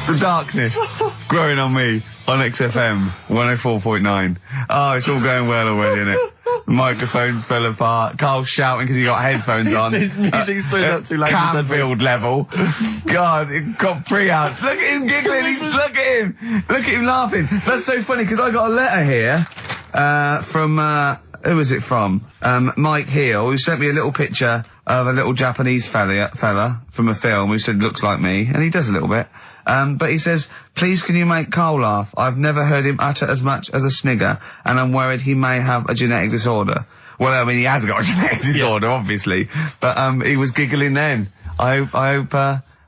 The darkness growing on me on XFM 104.9. Oh, it's all going well already, isn't it? The microphones fell apart. Carl's shouting because he got headphones on. His music's turned up too loud. Canfield level. God, it got pre-out. Look at him giggling. Look at him. Look at him laughing. That's so funny because I got a letter here from who was it from? Mike Heel, who sent me a little picture of a little Japanese fella from a film who said looks like me, and he does a little bit. But he says, please can you make Carl laugh? I've never heard him utter as much as a snigger, and I'm worried he may have a genetic disorder. Well, I mean, he has got a genetic disorder, obviously. But, he was giggling then. I hope,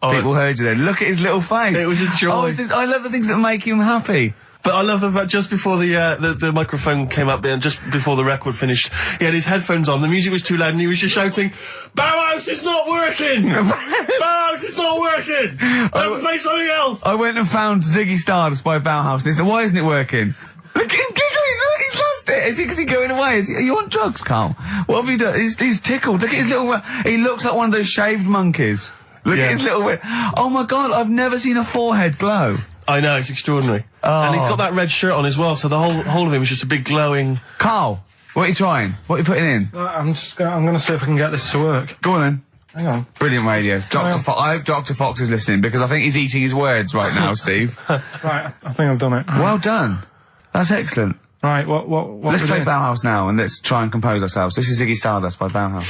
people heard you then. Look at his little face. It was a joy. Oh, I love the things that make him happy. But I love the fact just before the microphone came up there and just before the record finished, he had his headphones on, the music was too loud and he was just shouting, Bauhaus, it's not working! Bauhaus, it's not working! I'll play something else! I went and found Ziggy Stardust by Bauhaus and he said, why isn't it working? Look at him giggling, look, he's lost it! Is he going away? Are you on drugs, Carl? What have you done? He's tickled, look at his little, he looks like one of those shaved monkeys. Look at his little, oh my god, I've never seen a forehead glow. I know, it's extraordinary. Oh. And he's got that red shirt on as well, so the whole of him is just a big glowing... Carl, what are you trying? What are you putting in? I'm gonna see if I can get this to work. Go on then. Hang on. Brilliant radio. I hope Dr. Fox is listening, because I think he's eating his words right now, Steve. Right, I think I've done it. Well done. That's excellent. Right, what Let's play Bauhaus now, and let's try and compose ourselves. This is Ziggy Stardust by Bauhaus.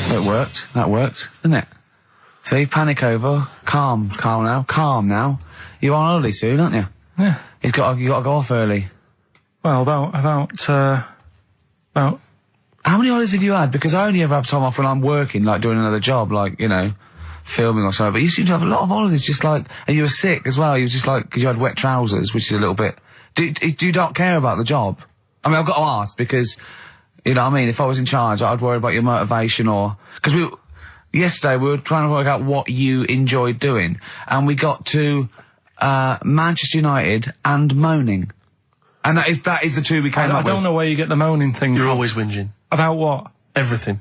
That worked. That worked, didn't it? See, panic over. Calm now. You're on holiday soon, aren't you? Yeah. You got to go off early. Well, about... How many holidays have you had? Because I only ever have time off when I'm working, like doing another job, like, you know, filming or something. But you seem to have a lot of holidays, just like... And you were sick as well. You were just like... Because you had wet trousers, which is a little bit... Do you not care about the job? I mean, I've got to ask, because... You know what I mean? If I was in charge, I'd worry about your motivation or... Because yesterday we were trying to work out what you enjoyed doing, and we got to Manchester United and moaning, and that is the two we came up with. I don't know where you get the moaning thing You're from. always whinging. About what? Everything.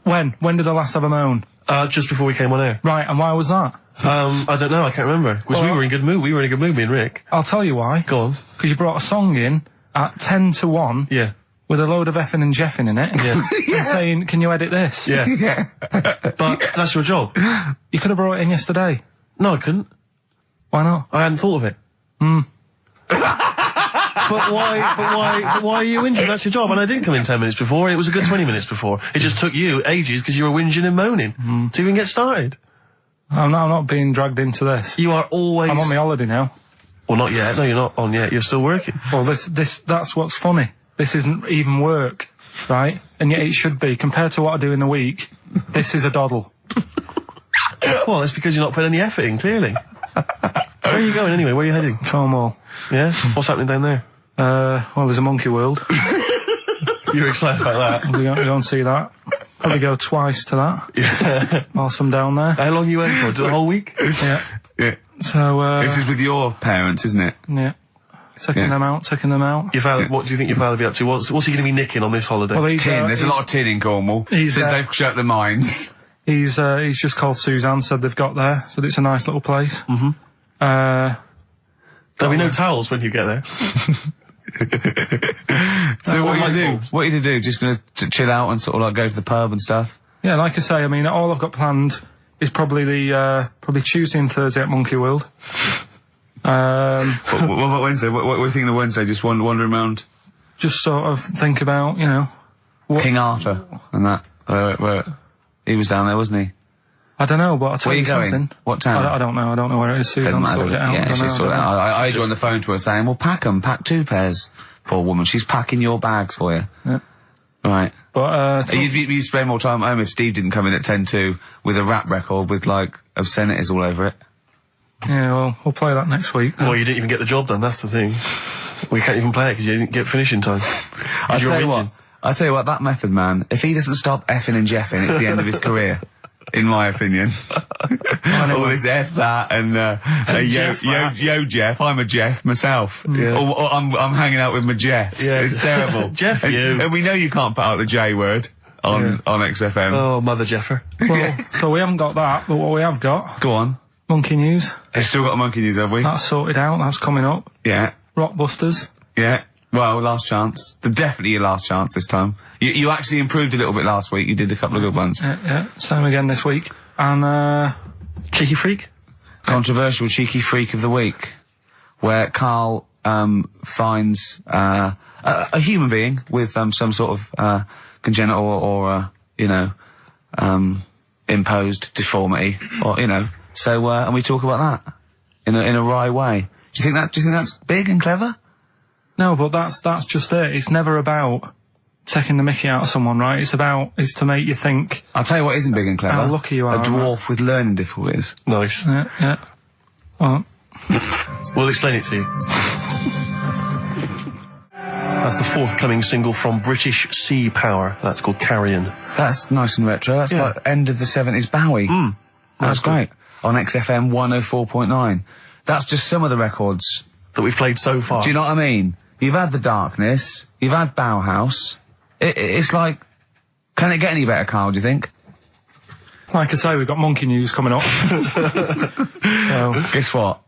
When did I last have a moan? Just before we came on air. Right, and why was that? I don't know, I can't remember. Because we were in good mood. We were in a good mood, me and Rick. I'll tell you why. Go on. Because you brought a song in at 10 to 1. Yeah. With a load of effing and jeffing in it. Yeah. And saying, can you edit this? Yeah. Yeah. But that's your job. You could have brought it in yesterday. No, I couldn't. Why not? I hadn't thought of it. But why are you whinging? That's your job. And I didn't come in 10 minutes before. It was a good 20 minutes before. It just took you ages because you were whinging and moaning to even get started. I'm not being dragged into this. You are always... I'm on my holiday now. Well, not yet. No, you're not on yet. You're still working. Well, that's what's funny. This isn't even work, right? And yet it should be. Compared to what I do in the week, this is a doddle. Well, it's because you're not putting any effort in, clearly. Where are you going anyway? Where are you heading? Cornwall. Yeah? What's happening down there? Well, there's a monkey world. You're excited about that? We'll go and see that. Probably go twice to that. Yeah. Whilst I'm down there. How long are you in for? The whole week? Yeah. Yeah. So, This is with your parents, isn't it? Yeah. Taking them out. Your father, what do you think your father will be up to? What's he going to be nicking on this holiday? Well, Tin. There's a lot of tin in Cornwall. Since they've shut the mines. He's just called Suzanne, said they've got there, said it's a nice little place. There'll be no towels when you get there. So what are you do? What are you to do? Just gonna chill out and sort of like go to the pub and stuff? Yeah, like I say, I mean, all I've got planned is probably probably Tuesday and Thursday at Monkey World. What about Wednesday? What are you thinking of Wednesday? Just wandering around? Just sort of think about, you know... King Arthur and that. Where he was down there, wasn't he? I don't know, but I'll tell you something. Where are you going? What town? I don't know. I don't know where it is. Suzanne sorted it out. Yeah, she's sorted it out. I heard you on the phone to her saying, well, pack 2 pairs. Poor woman. She's packing your bags for you. Yeah. Right. But, you'd spend more time at home if Steve didn't come in at 10-2 with a rap record with, like, obscenities all over it. Yeah, well, we'll play that next week. Well, you didn't even get the job done, that's the thing. We can't even play it because you didn't get finishing time. I tell you what, that method man, if he doesn't stop effing and jeffing, it's the end of his career. In my opinion. All this F that and yo Jeff, I'm a Jeff myself. Yeah. Or I'm hanging out with my Jeffs. Yeah. It's terrible. Jeff, and we know you can't put out the J word on XFM. Oh, Mother Jeffer. Well, so we haven't got that, but what we have got... Go on. Monkey News. We've still got a Monkey News, have we? That's sorted out. That's coming up. Yeah. Rockbusters. Yeah. Well, last chance. Definitely your last chance this time. You actually improved a little bit last week. You did a couple of good ones. Yeah. Same again this week. And, Cheeky Freak? Controversial Cheeky Freak of the Week, where Karl finds a human being with some sort of congenital or imposed deformity, or So and we talk about that in a wry way. Do you think that's big and clever? no, but that's just it. It's never about taking the mickey out of someone, right? It's to make you think. I'll tell you what isn't big and clever. How lucky you are. A dwarf with learning difficulties. Nice. Yeah. Well, We'll explain it to you. That's the forthcoming single from British Sea Power. That's called Carrion. That's nice and retro. That's like end of the 70s Bowie. That's great. On XFM 104.9. That's just some of the records That we've played so far. Do you know what I mean? You've had The Darkness, you've had Bauhaus. It's like, can it get any better, Karl, do you think? like I say, we've got Monkey News coming up. So, Guess what?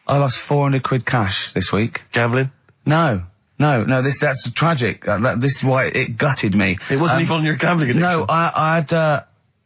I lost 400 quid cash this week. Gambling? No, that's tragic. This is why it gutted me. It wasn't even on your gambling addiction. No, I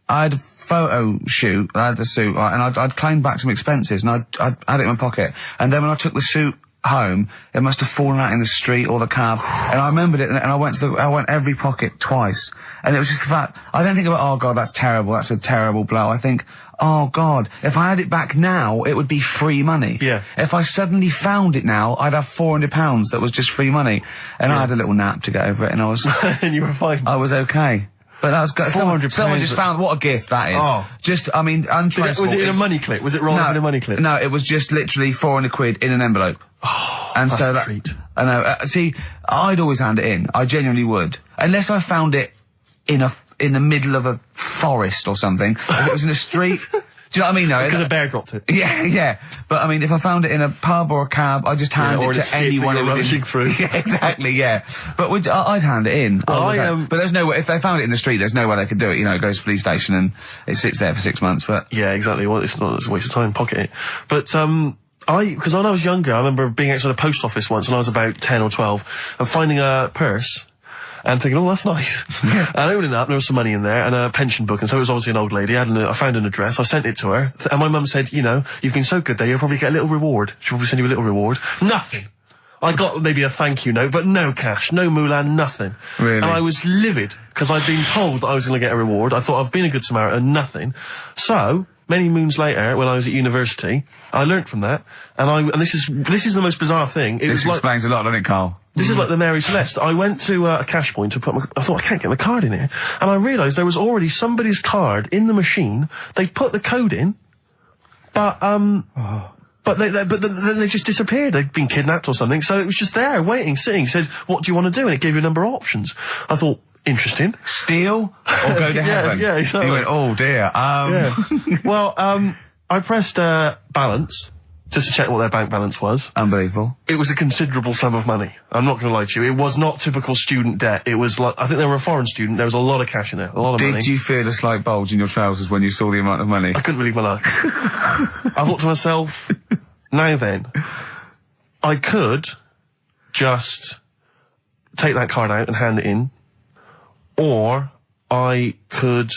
had a photo shoot, I had a suit, right, and I'd claimed back some expenses, and I'd had it in my pocket. And then when I took the suit home, it must have fallen out in the street or the cab. And I remembered it, and I went every pocket twice. And it was just the fact, I don't think about, oh God, that's terrible, that's a terrible blow. I think, oh God, if I had it back now, it would be free money. Yeah. If I suddenly found it now, I'd have £400 that was just free money. And I had a little nap to get over it, and I was... And you were fine. I was okay. But that was someone £400 just found what a gift that is. Oh. Just, I mean, untraceable. Was it in a money clip? Was it rolled up in a money clip? No, it was just literally 400 quid in an envelope. Oh, and that's so a that, treat. I know. See, I'd always hand it in. I genuinely would, unless I found it in the middle of a forest or something. If it was in a street. Do you know what I mean? No, Because a bear dropped it. Yeah. But I mean, if I found it in a pub or a cab, I'd just hand it to anyone who was rushing through. Yeah, exactly. Yeah. But I'd hand it in. Well, but there's no way, if they found it in the street, there's no way they could do it. It goes to the police station and it sits there for 6 months. But Yeah, exactly. Well, it's not, it's a waste of time, pocket it. But, because when I was younger, I remember being outside a post office once when I was about 10 or 12 and finding a purse and thinking, oh, that's nice. Yeah. And opening it up, there was some money in there and a pension book, and so it was obviously an old lady. I found an address, I sent it to her, and my mum said, you've been so good there, you'll probably get a little reward. She'll probably send you a little reward. Nothing. I got maybe a thank you note, but no cash, no moolah, nothing. Really? And I was livid, because I'd been told that I was going to get a reward. I thought I've been a good Samaritan, nothing. So, many moons later, when I was at university, I learnt from that, and this is the most bizarre thing. this explains a lot, doesn't it, Karl? This is like the Mary Celeste. I went to a cash point to I thought, I can't get my card in here. And I realised there was already somebody's card in the machine. They put the code in, but then they just disappeared. They'd been kidnapped or something. So it was just there, waiting, sitting. It said, what do you want to do? And it gave you a number of options. I thought, interesting. Steal or go to heaven? Yeah, exactly. You went, oh dear. Yeah. Well, I pressed balance just to check what their bank balance was. Unbelievable. It was a considerable sum of money. I'm not going to lie to you. It was not typical student debt. It was like, I think they were a foreign student. There was a lot of cash in there. A lot of money. Did you feel a slight bulge in your trousers when you saw the amount of money? I couldn't believe my luck. I thought to myself, now then, I could just take that card out and hand it in, or I could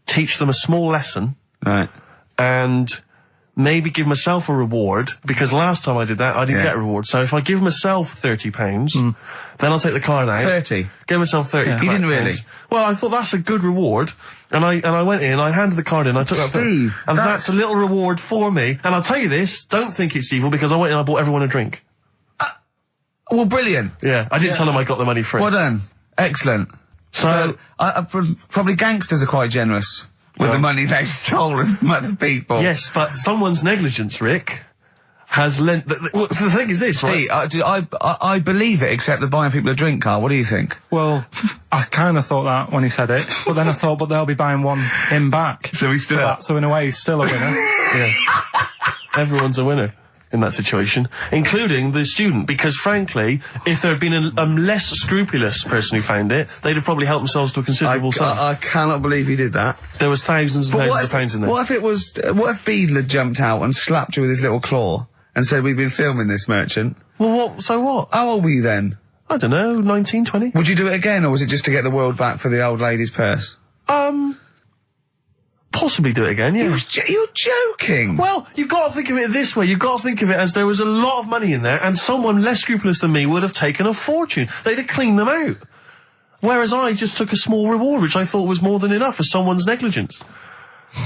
teach them a small lesson. Right. And maybe give myself a reward, because last time I did that, I didn't get a reward. So if I give myself £30, then I'll take the card out. 30? Give myself 30. You didn't really? Well, I thought that's a good reward. And I went in, I handed the card in, I took that. Steve, and that's a little reward for me. And I'll tell you this, don't think it's evil, because I went in and I bought everyone a drink. Well, brilliant. Yeah, I didn't tell them I got the money free. Well done. Excellent. So probably gangsters are quite generous with the money they've stolen from other people. Yes, but someone's negligence, Rick, has lent... the thing is this, Steve, right? I believe it, except that buying people a drink, Karl. What do you think? well, I kind of thought that when he said it, but then I thought, but they'll be buying him back. So he's still... So in a way, he's still a winner. Yeah. Everyone's a winner. in that situation, including the student, because frankly, if there had been a less scrupulous person who found it, they'd have probably helped themselves to a considerable sum. I cannot believe he did that. There was thousands and thousands of pounds in there. What if Beadle had jumped out and slapped you with his little claw and said, we've been filming this, merchant? Well, so what? How old were you then? I don't know, 19, 20? Would you do it again, or was it just to get the world back for the old lady's purse? Possibly do it again, yeah. You're joking! Well, you've got to think of it this way. You've got to think of it as there was a lot of money in there, and someone less scrupulous than me would have taken a fortune. They'd have cleaned them out. Whereas I just took a small reward, which I thought was more than enough for someone's negligence.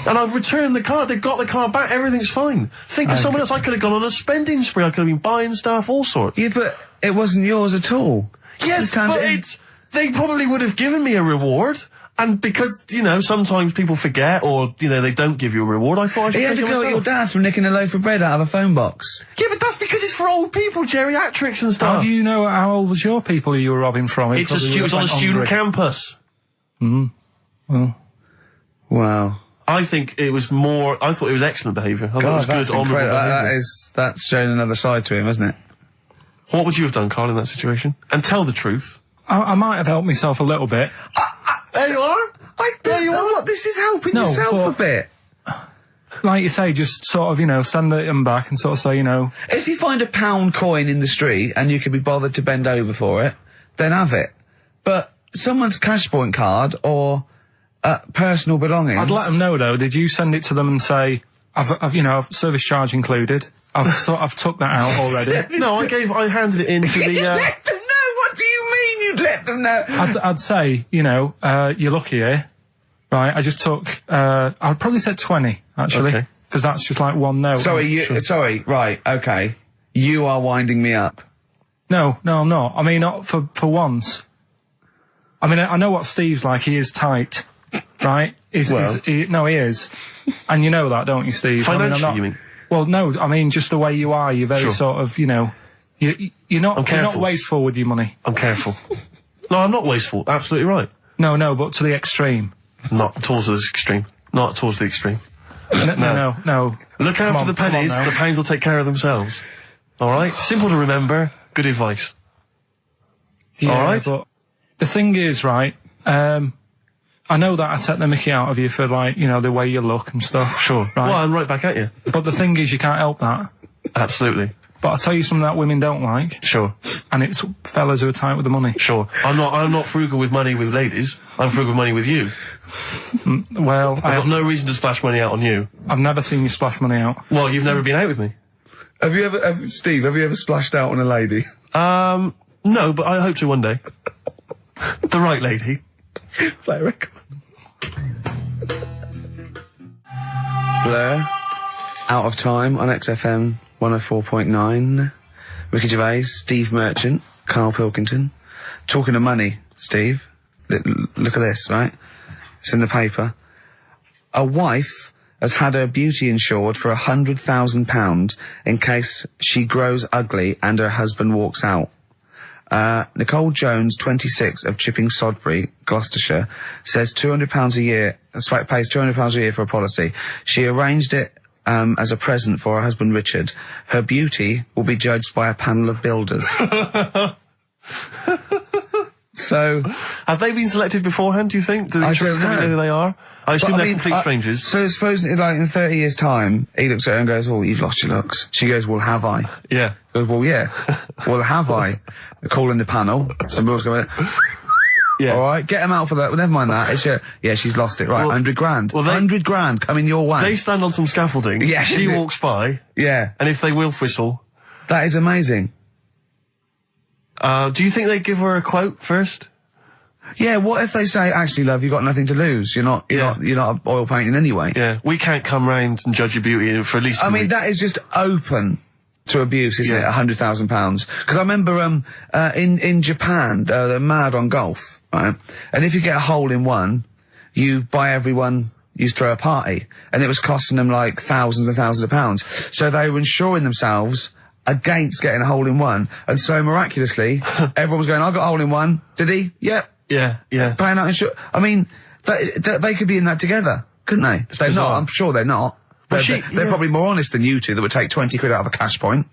And I've returned the card. They've got the card back. Everything's fine. Think of someone else. I could have gone on a spending spree. I could have been buying stuff, all sorts. Yeah, but it wasn't yours at all. Yes, but they probably would have given me a reward. And because, you know, sometimes people forget or, you know, they don't give you a reward, I thought I should You had to take it go at myself. your dad for nicking a loaf of bread out of a phone box. Yeah, but that's because it's for old people, geriatrics and stuff. How do you know how old was your people who you were robbing from? It was on a student campus. Well. Wow. I thought it was excellent behaviour. I thought it was that's good, honourable incredible. behaviour. That's showing another side to him, isn't it? What would you have done, Karl, in that situation? And tell the truth. I might have helped myself a little bit. There you are. I don't know what this is helping No, yourself but- a bit. Like you say, just sort of, you know, send them back and sort of say, you know... If you find a £1 coin in the street and you can be bothered to bend over for it, then have it. But someone's cash point card or personal belongings... I'd let them know, though. Did you send it to them and say, I've service charge included. I've took that out already. No, I handed it in to the... You let them know? What do you mean you'd let them know? I'd say, you know, you're lucky here. Right, I just took, I'd probably said 20, actually. Okay. Because that's just like one note. Sorry, right, okay. You are winding me up. No, I'm not. I mean, not for once. I mean, I know what Steve's like. He is tight, right? He is. And you know that, don't you, Steve? Financially, you mean? Well, no, I mean, just the way you are. You're very sort of, you know, you're not wasteful with your money. I'm careful. No, I'm not wasteful. Absolutely right. No, but to the extreme. Not towards the extreme. Not towards the extreme. No. Look after the pennies, the pounds will take care of themselves. Alright? Simple to remember, good advice. Yeah, alright? But the thing is, right, I know that I take the mickey out of you for, like, you know, the way you look and stuff. Sure. Right? Well, I'm right back at you. But the thing is, you can't help that. Absolutely. But I'll tell you something that women don't like. Sure. And it's fellas who are tight with the money. Sure. I'm not frugal with money with ladies. I'm frugal with money with you. Well, I've got no reason to splash money out on you. I've never seen you splash money out. Well, you've never been out with me. Steve, have you ever splashed out on a lady? No, but I hope to one day. The right lady. Play a record. Blur. Out of Time on XFM 104.9. Ricky Gervais, Steve Merchant, Karl Pilkington. Talking of money, Steve. Look at this, right? It's in the paper. A wife has had her beauty insured for £100,000 in case she grows ugly and her husband walks out. Nicole Jones, 26, of Chipping Sodbury, Gloucestershire, says £200 a year, pays £200 a year for a policy. She arranged it as a present for her husband Richard. Her beauty will be judged by a panel of builders. So, have they been selected beforehand, do you think? Do the insurance company know who they are? I assume they're complete strangers. So suppose, like, in 30 years' time, he looks at her and goes, oh, you've lost your looks. She goes, well, have I? Yeah. He goes, well, yeah. Well, have I? They're calling the panel. Some girls going, yeah. All right, get him out for that. Well, never mind that. It's yeah, she's lost it. Right, well, 100 grand. Well, 100 grand coming your way. They stand on some scaffolding. Yeah. She walks by. Yeah. And if they will whistle. That is amazing. Do you think they give her a quote first? Yeah, what if they say, actually, love, you've got nothing to lose. You're not oil painting anyway. Yeah. We can't come round and judge your beauty for at least a week. That is just open to abuse, isn't it? £100,000. Because I remember, in Japan, they're mad on golf, right? And if you get a hole in one, you buy everyone, you throw a party. And it was costing them like thousands and thousands of pounds. So they were insuring themselves against getting a hole in one. And so miraculously, everyone was going, I got a hole in one. Did he? Yep. Yeah. Paying out insurance. I mean, they could be in that together, couldn't they? They're not. I'm sure they're not. They're probably more honest than you two that would take 20 quid out of a cash point.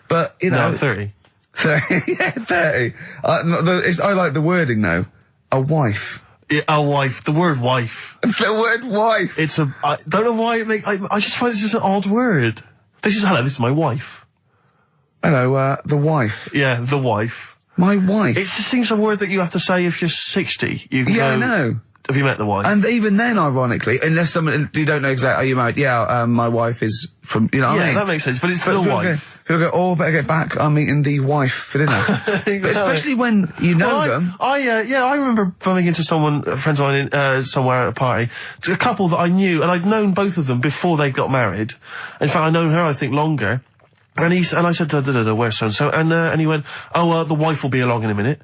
But, you know... No, 30. 30, yeah, 30. I like the wording, though. A wife. Yeah, a wife. The word wife. The word wife. I don't know why I just find it's just an odd word. This is my wife. Hello, the wife. Yeah, the wife. My wife. It just seems a word that you have to say if you're 60. You Yeah, go, I know. Have you met the wife? And even then, ironically, unless someone, you don't know exactly, are you married? Yeah, my wife is from, you know what I mean? Yeah, that makes sense, but it's the wife. People go, better get back, I'm meeting the wife for dinner. But especially when you know them. I remember bumping into friends of mine, somewhere at a party, a couple that I knew, and I'd known both of them before they got married. In fact, I'd known her, I think, longer. And I said, where's so-and-so? And he went, the wife will be along in a minute.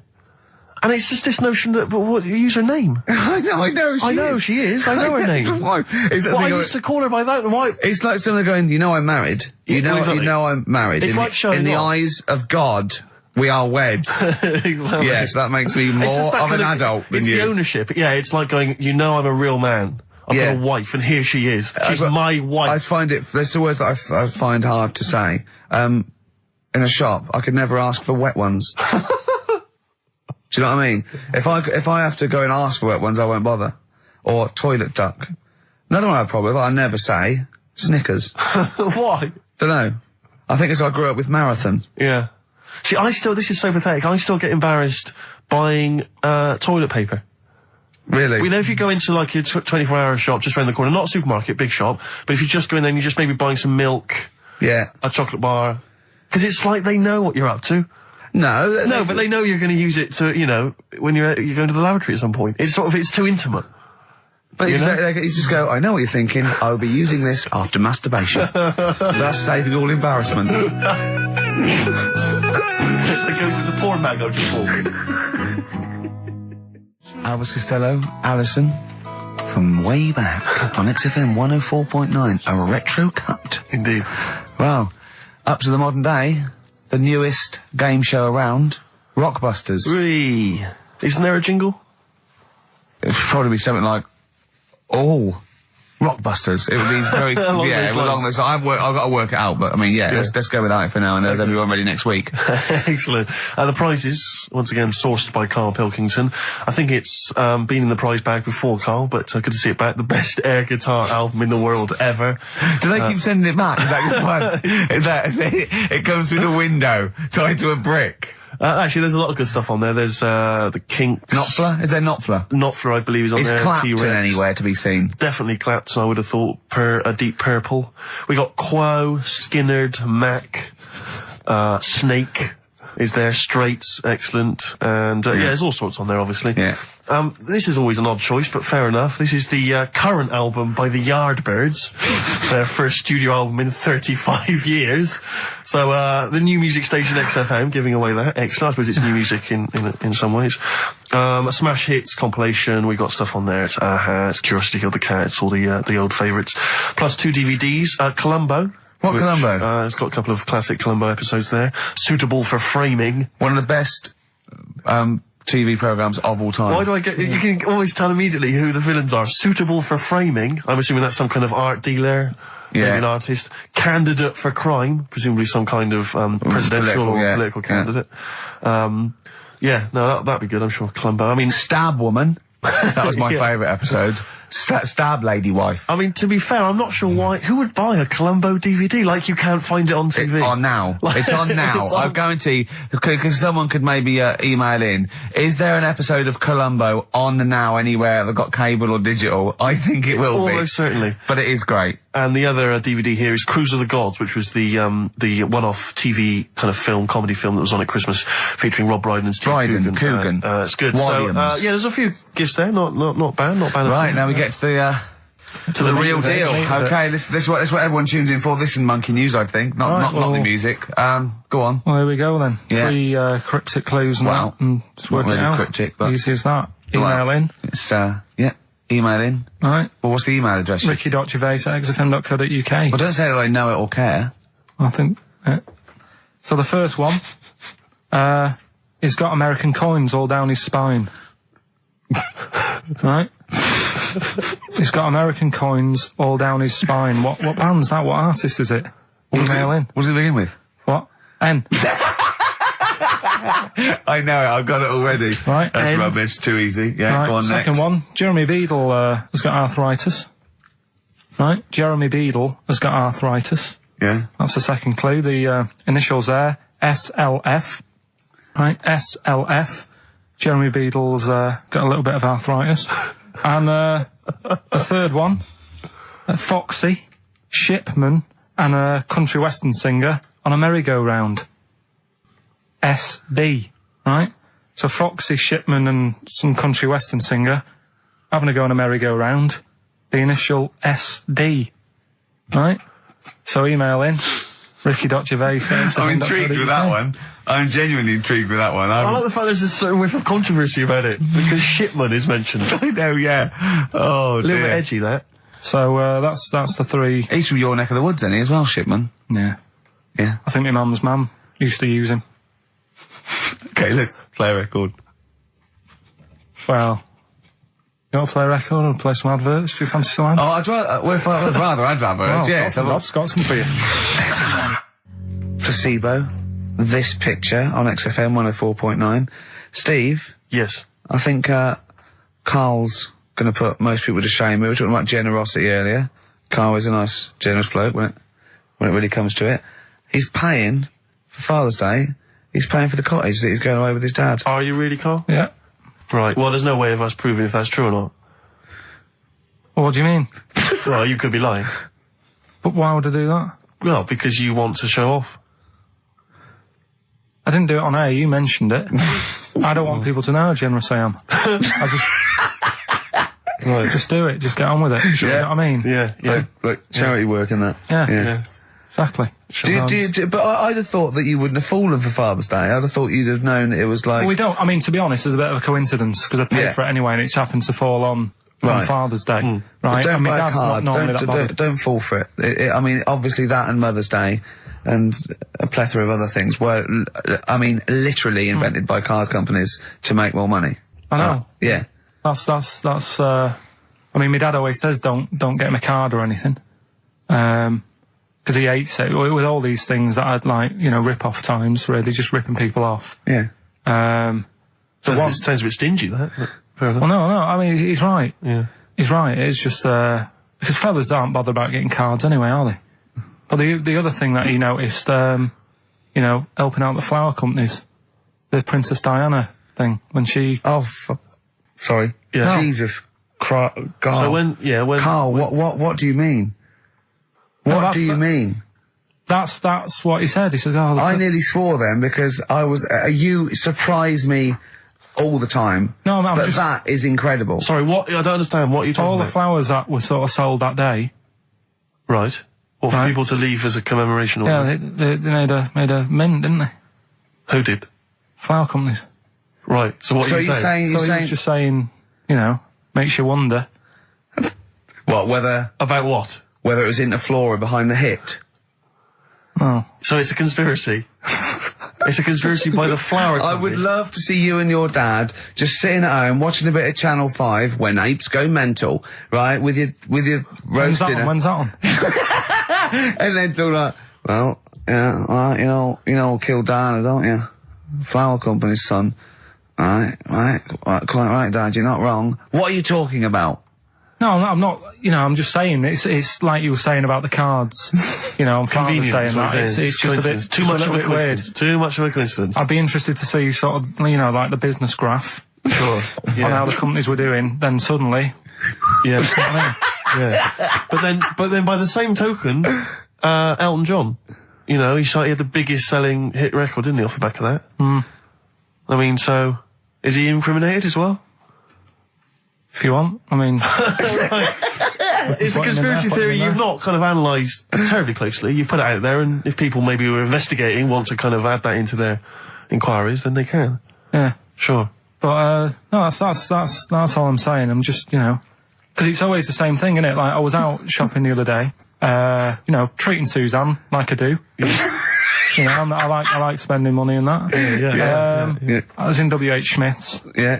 And it's just this notion that, but what, you use her name. I know she is. I know her name. I used to call her by that. Why? It's like someone going, you know I'm married. You know I'm married. It's like showing in the off. eyes of God, we are wed. Exactly. Yes, that makes me more of an adult than you. It's the ownership. Yeah, it's like going, I'm a real man. I've got a wife, and here she is. She's my wife. I find there's the words that I find hard to say. In a shop, I could never ask for wet ones. Do you know what I mean? If I have to go and ask for wet ones, I won't bother. Or toilet duck. Another one I have a problem with, I never say, Snickers. Why? Don't know. I think it's I grew up with Marathon. Yeah. See, this is so pathetic, I still get embarrassed buying, toilet paper. Really? We know if you go into like your 24-hour shop just around the corner, not a supermarket, big shop, but if you just go in there and you're just maybe buying some milk. Yeah. A chocolate bar. Because it's like they know what you're up to. No, but they know you're going to use it to, when you're going to the lavatory at some point. It's too intimate. But you just go, I know what you're thinking, I'll be using this after masturbation. Thus saving all embarrassment. It goes in the porn bag on your Elvis Costello, Alison, from way back on XFM 104.9, a retro cut. Indeed. Wow. Up to the modern day. The newest game show around, Rockbusters. Whee! Isn't there a jingle? It'd probably be something like, Rockbusters. It would be very, along those lines. I've got to work it out, but I mean, let's go with that for now, and they'll be all ready next week. Excellent. The prizes, once again, sourced by Karl Pilkington. I think it's been in the prize bag before, Karl, but good to see it back. The best air guitar album in the world ever. Do they keep sending it back? Is that it comes through the window, tied to a brick? Actually, there's a lot of good stuff on there. There's the Kinks. Knopfler? Is there Knopfler? Knopfler, I believe, is on there. Is Clapton anywhere to be seen? Definitely Clapton, I would have thought. A Deep Purple. We got Quo, Skinnerd, Mac, Snake is there, Straits, excellent, and there's all sorts on there, obviously. Yeah. This is always an odd choice, but fair enough. This is the current album by the Yardbirds, their first studio album in 35 years. So the new music station XFM giving away that. Excellent. I suppose it's new music in some ways. A smash hits compilation. We got stuff on there. It's Aha, it's Curiosity Killed the Cat. It's all the old favourites. Plus 2 DVDs. Columbo. What Columbo? It's got a couple of classic Columbo episodes there. Suitable for framing. One of the best TV programmes of all time. Why do I get... You can always tell immediately who the villains are. Suitable for framing. I'm assuming that's some kind of art dealer. Yeah. Maybe an artist. Candidate for crime. Presumably some kind of presidential or political candidate. That'd be good, I'm sure. Columbo. I mean... Stab Woman. That was my favourite episode. Stab Lady Wife. I mean, to be fair, I'm not sure why. Who would buy a Columbo DVD? Like, you can't find it on TV. It's on now. It's on now. I guarantee, because someone could maybe email in, is there an episode of Columbo on now anywhere that got cable or digital? I think it will be. Almost certainly. But it is great. And the other DVD here is Cruise of the Gods, which was the one-off TV kind of comedy film that was on at Christmas, featuring Rob Brydon and Steve Coogan. It's good. Williams. So, there's a few gifts there. Not bad. Right, now we get to the real deal. Okay, this is what everyone tunes in for. This is Monkey News, I think. Not the music. Go on. Well, here we go then. Yeah. 3 cryptic clues now, and just work it out. Cryptic, but easy as that. Email in. It's email in. All right. Well, what's the email address? ricky.gervais@xfm.co.uk. Well, don't say that I know it or care. I think. So the first one, he's got American coins all down his spine. Right? He's got American coins all down his spine. What band's that? What artist is it? Email in. What does it begin with? What? N. I know it, I've got it already. Right. That's rubbish, too easy. Yeah, Right, go on second next. one. Jeremy Beadle has got arthritis. Right, Jeremy Beadle has got arthritis. Yeah. That's the second clue. The initials there, SLF. Right, SLF. Jeremy Beadle's got a little bit of arthritis. And the third one, Foxy, Shipman, and a country western singer on a merry-go-round. SB, right? So Foxy, Shipman, and some country western singer having a go on a merry-go-round. The initial SD, right? So email in, ricky.gervais. I'm intrigued with that one. I'm genuinely intrigued with that one. I like the fact there's a certain whiff of controversy about it, because Shipman is mentioned. I know, yeah. Oh, A little dear. bit edgy, that. So that's the three. He's from your neck of the woods, isn't he, as well, Shipman? Yeah. Yeah. I think my mum's mum used to use him. Okay, let's play a record. Well, you want to play a record or play some adverts? Do you fancy some ads? Oh, I'd rather adverts, yeah. I've got some for you. Placebo. This picture on XFM 104.9. Steve, Yes. I think Carl's going to put most people to shame. We were talking about generosity earlier. Carl is a nice, generous bloke when it really comes to it. He's paying for Father's Day. He's paying for the cottage that he's going away with his dad. Are you really, Carl? Yeah. Right. Well, there's no way of us proving if that's true or not. Well, what do you mean? Well, you could be lying. But why would I do that? Well, because you want to show off. I didn't do it on air, you mentioned it. I don't want people to know how generous I am. Right. Just do it, just get on with it. You know what I mean? Yeah. Look, charity work and that. Yeah. Exactly. But I'd have thought that you wouldn't have fallen for Father's Day. I'd have thought you'd have known that it was like... Well, we don't. I mean, to be honest, there's a bit of a coincidence, because I paid Yeah. for it anyway, and it happens to fall on Right. Father's Day. But Right? don't I mean, buy a Dad's not card. normally that bothered. Don't fall for it. I mean, obviously that and Mother's Day and a plethora of other things were, I mean, literally invented by card companies to make more money. I know. Yeah. That's, I mean, my dad always says don't get him a card or anything. Because he hates it. With all these things that I'd like, rip-off times, really, just ripping people off. Yeah. So it sounds a bit stingy, that. But fair enough. Well, no, I mean, he's right. Yeah. He's right. It's just, because fellas aren't bothered about getting cards anyway, are they? But the other thing that he noticed, helping out the flower companies, the Princess Diana thing, when she... Oh, sorry. Yeah. Jesus. God. So when... Carl, what do you mean? What do you mean? That's what he said. He said, oh... I nearly swore then because I was... you surprise me all the time. No, I'm but just... that is incredible. Sorry, what? I don't understand. What are you talking All about? the flowers that were sort of sold that day... Right. Or for Right. people to leave as a commemoration or Yeah, they made a mint, didn't they? Who did? Flower companies. Right. So what are you saying? So he was just saying, makes you wonder. What, whether About what? it was in the floor or behind the hit? Oh. So it's a conspiracy. It's a conspiracy by the flower I would companies. love to see you and your dad just sitting at home watching a bit of Channel 5 when apes go mental, right? With your roast dinner. When's that on? And then talk like, well, yeah, well, you know, kill Diana, don't you? Flower company's son. Right, quite right, Dad, you're not wrong. What are you talking about? No, I'm not. I'm just saying it's like you were saying about the cards. On Father's Day and that. It's just a bit too much of a weird. coincidence. Too much of a coincidence. I'd be interested to see sort of like the business graph Sure. on how the companies were doing. Then suddenly, Yeah. Yeah. But then by the same token, Elton John, he had the biggest selling hit record, didn't he, off the back of that? I mean, so is he incriminated as well? if you want, I mean, It's a conspiracy theory you've not kind of analysed terribly closely. You've put it out there, and if people maybe who are investigating want to kind of add that into their inquiries, then they can. yeah. Sure. But no, that's all I'm saying. I'm just because it's always the same thing, isn't it? Like I was out shopping the other day, treating Suzanne like I do. You know, I like spending money and that. Yeah. I was in WH Smith's. Yeah.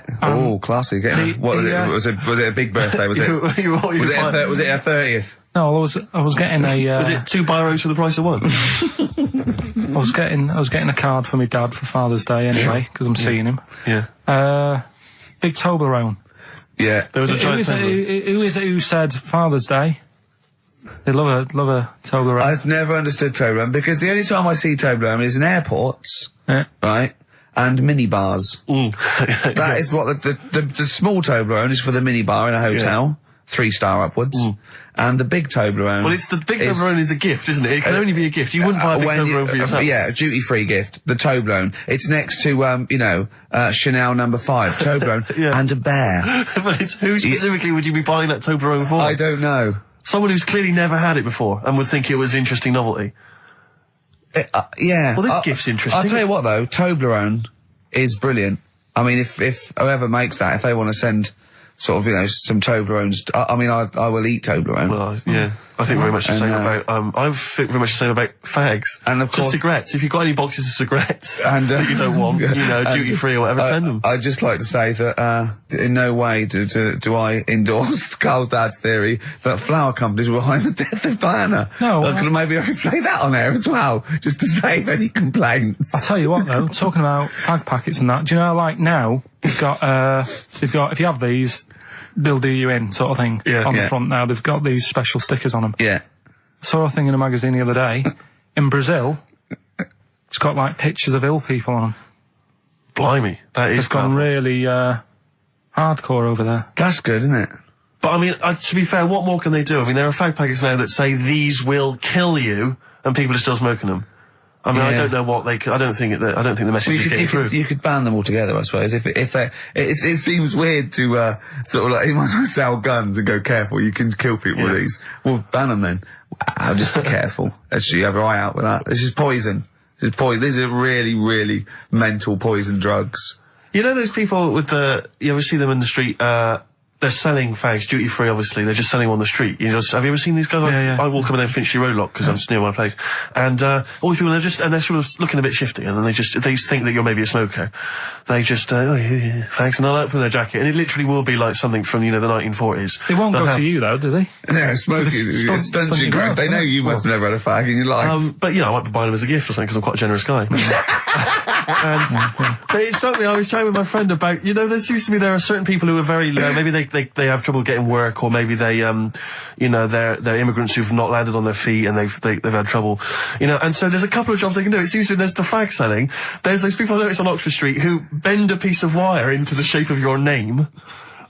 Classy. Was it a big birthday? Was it? Was it a 30th? No, I was getting a. Was it 2 biros for the price of 1? I was getting a card for my dad for Father's Day anyway, because I'm seeing him. Yeah. Big Toblerone. Yeah. There was a giant Who is it who said Father's Day? They love a Toblerone. I've never understood Toblerone because the only time I see Toblerone is in airports, right, and minibars. That is what the small Toblerone is for the minibar in a hotel, 3-star upwards, and the big Toblerone. Well, the big Toblerone is a gift, isn't it? It can only be a gift. You wouldn't buy a big Toblerone for yourself. Yeah, a duty-free gift. The Toblerone. It's next to Chanel No. 5 Toblerone and a bear. But who specifically would you be buying that Toblerone for? I don't know. Someone who's clearly never had it before and would think it was interesting novelty. Yeah. Well, this gift's interesting. I'll tell you what, though, Toblerone is brilliant. I mean, if whoever makes that, if they want to send sort of, some Toblerones, I will eat Toblerone. Well, yeah. I think very much the same about, I think very much the same about fags. And of course, just cigarettes. If you've got any boxes of cigarettes and, that you don't want, duty free or whatever, send them. I'd just like to say that, in no way do I endorse Carl's dad's theory that flower companies were behind the death of Diana. No. Maybe I could say that on air as well, just to save any complaints. I'll tell you what though, talking about fag packets and that, do you know, like now, they've got, if you have these, they'll do you in, sort of thing, on the front now. They've got these special stickers on them. Yeah. I saw a thing in a magazine the other day. In Brazil, it's got, like, pictures of ill people on them. Blimey. That is It's gone really, hardcore over there. That's good, isn't it? But, I mean, to be fair, what more can they do? I mean, there are fag packets now that say these will kill you, and people are still smoking them. I mean, I don't know what they could, I don't think the message is getting through. You could ban them altogether, I suppose. If it seems weird to, sort of like, you might as well sell guns and go, careful, you can kill people with these. Well, ban them then. I'll just be careful. Let's you have your eye out with that. This is poison. These are really, really mental poison drugs. You know those people with you ever see them in the street, they're selling fags duty free, obviously. They're just selling them on the street. Have you ever seen these guys? I walk up and down Finchley Road lot because I'm just near my place. And, all these people, they're sort of looking a bit shifty, and then they think that you're maybe a smoker. They just, fags, and they'll open their jacket, and it literally will be like something from, the 1940s. They won't go to you though, do they? Yeah, smoking. It stunts your growth. They know you must have never had a fag in your life. But, I might be buying them as a gift or something because I'm quite a generous guy. But it struck me, I was chatting with my friend about, there seems to be there are certain people who are very, maybe they have trouble getting work, or maybe they, they're immigrants who've not landed on their feet and they've had trouble, and so there's a couple of jobs they can do. It seems to be there's the fag selling. There's those people I noticed on Oxford Street who bend a piece of wire into the shape of your name.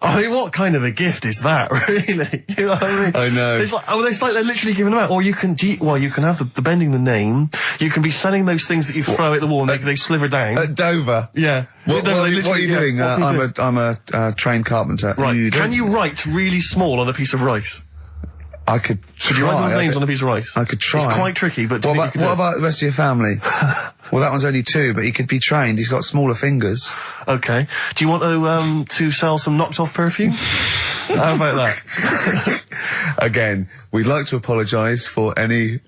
I mean, what kind of a gift is that, really? You know what I mean? I know. It's like they're literally giving them out. Or you can have the bending the name. You can be selling those things that you throw at the wall and they sliver down. At Dover? Yeah. What are you doing? I'm a trained carpenter. Right. Can you write really small on a piece of rice? I could try. Could you write those names on a piece of rice? I could try. It's quite tricky, but what about the rest of your family? Well, that one's only 2, but he could be trained. He's got smaller fingers. Okay. Do you want to sell some knocked off perfume? How about that? Again, we'd like to apologise for any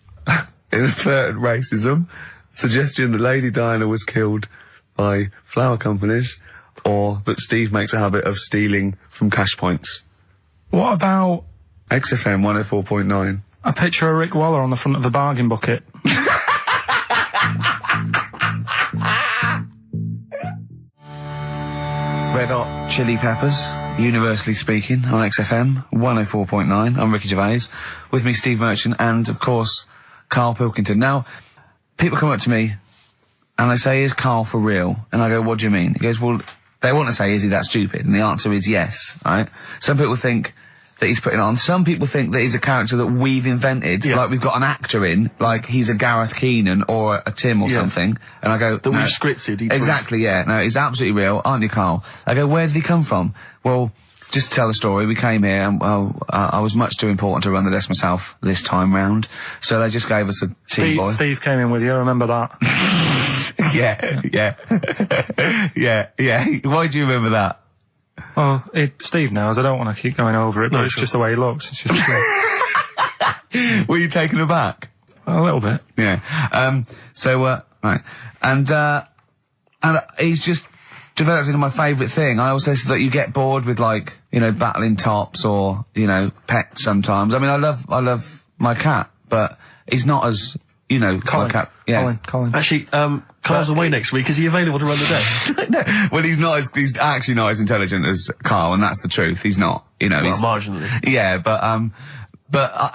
inadvertent racism. Suggestion that Lady Diana was killed by flower companies, or that Steve makes a habit of stealing from cash points. What about XFM 104.9. a picture of Rick Waller on the front of a bargain bucket? Red Hot Chili Peppers, universally speaking, on XFM 104.9. I'm Ricky Gervais. With me, Steve Merchant, and, of course, Karl Pilkington. Now, people come up to me, and they say, is Karl for real? And I go, what do you mean? He goes, well, they want to say, is he that stupid? And the answer is yes, right? Some people think that he's putting on. Some people think that he's a character that we've invented, like we've got an actor in, like he's a Gareth Keenan or a Tim or something. And I go, that we've scripted. Exactly, yeah. No, he's absolutely real, aren't you, Karl? I go, where did he come from? Well, just to tell the story, we came here and, I was much too important to run the desk myself this time round. So they just gave us a tea boy. Steve came in with you, I remember that. yeah. Why do you remember that? Well, Steve knows. I don't want to keep going over it, but it's just the way he looks. It's just. Were you taken aback? A little bit. Yeah. Right. And he's just developed into my favourite thing. I also said that you get bored with, like, you know, battling tops or, you know, pets sometimes. I mean, I love my cat, but he's not as, you know, Colin. my cat. Yeah. Colin. Actually, Carl's away next week. Is he available to run the day? No, well, he's actually not as intelligent as Karl, and that's the truth. He's not, you know. Well, he's marginally. Yeah,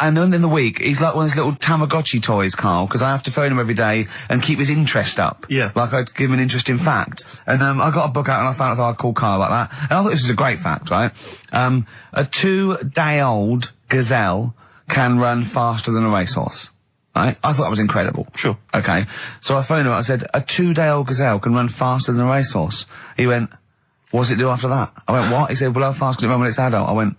and then in the week, he's like one of those little Tamagotchi toys, Karl, because I have to phone him every day and keep his interest up. Yeah. Like I'd give him an interesting fact. And I got a book out and I found out I'd call Karl like that. And I thought this was a great fact, right? A 2-day-old gazelle can run faster than a racehorse. Right? I thought that was incredible. Sure. Okay. So I phoned him up, I said, a 2-day-old gazelle can run faster than a racehorse. He went, what does it do after that? I went, what? He said, well, how fast can it run when it's adult? I went,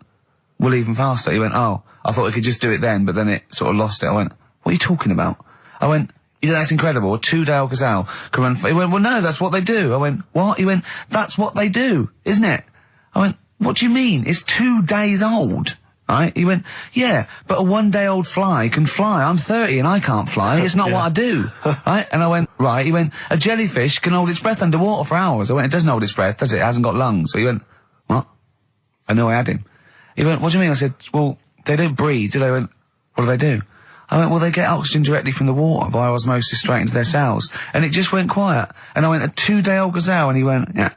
well, even faster. He went, oh, I thought we could just do it then, but then it sort of lost it. I went, what are you talking about? I went, you know, that's incredible. A 2-day-old gazelle can run. He went, well, no, that's what they do. I went, what? He went, that's what they do, isn't it? I went, what do you mean? It's 2 days old. Right? He went, yeah, but a 1-day-old fly can fly. I'm 30 and I can't fly. It's not what I do. Right? And I went, right. He went, a jellyfish can hold its breath underwater for hours. I went, it doesn't hold its breath, does it? It hasn't got lungs. So he went, what? I know I had him. He went, what do you mean? I said, well, they don't breathe, do they? He went, what do? I went, well, they get oxygen directly from the water via osmosis straight into their cells. And it just went quiet. And I went, a 2-day-old gazelle? And he went, yeah.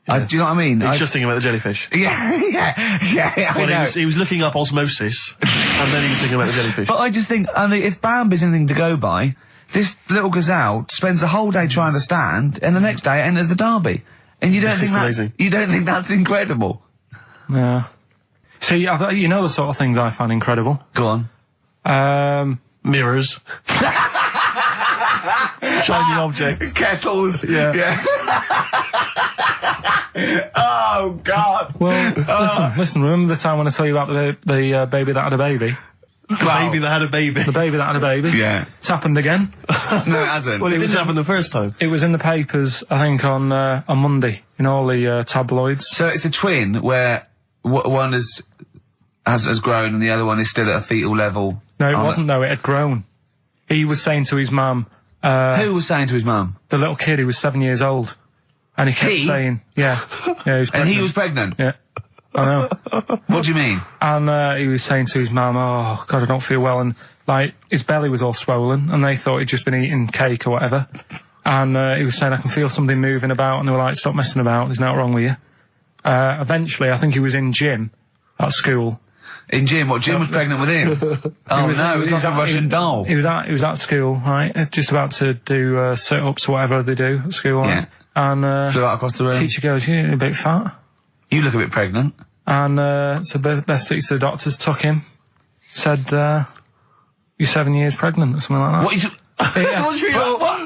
Do you know what I mean? He was just thinking about the jellyfish. Yeah, I Well, know. he was looking up osmosis, and then he was thinking about the jellyfish. But I just think, I mean, if Bambi's anything to go by, this little gazelle spends a whole day trying to stand, and the next day it enters the derby. And you don't think It's amazing. you don't think that's incredible? Yeah. See, you know the sort of things I find incredible. Go on. Mirrors. Shiny objects. Kettles. Yeah. Oh, God. Well, listen, remember the time when I told you about the baby that had a baby? The baby that had a baby. The baby that had a baby? Yeah. It's happened again. No, it hasn't. Well, it didn't happen the first time. It was in the papers, I think, on Monday, in all the tabloids. So it's a twin where one has grown and the other one is still at a fetal level. No, it wasn't, though. It had grown. He was saying to his mum... Who was saying to his mum? The little kid who was 7 years old. And he kept saying... Yeah. He was pregnant. And he was pregnant? Yeah. I know. What do you mean? And he was saying to his mum, oh, God, I don't feel well. And, like, his belly was all swollen, and they thought he'd just been eating cake or whatever. And he was saying, I can feel something moving about, and they were like, stop messing about, there's nothing wrong with you. Eventually, I think he was in gym at school. In Jim? What, Jim was pregnant with him? Oh, no, it was like a Russian doll. He was at school, right, just about to do sit-ups or whatever they do at school, right? Yeah. And flew out across the room. teacher goes, you're a bit fat. You look a bit pregnant. And so best to the doctors took him, said, you're 7 years pregnant or something like that. What? What do you mean?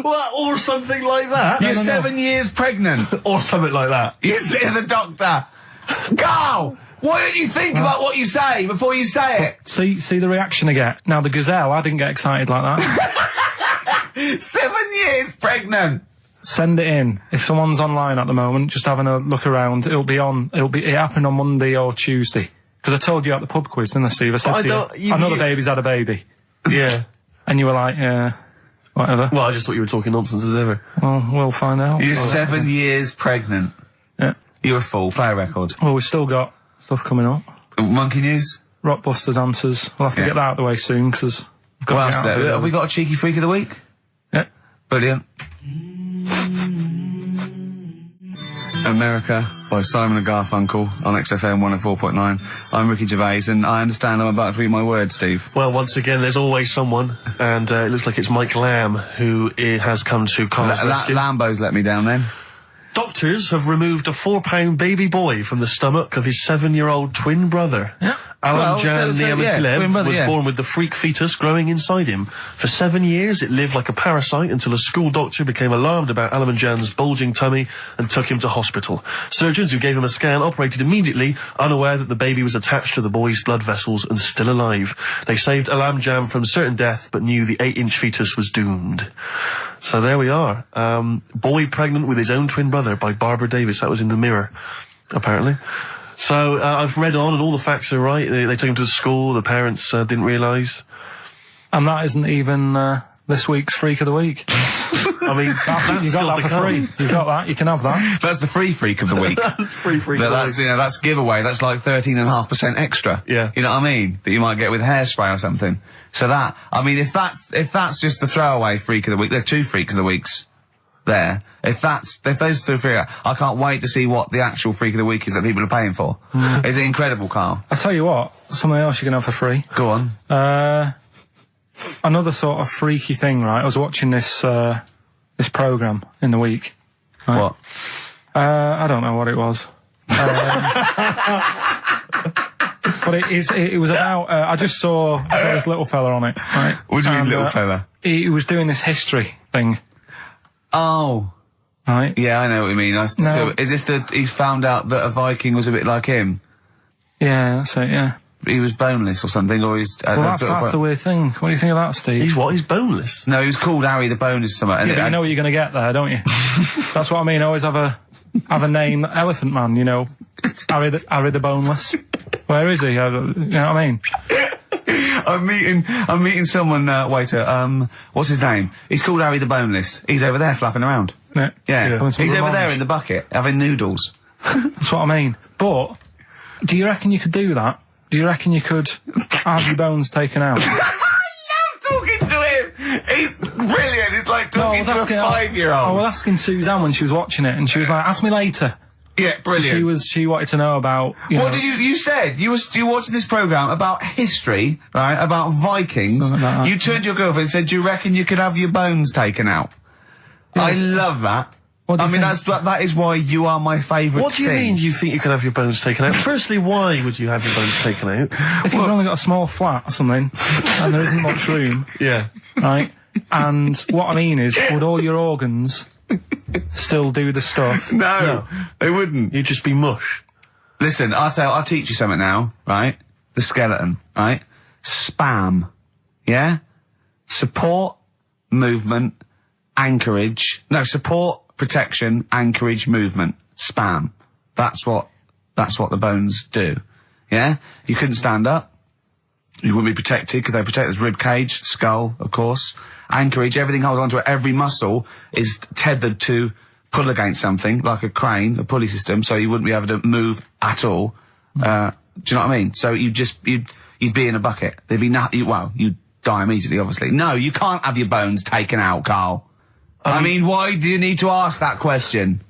What? Or something like that? You're 7 years pregnant. Or something like that. You say to the doctor, Carl, why don't you think about what you say before you say it? See the reaction I get. Now the gazelle, I didn't get excited like that. 7 years pregnant. Send it in. If someone's online at the moment, just having a look around, it happened on Monday or Tuesday. Because I told you at the pub quiz, didn't I, Steve? I said to you, I know the baby's had a baby. Yeah. And you were like, yeah, whatever. Well, I just thought you were talking nonsense as ever. Well, we'll find out. You're 7 years pregnant. Yeah. You're a fool. Play a record. Well, we've still got stuff coming up. Monkey News? Rockbusters answers. We'll have to get that out of the way soon, because we've got What to else get is out of there? it. Have we got a cheeky freak of the week? Yeah. Brilliant. America by Simon and Garfunkel on XFM 104.9. I'm Ricky Gervais, and I understand I'm about to read my words, Steve. Well, once again, there's always someone, and it looks like it's Mike Lamb who has come to Carl's rescue. Lambo's let me down then. Doctors have removed a 4-pound baby boy from the stomach of his 7-year-old twin brother. Yeah. Alan Jan twin Niamatilev brother, was born with the freak fetus growing inside him. For 7 years, it lived like a parasite until a school doctor became alarmed about Alan Jan's bulging tummy and took him to hospital. Surgeons who gave him a scan operated immediately, unaware that the baby was attached to the boy's blood vessels and still alive. They saved Alam Jan from certain death, but knew the 8-inch fetus was doomed. So there we are. Boy pregnant with his own twin brother by Barbara Davis. That was in the Mirror, apparently. So I've read on, and all the facts are right. They took him to the school. The parents didn't realise. And that isn't even this week's Freak of the Week. I mean, that's You got that for free. You've got that. You can have that. That's the free freak of the week. free. That's, that's giveaway. That's like 13.5% extra. Yeah. You know what I mean? That you might get with hairspray or something. So that, I mean, if that's just the throwaway freak of the week, there are 2 freaks of the weeks there. If those 2 freak, I can't wait to see what the actual freak of the week is that people are paying for. Is it incredible, Carl? I tell you what, something else you can have for free. Go on. Another sort of freaky thing, right? I was watching this programme in the week. Right? What? I don't know what it was. But it was about, I just saw this little fella on it, right? What do you mean, little fella? He was doing this history thing. Oh. Right? Yeah, I know what you mean. So, is this he's found out that a Viking was a bit like him? Yeah, that's it, yeah. He was boneless or something, or he's... Well, that's the weird thing. What do you think of that, Steve? He's what? He's boneless? No, he was called Harry the Boneless or something. Yeah, but you know what you're going to get there, don't you? That's what I mean. Always have a name, Elephant Man, you know. Harry the Boneless. Where is he? You know what I mean? I'm meeting someone, waiter, what's his name? He's called Harry the Boneless. He's over there flapping around. Yeah. He's over there in the bucket, having noodles. That's what I mean. But, do you reckon you could do that? Do you reckon you could have your bones taken out? I love talking to him! He's brilliant, it's like talking to a 5-year-old. I was asking Suzanne when she was watching it, and she was like, ask me later. Yeah, brilliant. She wanted to know about, What did you said? You were watching this programme about history, right? About Vikings. Something like that. You turned to your girlfriend and said, do you reckon you could have your bones taken out? Yeah. I love that. What do you think? That is why you are my favourite What do you mean you think you can have your bones taken out? Firstly, why would you have your bones taken out? If you've only got a small flat or something, and there isn't much room, Yeah. right? And what I mean is, would all your organs still do the stuff? No, they wouldn't. You'd just be mush. Listen, I'll teach you something now, right? The skeleton, right? Spam. Yeah? Support, movement, anchorage. No, support, protection, anchorage, movement. Spam. That's what the bones do. Yeah? You couldn't stand up. You wouldn't be protected because they protect his rib cage, skull, of course. Anchorage, everything holds onto it. Every muscle is tethered to pull against something, like a crane, a pulley system, so you wouldn't be able to move at all. Do you know what I mean? So you'd be in a bucket. There'd be you'd die immediately, obviously. No, you can't have your bones taken out, Carl. I mean, why do you need to ask that question?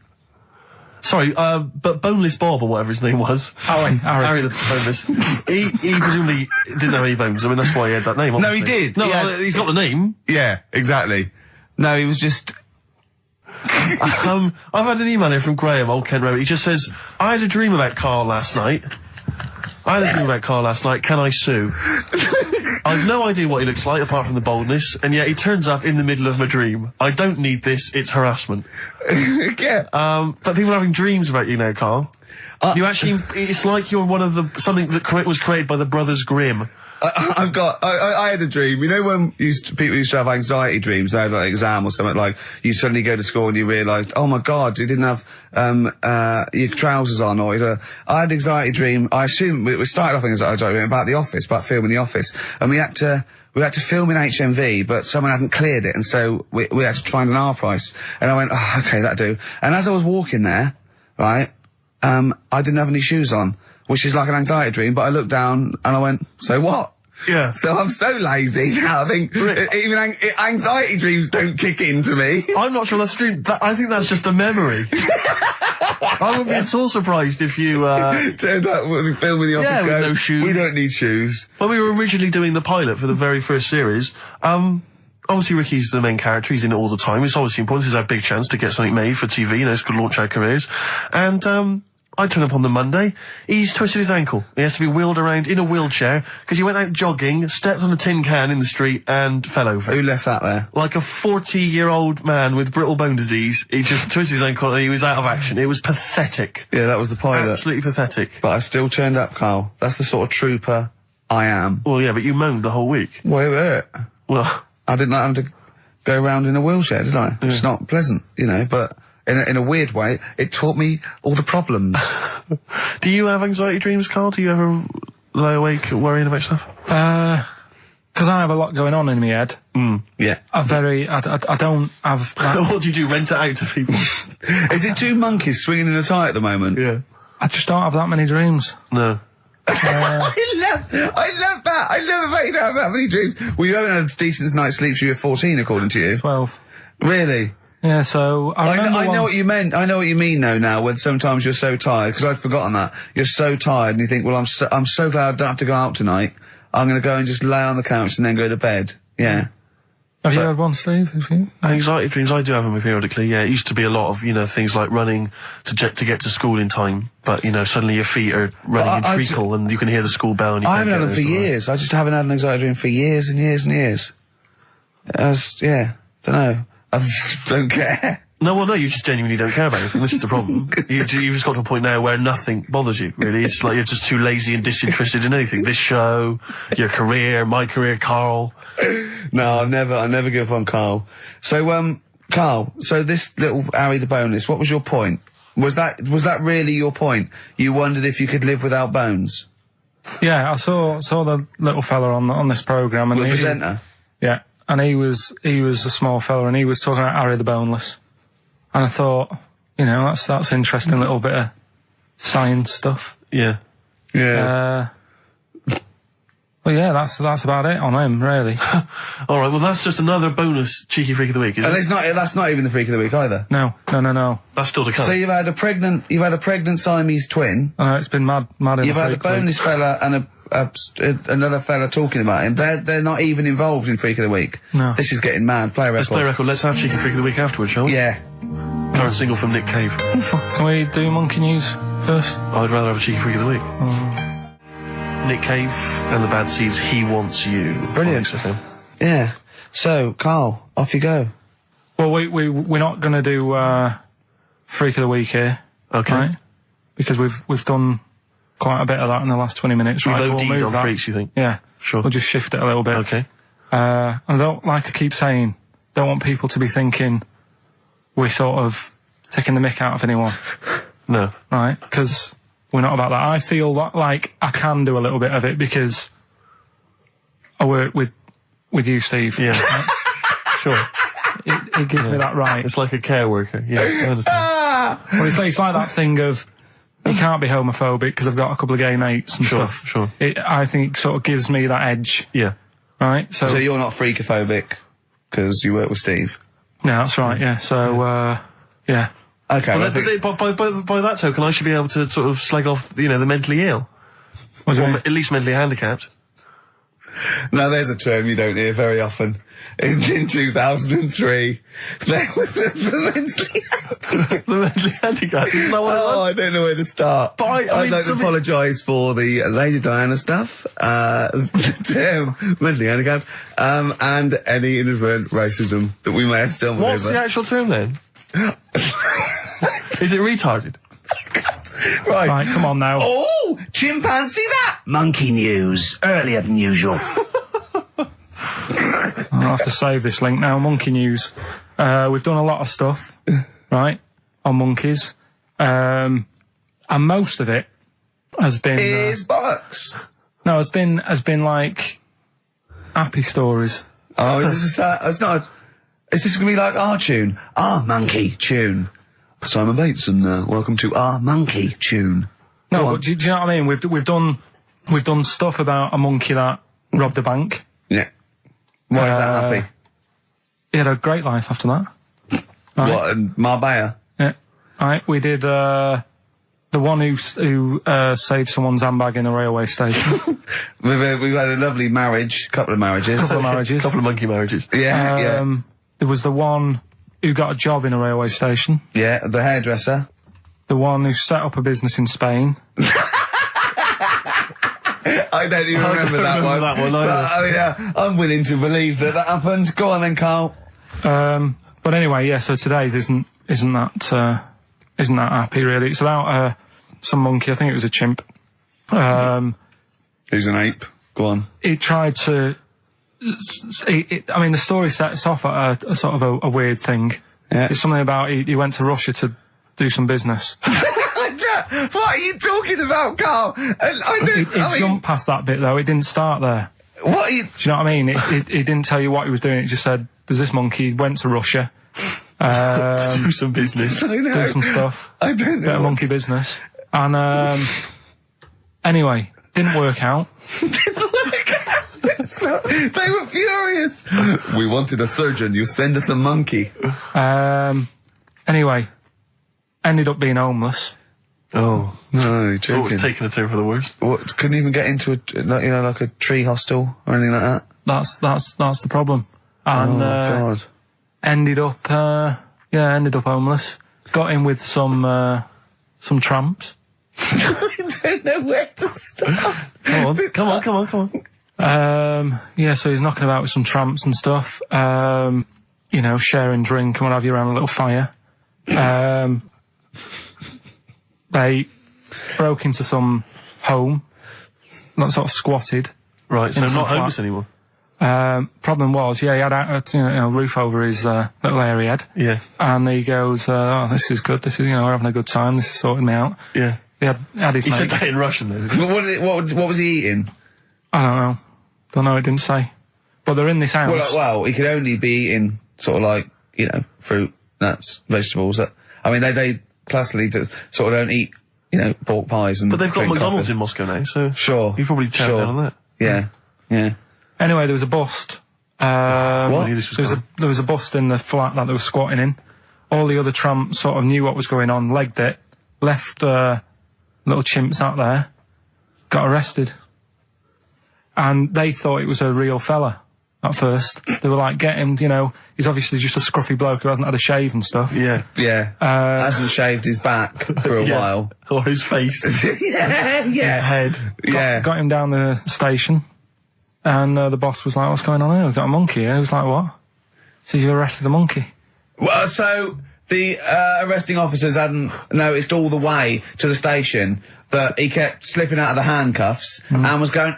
Sorry, but Boneless Bob, or whatever his name was. Harry the Boneless. he presumably didn't have any bones. I mean, that's why he had that name, obviously. No, he did. No, he's got the name. Yeah, exactly. No, he was just... I've had an email here from Graham, old Kent Road. He just says, I had a dream about Carl last night. Can I sue? I've no idea what he looks like, apart from the boldness, and yet he turns up in the middle of my dream. I don't need this, it's harassment. Yeah. But people are having dreams about you now, Carl. You actually, it's like you're one of something that was created by the Brothers Grimm. I had a dream. You know when people used to have anxiety dreams, they had like an exam or something, like you suddenly go to school and you realised, oh my God, you didn't have your trousers on, or I had an anxiety dream. I assume we started off in anxiety dream about The Office, about filming The Office, and we had to film in HMV, but someone hadn't cleared it, and so we had to find an R price. And I went, oh, okay, that'll do. And as I was walking there, right, I didn't have any shoes on, which is like an anxiety dream, but I looked down and I went, so what? Yeah. So I'm so lazy now, I think even anxiety dreams don't kick into me. I'm not sure that's a dream. I think that's just a memory. I wouldn't be at all surprised if you turned up with the film with The Office. Yeah, with no shoes. We don't need shoes. When we were originally doing the pilot for the very first series, obviously Ricky's the main character, he's in it all the time. It's obviously important, this is our big chance to get something made for TV, it's going to launch our careers. And I turn up on the Monday, he's twisted his ankle. He has to be wheeled around in a wheelchair because he went out jogging, stepped on a tin can in the street and fell over. Who left that there? Like a 40-year-old man with brittle bone disease. He just twisted his ankle and he was out of action. It was pathetic. Yeah, that was the pilot. Absolutely pathetic. But I still turned up, Carl. That's the sort of trooper I am. Well, yeah, but you moaned the whole week. Well, it hurt. Well, I didn't like having to go around in a wheelchair, did I? It's not pleasant, but... In a weird way, it taught me all the problems. Do you have anxiety dreams, Carl? Do you ever lie awake worrying about stuff? because I have a lot going on in my head. Yeah. I don't have that. What do you do? Rent it out to people? Is it two monkeys swinging in a tie at the moment? Yeah. I just don't have that many dreams. No. I love that. I love that you don't have that many dreams. Well, you haven't had a decent night's sleep since you were 14, according to you. 12. Really? Yeah, so I know what you meant. I know what you mean though now, when sometimes you're so tired, because I'd forgotten that. You're so tired and you think, well, I'm so glad I don't have to go out tonight. I'm going to go and just lay on the couch and then go to bed. Yeah. Have you had one, Steve? Have you? Anxiety dreams, I do have them periodically, yeah. It used to be a lot of, things like running to get to school in time, but, suddenly your feet are running in treacle and you can hear the school bell and you I can't haven't had get them for there, years. I just haven't had an anxiety dream for years and years and years. Don't know. I just don't care. No, you just genuinely don't care about anything. This is the problem. You've just got to a point now where nothing bothers you, really. It's like you're just too lazy and disinterested in anything. This show, your career, my career, Carl. No, I never give up on Carl. So, Carl, so this little Harry the Boneless, what was your point? Was that really your point? You wondered if you could live without bones? Yeah, I saw the little fella on this programme. And The presenter? Yeah, and he was a small fella and he was talking about Harry the Boneless. And I thought, that's interesting little bit of science stuff. Yeah. Yeah. Well, yeah, that's about it on him, really. All right, well, that's just another bonus cheeky freak of the week, isn't it? That's not even the freak of the week either. No. That's still to come. So you've had a pregnant Siamese twin. It's been mad in You've the had a freak week. boneless fella and another fella talking about him. They're not even involved in freak of the week. No. This is getting mad. Play a record. Let's play a record. Let's have cheeky freak of the week afterwards, shall we? Yeah. Current single from Nick Cave. Can we do monkey news first? I'd rather have a cheeky freak of the week. Nick Cave and the Bad Seeds, He Wants You. Brilliant. XFM. Yeah. So, Carl, off you go. Well, we're not going to do freak of the week here. Okay. Right? Because we've done quite a bit of that in the last 20 minutes. We've right? So OD'd we'll move on that. freaks, you think? Yeah. Sure. We'll just shift it a little bit. Okay. And I don't, like I keep saying, don't want people to be thinking we're sort of taking the mick out of anyone. No. Right? Because we're not about that. I feel like I can do a little bit of it because I work with you, Steve. Yeah. Right? Sure. It gives me that right. It's like a care worker. Yeah, I understand. Well, it's like that thing of you can't be homophobic because I've got a couple of gay mates and stuff. Sure. I think sort of gives me that edge. Yeah. Right? So you're not freakophobic because you work with Steve? No, that's right, yeah. So, yeah. Okay. Well, by that token, I should be able to sort of slag off, the mentally ill. Or at least mentally handicapped. Now, there's a term you don't hear very often. In 2003, there was the mentally handicapped. Isn't that what it was? I don't know where to start. But I'd like to apologise for the Lady Diana stuff, the term mentally handicapped, and any inadvertent racism that we may have stumbled over. What's the actual term then? Is it retarded? Right, come on now. Oh, chimpanzee that! Monkey news, earlier than usual. I'll have to save this link now. Monkey news. We've done a lot of stuff, right, on monkeys. And most of it has been... Is bollocks. No, has been like happy stories. Oh, is this it's not... Is this going to be like our tune? Our monkey tune. Simon Bates and welcome to our monkey tune. No, but do you know what I mean? We've done stuff about a monkey that robbed a bank. Yeah. Why is that happy? He had a great life after that. Right? What, in Marbella? Yeah. Right, we did the one who saved someone's handbag in a railway station. We've had a lovely marriage, couple of marriages. Couple of monkey marriages. Yeah, yeah. There was the one who got a job in a railway station. Yeah, the hairdresser. The one who set up a business in Spain. I don't even remember that one. But, I'm willing to believe that happened. Go on then, Carl. But anyway, yeah. So today's isn't that happy really. It's about some monkey. I think it was a chimp. Who's an ape? Go on. He tried to. I mean, the story sets off at a sort of a weird thing. Yeah. It's something about he went to Russia to do some business. What are you talking about, Carl? I It jumped past that bit though. It didn't start there. What are you... Do you know what I mean? He didn't tell you what he was doing. It just said, there's this monkey, went to Russia. To do some business. I know. Do some stuff. I don't know. Bit of monkey business. And, anyway, didn't work out. So, they were furious. We wanted a surgeon. You send us a monkey. Anyway, ended up being homeless. Oh. No, you're So it joking. was taking a turn for the worse. What, couldn't even get into like a tree hostel or anything like that? That's the problem. And, God. ended up homeless. Got in with some tramps. I don't know where to start. Come on. Yeah, so he's knocking about with some tramps and stuff. You know, sharing drink and what have you around a little fire. They broke into some home, not sort of squatted. Right, so Into not the flat. homeless anymore. Problem was, yeah, he had a roof over his little area he had. Yeah. And he goes, oh, this is good. This is, we're having a good time. This is sorting me out. Yeah. He had his He mate. said that in Russian, though, didn't he? What was he eating? I don't know. It didn't say. But they're in this house. Well, he could only be eating sort of like, fruit, nuts, vegetables. I mean, they classically sort of don't eat, pork pies and. But they've got drink McDonald's coffee. in Moscow now, so. Sure. You probably chow down on that. Yeah. Anyway, there was a bust. What? I knew this was There was a bust in the flat that they were squatting in. All the other tramps sort of knew what was going on, legged it, left little chimps out there, got arrested. And they thought it was a real fella at first. They were like, get him, he's obviously just a scruffy bloke who hasn't had a shave and stuff. Yeah. Yeah. Hasn't shaved his back for a while. Or his face. Yeah. His head. Got him down the station, and the boss was like, what's going on here? We've got a monkey here. He was like, what? So you arrested a monkey? Well, so the arresting officers hadn't noticed all the way to the station that he kept slipping out of the handcuffs and was going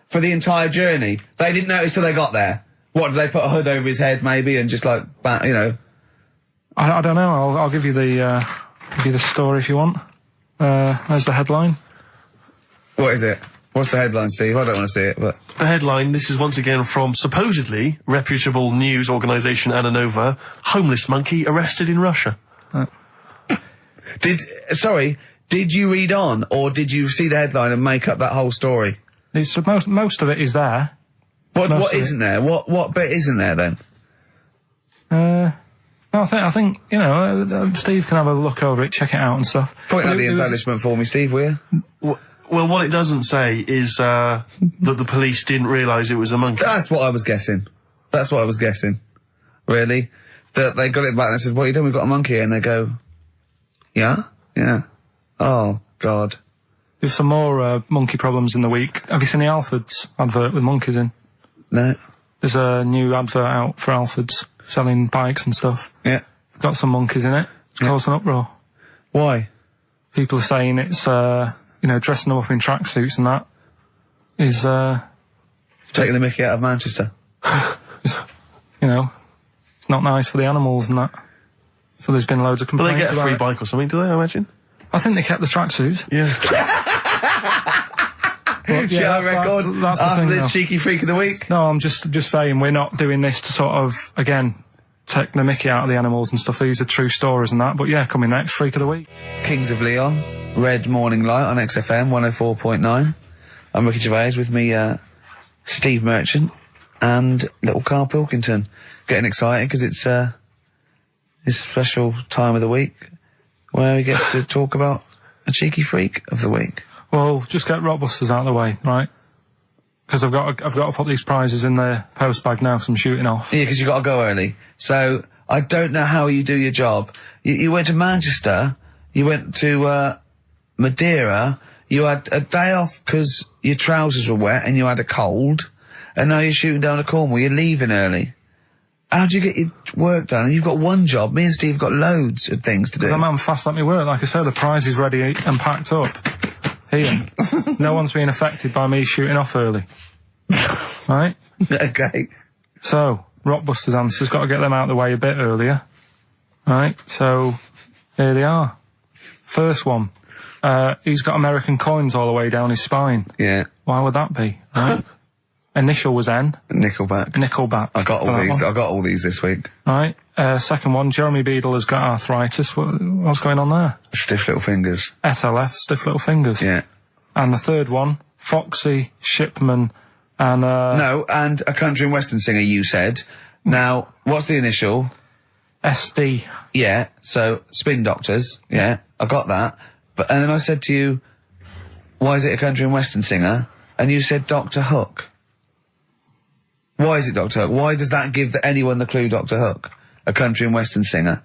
for the entire journey. They didn't notice till they got there. What, did they put a hood over his head maybe and just like, I don't know. I'll give you the story if you want. There's the headline. What is it? What's the headline, Steve? I don't want to see it, but... The headline, this is once again from supposedly reputable news organisation Ananova, homeless monkey arrested in Russia. Did you read on, or did you see the headline and make up that whole story? It's most of it is there. What isn't there? What bit isn't there then? I think Steve can have a look over it, check it out and stuff. Point out the embellishment for me, Steve, will you? Well, what it doesn't say is that the police didn't realise it was a monkey. That's what I was guessing. Really? That they got it back and they said, what are you doing? We've got a monkey here. And they go, yeah? Yeah. Oh, God. There's some more monkey problems in the week. Have you seen the Alfords advert with monkeys in? No. There's a new advert out for Alfords selling bikes and stuff. Yeah. It's got some monkeys in it. It's caused an uproar. Why? People are saying it's, dressing them up in tracksuits and that is, Taking the mickey out of Manchester. it's not nice for the animals and that. So there's been loads of But complaints they get a about free it. bike or something, do they, I imagine? I think they kept the tracksuits. Yeah. But, Shall I record that's the after thing, this though. cheeky freak of the week? No, I'm just saying we're not doing this to sort of, again, take the mickey out of the animals and stuff. These are true stories and that. But yeah, coming next, Freak of the Week. Kings of Leon, Red Morning Light on XFM 104.9. I'm Ricky Gervais, with me, Steve Merchant and little Karl Pilkington. Getting excited because it's his special time of the week where he gets to talk about a cheeky freak of the week. Well, just get Rockbusters out of the way, right? Because I've got to put these prizes in the post bag now, so I'm shooting off. Yeah, because you got to go early. So I don't know how you do your job. You went to Manchester, you went to Madeira, you had a day off because your trousers were wet and you had a cold, and now you're shooting down to Cornwall. You're leaving early. How do you get your work done? And you've got one job. Me and Steve have got loads of things to do. I'm fast at me work. Like I said, the prize is ready and packed up. Here. No one's being affected by me shooting off early. Right? Okay. So, Rockbusters answers, got to get them out of the way a bit earlier. Right? So, here they are. First one. He's got American coins all the way down his spine. Yeah. Why would that be? Right? Initial was N. Nickelback. I got all these. I got all these this week. Right. Second one, Jeremy Beadle has got arthritis. What's going on there? Stiff little fingers. SLF, stiff little fingers. Yeah. And the third one, Foxy, Shipman, and No, and a country and western singer, you said. Now, what's the initial? SD. Yeah, so Spin Doctors. Yeah, I got that. And then I said to you, why is it a country and western singer? And you said Dr. Hook. Why is it Dr. Hook? Why does that give anyone the clue Dr. Hook? A country and western singer.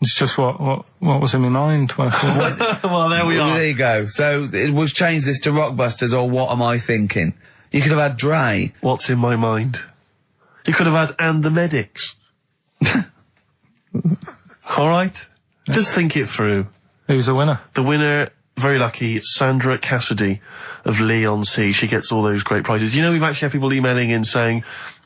It's just what was in my mind. Well, there we are. There you go. So we'll change this to Rockbusters or What Am I Thinking? You could have had Dre. What's in my mind? You could have had And the Medics. All right? Yeah. Just think it through. Who's the winner? The winner, very lucky, Sandra Cassidy of Leon C. She gets all those great prizes. You know, we've actually had people emailing in saying,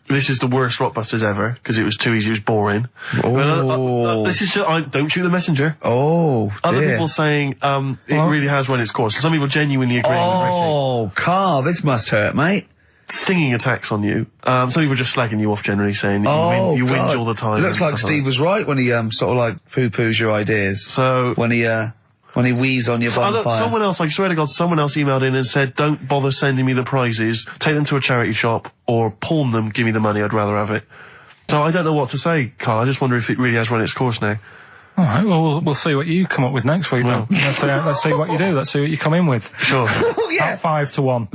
this is the worst Rockbusters ever, because it was too easy, it was boring. Oh. This is just, don't shoot the messenger. Oh, dear. Other people saying, it really has run its course. Some people genuinely agree. Oh, Carl, this must hurt, mate. Stinging attacks on you. Some people just slagging you off generally, saying that you whinge all the time. It looks like Steve was right when he sort of like poo-poos your ideas. So when he wheezed on your bonfire. Someone else, I swear to God, someone else emailed in and said, don't bother sending me the prizes, take them to a charity shop, or pawn them, give me the money, I'd rather have it. So I don't know what to say, Carl. I just wonder if it really has run its course now. All right, well, we'll see what you come up with next week, then. Let's see what you do. Let's see what you come in with. Sure. Yeah. At 5-1.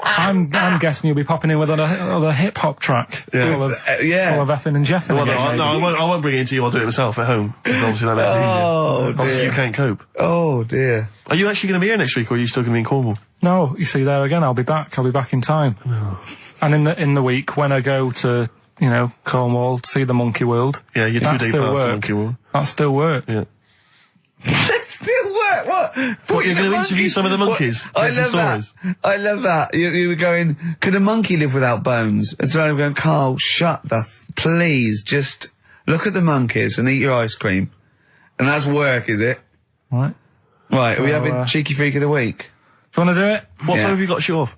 I'm guessing you'll be popping in with another hip-hop track. Full of effing and jeffing. Well, I won't bring it into you, I'll do it myself at home. Obviously that makes it easier. Obviously you can't cope. Oh, dear. Are you actually going to be here next week, or are you still going to be in Cornwall? No, you see, there again, I'll be back in time. Oh. And in the week, when I go to, Cornwall, see the Monkey World. Yeah, you're 2 days past the Monkey World. That still work. Yeah. That still work? What? You're going to interview some of the monkeys? I love that. I love that. You were going, could a monkey live without bones? And so I'm going, Carl, please, just look at the monkeys and eat your ice cream. And that's work, is it? Right. Right, are we having Cheeky Freak of the Week? Do you want to do it? What time have you got to shoot off?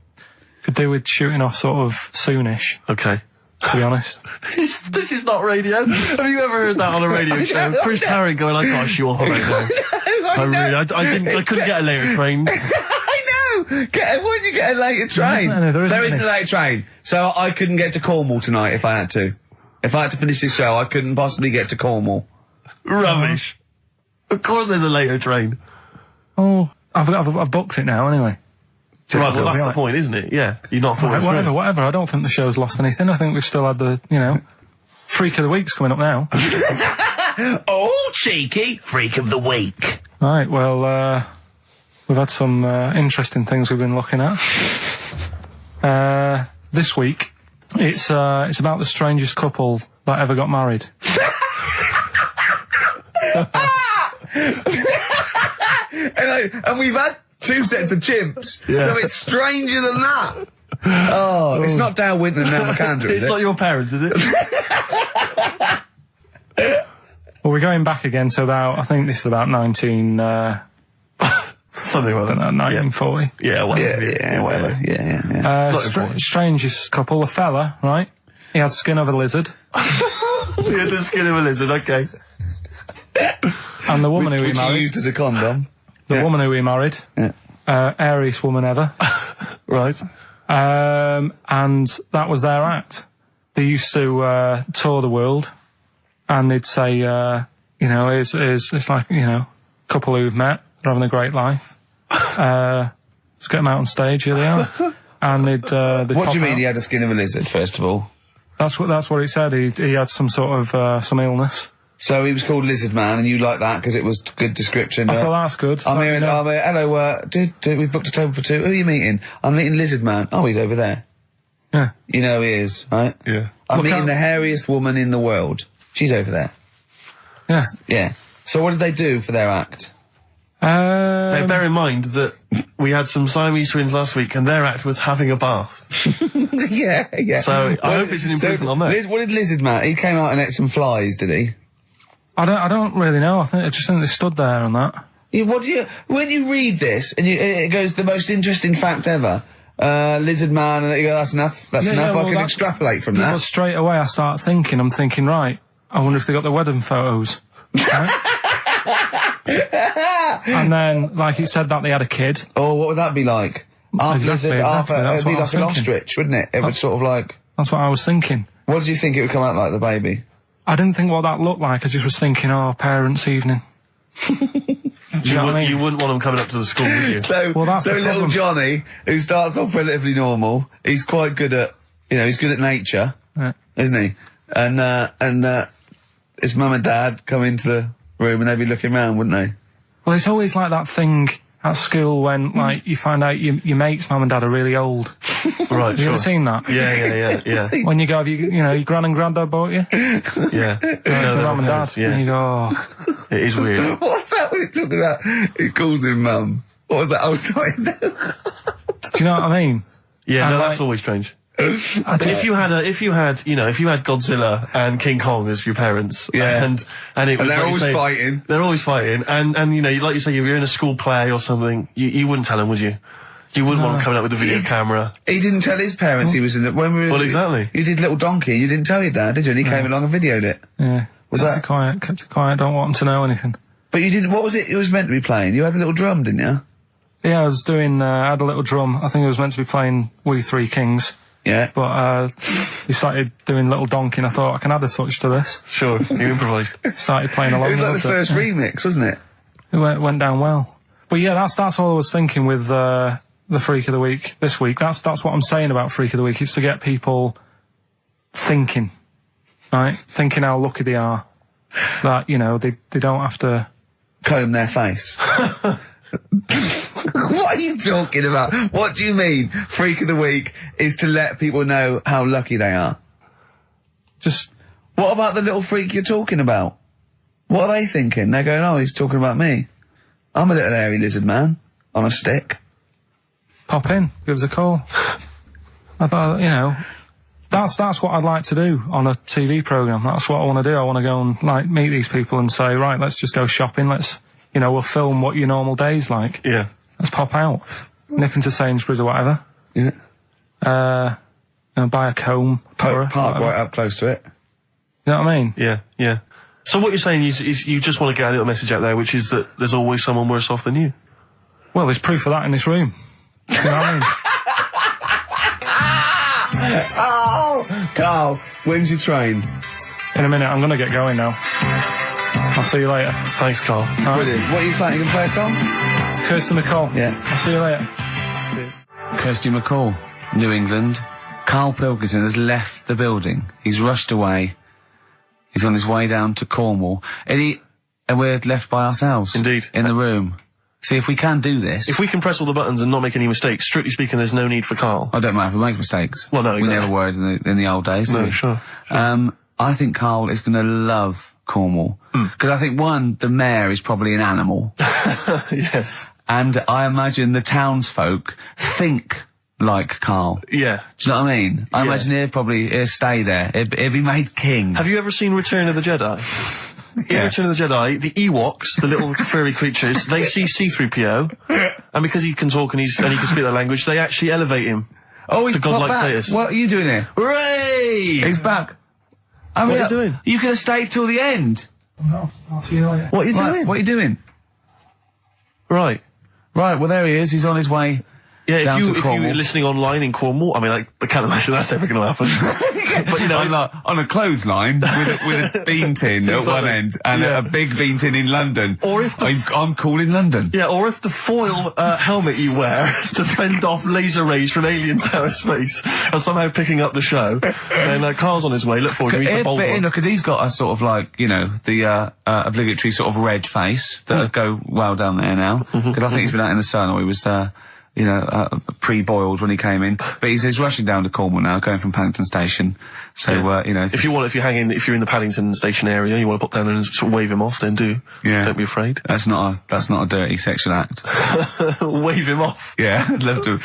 Could do with shooting off sort of soonish. Okay. To be honest. This is not radio. Have you ever heard that on a radio show? Chris Tarrant going, I can't shoot off right now. I couldn't get a later train. I know! Why did you get a later train? There isn't a later train. So I couldn't get to Cornwall tonight if I had to. If I had to finish this show, I couldn't possibly get to Cornwall. Rubbish. Of course there's a later train. Oh, I've booked it now anyway. Right, well that's the point, isn't it? Yeah. You're not thought whatever. I don't think the show's lost anything. I think we've still had the, Freak of the Week's coming up now. Oh, cheeky Freak of the Week. Right, well, we've had some interesting things we've been looking at. This week, it's about the strangest couple that ever got married. and we've had 2 sets of chimps, so it's stranger than that. Oh, it's not Dale Winton and Nell McAndrew, is it? It's not your parents, is it? Well, we're going back again to I think this is about 19... something like that. 1940. Yeah, whatever. Yeah, whatever. Yeah. Strangest couple, a fella, right? He had the skin of a lizard. He had the skin of a lizard, okay. And the woman who he married... he used as a condom. The woman who he married. Yeah. Airiest woman ever. Right. And that was their act. They used to tour the world, and they'd say, it's like, couple who've met, they're having a great life. Let's get them out on stage, here they are. And they'd what do you mean he had the skin of a lizard, first of all? That's what he said. He had some sort of, some illness. So he was called Lizard Man, and you like that because it was good description. I thought that's good. I'm here. Hello, we've booked a table for 2. Who are you meeting? I'm meeting Lizard Man. Oh, he's over there. Yeah. You know he is, right? Yeah. I'm meeting the hairiest woman in the world. She's over there. Yeah. Yeah. So what did they do for their act? Now, bear in mind that we had some Siamese twins last week, and their act was having a bath. Yeah. So I hope it's an improvement on that. What did Lizard Man? He came out and ate some flies, did he? I don't really know. I just think they stood there and that. Yeah, when you read this, and it goes, the most interesting fact ever, lizard man, and you go, that's enough, I can extrapolate from that. Well, straight away I'm thinking, right, I wonder if they got the wedding photos. And then, like it said that they had a kid. Oh, what would that be like? Exactly. It'd be like an ostrich, wouldn't it? It would sort of like... That's what I was thinking. What did you think it would come out like, the baby? I didn't think what that looked like, I just was thinking, parents' evening. Do you know what I mean? You wouldn't want them coming up to the school, would you? So little Johnny, who starts off relatively normal, he's quite good at, he's good at nature, isn't he? And his mum and dad come into the room and they'd be looking round, wouldn't they? Well, it's always like that thing at school when, like, you find out your mate's mum and dad are really old. Right, Have you ever seen that? Yeah. When you go, your gran and granddad bought you? Yeah. No, mum and dad. Yeah. And you go, oh. It is weird. What's that we're talking about? He calls him mum. What was that? Oh, sorry. Do you know what I mean? Yeah, And, that's always strange. If you had Godzilla and King Kong as your parents, and it was, they're like always fighting. They're always fighting, and like you say, you're in a school play or something, you wouldn't tell them, would you? You wouldn't want them coming up with a video camera. He didn't tell his parents he was in the... Well, exactly. You did Little Donkey, you didn't tell your dad, did you? And he came along and videoed it. Yeah. Kept it quiet, don't want them to know anything. But you didn't... What was it was meant to be playing? You had a little drum, didn't you? Yeah, I was doing... I had a little drum. I think I was meant to be playing We Three Kings. Yeah. But he started doing Little Donkey and I thought, I can add a touch to this. Sure, you improvise. Started playing along. It was like the first remix, wasn't it? It went down well. But yeah, that's all I was thinking with the Freak of the Week this week. That's what I'm saying about Freak of the Week. It's to get people thinking, right? Thinking how lucky they are. That, they don't have to... comb their face. What are you talking about? What do you mean? Freak of the Week is to let people know how lucky they are. Just... What about the little freak you're talking about? What are they thinking? They're going, oh, he's talking about me. I'm a little hairy lizard man on a stick. Pop in, give us a call. I thought, that's what I'd like to do on a TV programme. That's what I want to do. I want to go and, meet these people and say, right, let's just go shopping. Let's, we'll film what your normal day's like. Yeah. Let's pop out. Nip into Sainsbury's or whatever. Yeah. Buy a comb. Park right up close to it. You know what I mean? Yeah. So what you're saying is you just want to get a little message out there, which is that there's always someone worse off than you. Well, there's proof of that in this room. You know what I mean? Oh, Carl, when's your train? In a minute, I'm going to get going now. I'll see you later. Thanks, Carl. Brilliant. What are you playing? You can play a song? Kirsty McCall. Yeah. I'll see you later. Kirsty McCall, New England. Karl Pilkington has left the building. He's rushed away. He's on his way down to Cornwall. And we're left by ourselves. Indeed. In the room. See, if we can do this... If we can press all the buttons and not make any mistakes, strictly speaking, there's no need for Carl. I don't mind if we make mistakes. Well, no, exactly. We never worried in the old days, did we? Sure. I think Carl is going to love Cornwall. Because I think, one, the mayor is probably an animal. Yes. And I imagine the townsfolk think like Carl. Yeah. Do you know what I mean? I imagine he'll stay there. He'll be made king. Have you ever seen Return of the Jedi? In Return of the Jedi, the Ewoks, the little furry creatures, they see C-3PO, and because he can talk and he can speak their language, they actually elevate him to godlike status. What are you doing here? Hooray! He's back. What are you doing? You could have stayed till the end. I'll see you later. What are you doing? What are you doing? Right. Right, well there he is. He's on his way down to if Cornwall. you're listening online in Cornwall, I mean, I can't imagine that's ever going to happen. But, on a clothesline with a bean tin at one end and a big bean tin in London. Or if I'm cool in London. Yeah, or if the foil helmet you wear to fend off laser rays from aliens out of space are somehow picking up the show, then Carl's on his way. Look forward to meet the bold one. Because he's got a sort of the obligatory sort of red face that would go well down there now. Because I think he's been out in the sun or he was pre-boiled when he came in. But he's rushing down to Cornwall now, going from Paddington Station. So, if you're in the Paddington Station area, you want to pop down there and sort of wave him off, then do. Yeah. Don't be afraid. That's not a dirty sexual act. Wave him off. Yeah, I'd love to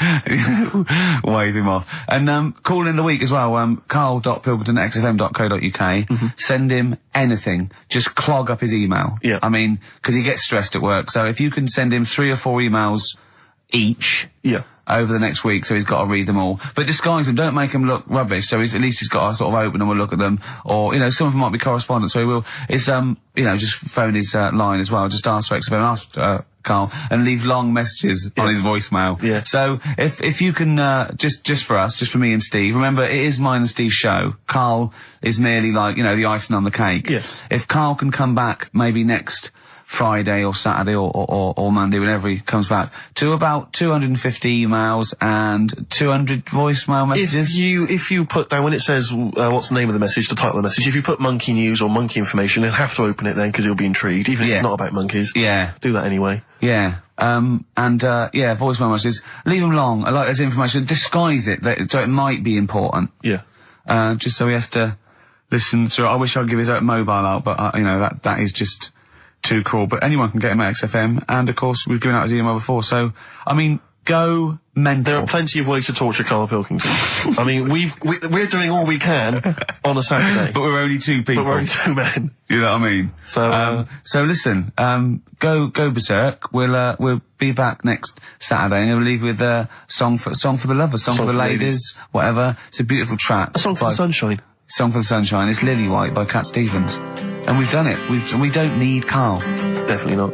wave him off. And, call in the week as well, carl.pilkington@xfm.co.uk. Send him anything. Just clog up his email. Yeah. I mean, 'cause he gets stressed at work. So if you can send him 3 or 4 emails each. Yeah. Over the next week, so he's got to read them all. But disguise them, don't make them look rubbish, so at least he's got to sort of open them and look at them. Or, some of them might be correspondence, so he will. It's, just phone his, line as well. Just ask for XFM, ask, Carl, and leave long messages on his voicemail. Yeah. So, if you can, just for us, just for me and Steve, remember, it is mine and Steve's show. Carl is merely like, the icing on the cake. Yeah. If Carl can come back, maybe next Friday or Saturday or Monday, whenever he comes back, to about 250 emails and 200 voicemail messages. If you put down, when it says, what's the name of the message, the title of the message, if you put monkey news or monkey information, he'll have to open it then, because he'll be intrigued, even if it's not about monkeys. Yeah. Do that anyway. Yeah. Voicemail messages. Leave them long. I like this information. Disguise it, so it might be important. Yeah. Just so he has to listen through. I wish I'd give his mobile out, but, that is just too cruel. But anyone can get him at XFM, and of course we've given out his email before, so I mean, go mental. There are plenty of ways to torture Karl Pilkington. I mean, we're doing all we can on a Saturday. But we're only 2 people. But we're only 2 men. You know what I mean? So listen, go berserk. We'll be back next Saturday, and we'll leave with song for the lovers, song for the ladies, whatever. It's a beautiful track. A song for the sunshine. Song for the Sunshine. It's Lily White by Cat Stevens. And we've done it. We don't need Carl. Definitely not.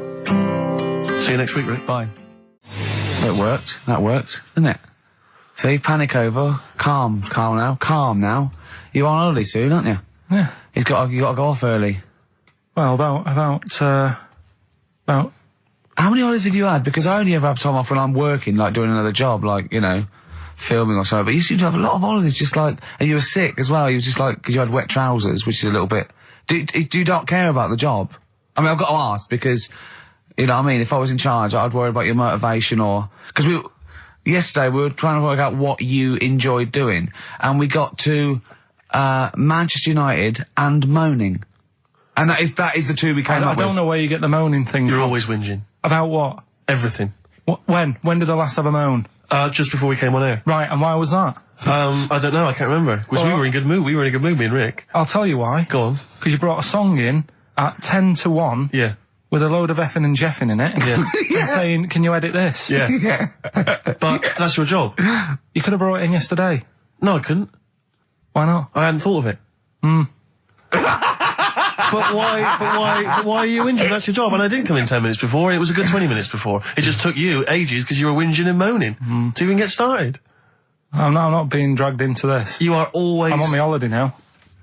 See you next week, Rick. Bye. That worked, didn't it? See, panic over, calm now. You're on holiday soon, aren't you? Yeah. You got to go off early. Well, about How many holidays have you had? Because I only ever have time off when I'm working, like doing another job, like, filming or something. But you seem to have a lot of holidays, just like, and you were sick as well. You was just like, because you had wet trousers, which is a little bit. Do you not care about the job? I mean, I've got to ask because, you know what I mean? If I was in charge, I'd worry about your motivation because yesterday we were trying to work out what you enjoyed doing, and we got to, Manchester United and moaning. And that is the two we came up with. I don't know where you get the moaning thing You're from. always whinging. About what? Everything. When did I last have a moan? Just before we came on air. Right, and why was that? I don't know, I can't remember. Because we were in a good mood. We were in a good mood, me and Rick. I'll tell you why. Go on. Because you brought a song in at 10 to 1. Yeah. With a load of effing and jeffing in it. Yeah. And saying, can you edit this? Yeah. Yeah. But that's your job. You could have brought it in yesterday. No, I couldn't. Why not? I hadn't thought of it. But why are you whinging? That's your job. And I didn't come in 10 minutes before. It was a good 20 minutes before. It just took you ages because you were whinging and moaning to even get started. I'm not being dragged into this. You are always... I'm on my holiday now.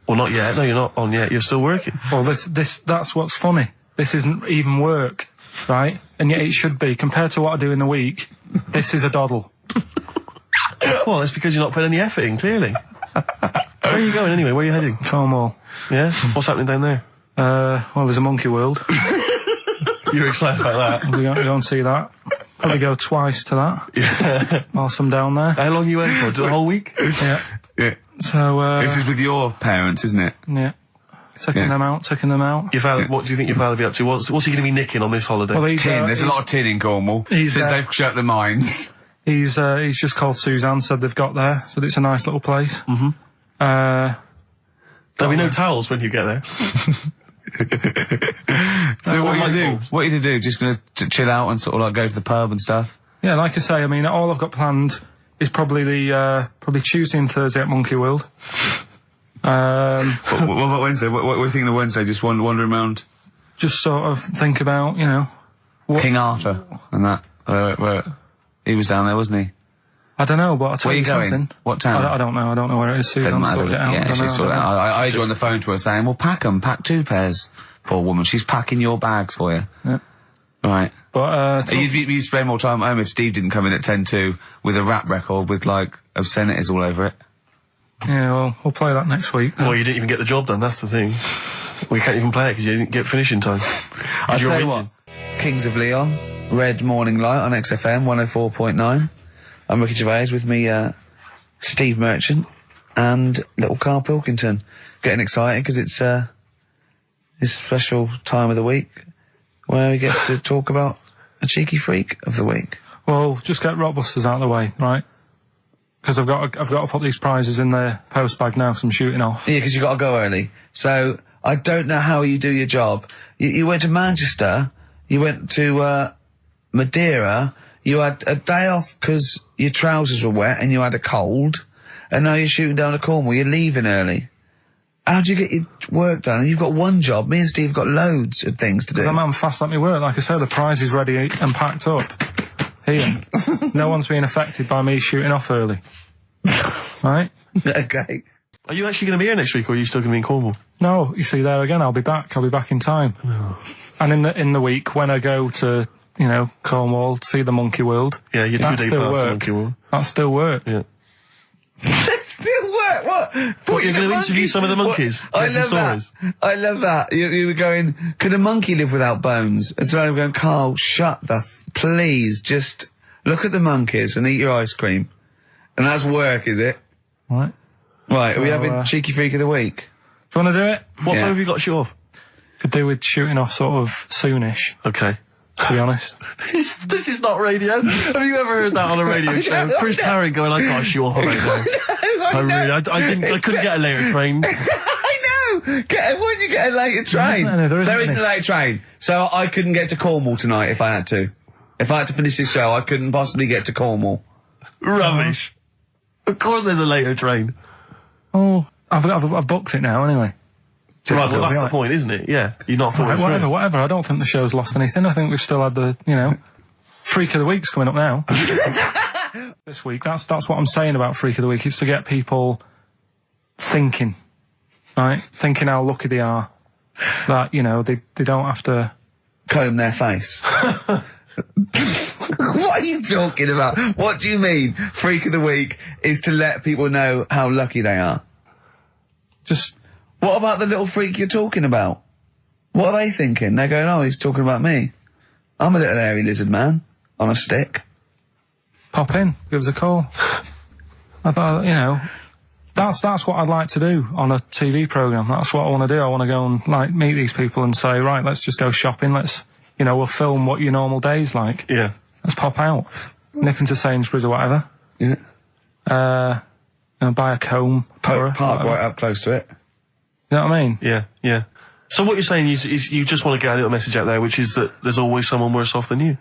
Well, not yet. No, you're not on yet. You're still working. Well, that's what's funny. This isn't even work, right? And yet it should be. Compared to what I do in the week, this is a doddle. Well, it's because you're not putting any effort in, clearly. Where are you going anyway? Where are you heading? Cornwall. Yeah? What's happening down there? Well, there's a monkey world. You're excited about that? We go and see that. Probably go twice to that. Yeah. Whilst I'm down there. How long are you waiting for? The whole week? Yeah. Yeah. So, this is with your parents, isn't it? Yeah. Taking them out. Your father, what do you think your father will be up to? What's he going to be nicking on this holiday? Well, There's a lot of tin in Cornwall. Since they've shut the mines. He's just called Suzanne, said they've got there, said it's a nice little place. There'll be no towels when you get there. So what are you going to do? What are you going to do? Just going to chill out and sort of like go to the pub and stuff? Yeah, like I say, I mean, all I've got planned is probably probably Tuesday and Thursday at Monkey World. What about Wednesday? What are you thinking of Wednesday? Just wandering around? Just sort of think about, King Arthur and that. Where he was down there, wasn't he? I don't know, but I'll tell Where you going? something. What town? I don't know. I don't know where it is. Susan sorted it out. Yeah, she's sorted it out. I heard you on the phone to her saying, well, pack 2 pairs. Poor woman. She's packing your bags for you. Yeah. Right. But, you'd spend more time at home if Steve didn't come in at 10-2 with a rap record with, like, obscenities all over it. Yeah, well, we'll play that next week. Well, you didn't even get the job done, that's the thing. We can't even play it because you didn't get finishing time. I'll tell you what. Kings of Leon, Red Morning Light on XFM 104.9. I'm Ricky Gervais with me, Steve Merchant and little Karl Pilkington. Getting excited because it's his special time of the week where he gets to talk about a cheeky freak of the week. Well, just get Rockbusters out of the way, right? Because I've got to put these prizes in the post bag now, because I'm shooting off. Yeah, because you got to go early. So I don't know how you do your job. You went to Manchester. You went to Madeira. You had a day off because your trousers were wet and you had a cold. And now you're shooting down to Cornwall. You're leaving early. How do you get your work done? And you've got one job. Me and Steve have got loads of things to do. I'm fast at me work. Like I said, the prize is ready and packed up. Here. No one's being affected by me shooting off early. Right? Okay. Are you actually going to be here next week, or are you still going to be in Cornwall? No, you see, there again, I'll be back. I'll be back in time. Oh. And in the week, when I go to, you know, Cornwall, see the monkey world. Yeah, you're 2 days past the monkey world. That's still work. Yeah. That's still work. What? What, you're going to interview some of the monkeys? I love that. I love that. You were going, could a monkey live without bones? And so I'm going, Karl, shut the please, just look at the monkeys and eat your ice cream. And that's work, is it? Right. Right, are we having Cheeky Freak of the Week? Do you want to do it? What time have you got to shoot off? Could do with shooting off sort of soonish, Okay. to be honest. This is not radio. Have you ever heard that on a radio show? Chris Tarrant going, I can't shoot off right now. I couldn't get a later train. I know! Why did you get a later train? There isn't a later train. So I couldn't get to Cornwall tonight if I had to. If I had to finish this show, I couldn't possibly get to Cornwall. Rubbish. Of course there's a later train. Oh, I've booked it now anyway. Right, well that's the point, isn't it? Yeah. You're not thought Right, it through. whatever. I don't think the show's lost anything. I think we've still had the, you know, Freak of the Week's coming up now. This week, that's what I'm saying about Freak of the Week. It's to get people thinking, right? Thinking how lucky they are. That, you know, they don't have to comb their face. What are you talking about? What do you mean? Freak of the Week is to let people know how lucky they are. just... What about the little freak you're talking about? What are they thinking? They're going, oh, he's talking about me. I'm a little hairy lizard man on a stick. Pop in, give us a call. I thought, you know, that's what I'd like to do on a TV programme. That's what I want to do. I want to go and, like, meet these people and say, right, let's just go shopping. Let's, you know, we'll film what your normal day's like. Yeah. Let's pop out. Nip into Sainsbury's or whatever. Yeah. You know, buy a comb. Park right up close to it. You know what I mean? Yeah, yeah. So what you're saying is you just want to get a little message out there, which is that there's always someone worse off than you.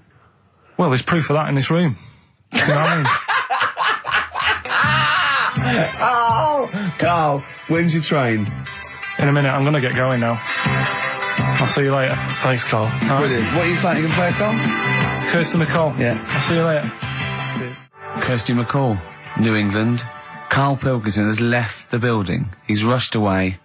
Well, there's proof of that in this room. You know what I mean? Oh, Karl, when's your train? In a minute, I'm going to get going now. I'll see you later. Thanks, Karl. Brilliant. What are you playing? You can play a song? Kirsty McCall. Yeah. I'll see you later. Kirsty McCall, New England. Karl Pilkington has left the building. He's rushed away.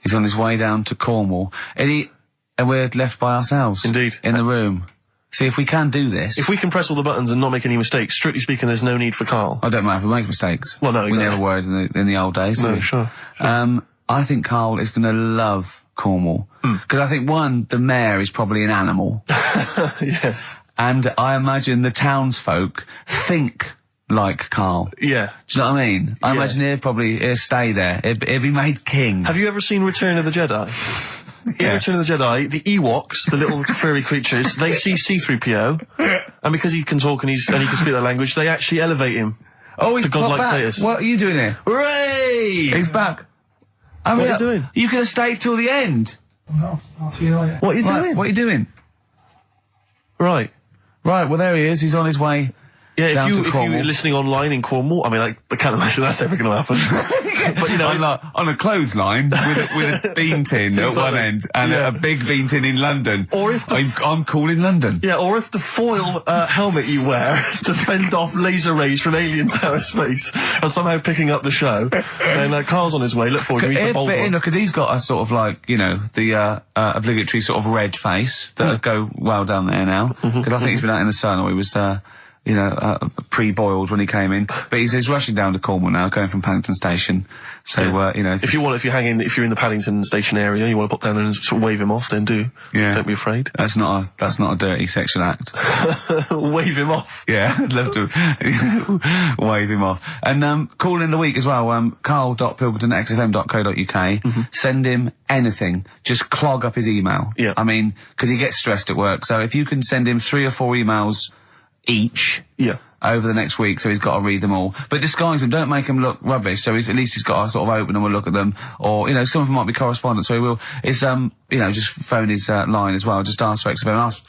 He's on his way down to Cornwall. And we're left by ourselves. Indeed. In the room. See, if we can do this... If we can press all the buttons and not make any mistakes, strictly speaking, there's no need for Karl. I don't mind if we make mistakes. Well, no, exactly. We never were in the old days, No, did we? sure. I think Karl is going to love Cornwall. Because I think, one, the mayor is probably an animal. Yes. And I imagine the townsfolk think like Karl. Yeah. Do you know what I mean? I imagine he'll stay there. He'll be made king. Have you ever seen Return of the Jedi? In Return of the Jedi, the Ewoks, the little furry creatures, they see C-3PO, and because he can talk and he can speak their language, they actually elevate him to godlike status. What are you doing here? Hooray! He's back. What are you doing? You could have stayed till the end. No, I'll see you later. What are you doing? What are you doing? Right. Right, well there he is. He's on his way. Yeah, if you're listening online in Cornwall, I mean, I can't imagine that's ever going to happen. But, you know... on a clothesline with a bean tin at one end and a big bean tin in London. Or if I'm cool in London. Yeah, or if the foil helmet you wear to fend off laser rays from aliens outer space are somehow picking up the show, then Karl's on his way. Look forward to meet the bold one. Because he's got a sort of like, you know, the obligatory sort of red face that would go well down there now. Because I think he's been out in the sun, or he was pre-boiled when he came in. But he's rushing down to Cornwall now, going from Paddington Station. So, if you're in the Paddington Station area, you want to pop down there and sort of wave him off, then do. Yeah. Don't be afraid. That's not a dirty sexual act. Wave him off. Yeah, I'd love to wave him off. And, call in the week as well, karl.pilkington@xfm.co.uk. Send him anything. Just clog up his email. Yeah. I mean, 'cause he gets stressed at work. So if you can send him 3 or 4 emails each. Yeah. Over the next week, so he's got to read them all. But disguise them, don't make them look rubbish, so at least he's got to sort of open them and look at them. Or, some of them might be correspondence, so he will, just phone his, line as well. Just ask for XFM, ask,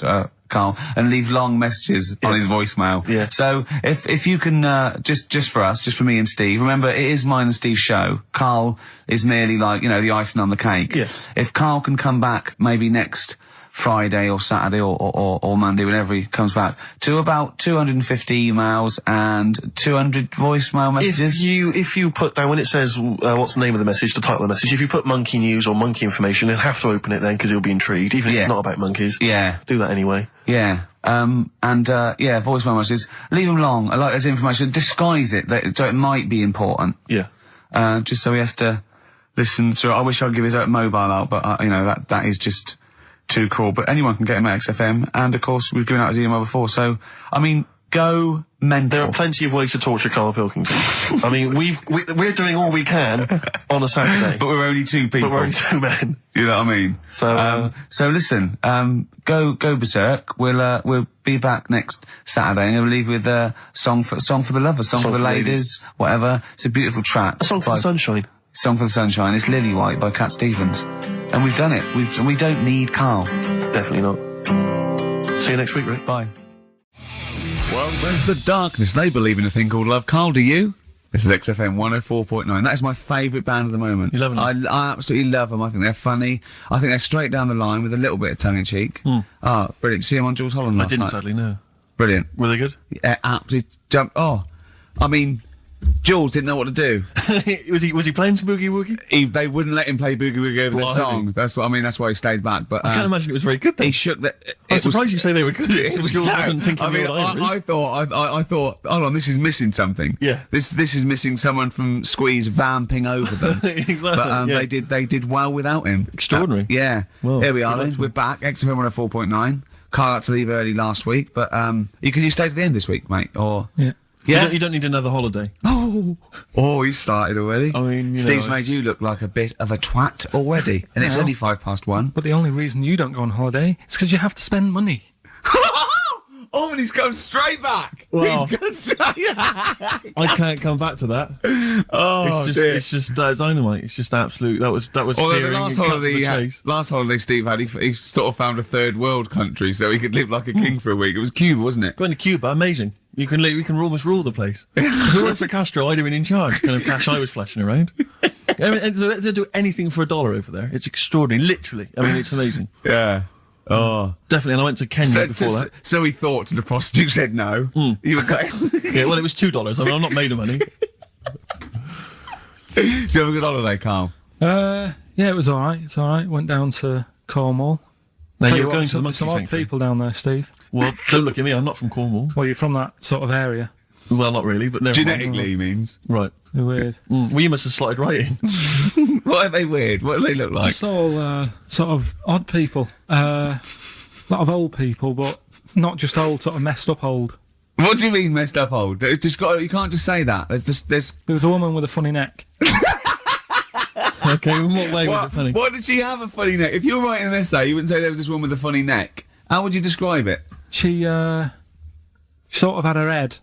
Karl, and leave long messages on his voicemail. Yeah. So, if you can, just for us, just for me and Steve, remember, it is mine and Steve's show. Karl is merely like, the icing on the cake. Yeah. If Karl can come back, maybe next Friday or Saturday or Monday, whenever he comes back, to about 250 emails and 200 voicemail messages. If you put down, when it says, what's the name of the message, the title of the message, if you put monkey news or monkey information, he'll have to open it then, because he'll be intrigued, even if it's not about monkeys. Yeah. Do that anyway. Yeah. Voicemail messages. Leave them long, like there's information, disguise it, so it might be important. Yeah. Just so he has to listen through. I wish I'd give his mobile out, but, that is just too cool. But anyone can get him at XFM, and of course we've given out his email before, so I mean, go mental. There are plenty of ways to torture Karl Pilkington. I mean, we're doing all we can on a Saturday. But we're only 2 people. But we're only 2 men. You know what I mean? So listen, go berserk. We'll be back next Saturday, and we'll leave with song for the lovers, song for the ladies, whatever. It's a beautiful track. A song for the sunshine. Song for the Sunshine. It's Lily White by Cat Stevens. And we've done it. We don't need Karl. Definitely not. See you next week, Rick. Bye. Well, there's the darkness. They believe in a thing called love. Karl, do you? This is XFM 104.9. That is my favourite band at the moment. You love them? I absolutely love them. I think they're funny. I think they're straight down the line with a little bit of tongue-in-cheek. Ah, brilliant. See them on Jules Holland last night? I didn't, sadly, no. Brilliant. Were they good? Yeah, absolutely jumped. Oh, I mean, Jules didn't know what to do. was he playing some Boogie Woogie? They wouldn't let him play Boogie Woogie over their song. That's why he stayed back. But I can't imagine it was very good then. He shook that. I'm surprised you say they were good. Jules wasn't thinking I thought, hold on, this is missing something. Yeah. This is missing someone from Squeeze vamping over them. Exactly. But they did well without him. Extraordinary. Yeah. Well, here we are then. We're back. XFM 104.9. Karl had to leave early last week, but you stay to the end this week, mate. Or yeah. Yeah? You don't need another holiday. Oh, he started already. I mean, Steve's made you look like a bit of a twat already, and it's only 1:05. But the only reason you don't go on holiday is because you have to spend money. Oh, and he's come straight back. Wow. He's gone straight back. I can't come back to that. Oh, it's just dynamite. It's just absolute. That was searing. The last holiday Steve had, he sort of found a third world country so he could live like a king for a week. It was Cuba, wasn't it? Going to Cuba, amazing. You can almost rule the place. If it weren't for Castro, I'd have been in charge. Kind of cash I was flashing around. They do anything for $1 over there. It's extraordinary, literally. I mean, it's amazing. Yeah. Oh, definitely. And I went to Kenya before that. So he thought, to the prostitute said no. You were going. Yeah, well, it was $2. I mean, I'm not made of money. Did you have a good holiday, Karl? Yeah, it was all right. It's all right. Went down to Cornwall. Now you're going to the monkey some odd sanctuary. people down there, Steve. Well, don't look at me. I'm not from Cornwall. Well, you're from that sort of area. Well, not really, but never mind. Genetically, he means. Right. They're weird. Well, you must have slotted right in. What are they weird? What do they look like? Just all sort of odd people. A lot of old people, but not just old, sort of messed up old. What do you mean messed up old? You can't just say that. There was a woman with a funny neck. Okay, in what way was it funny? Why did she have a funny neck? If you were writing an essay, you wouldn't say there was this woman with a funny neck. How would you describe it? She sort of had her head,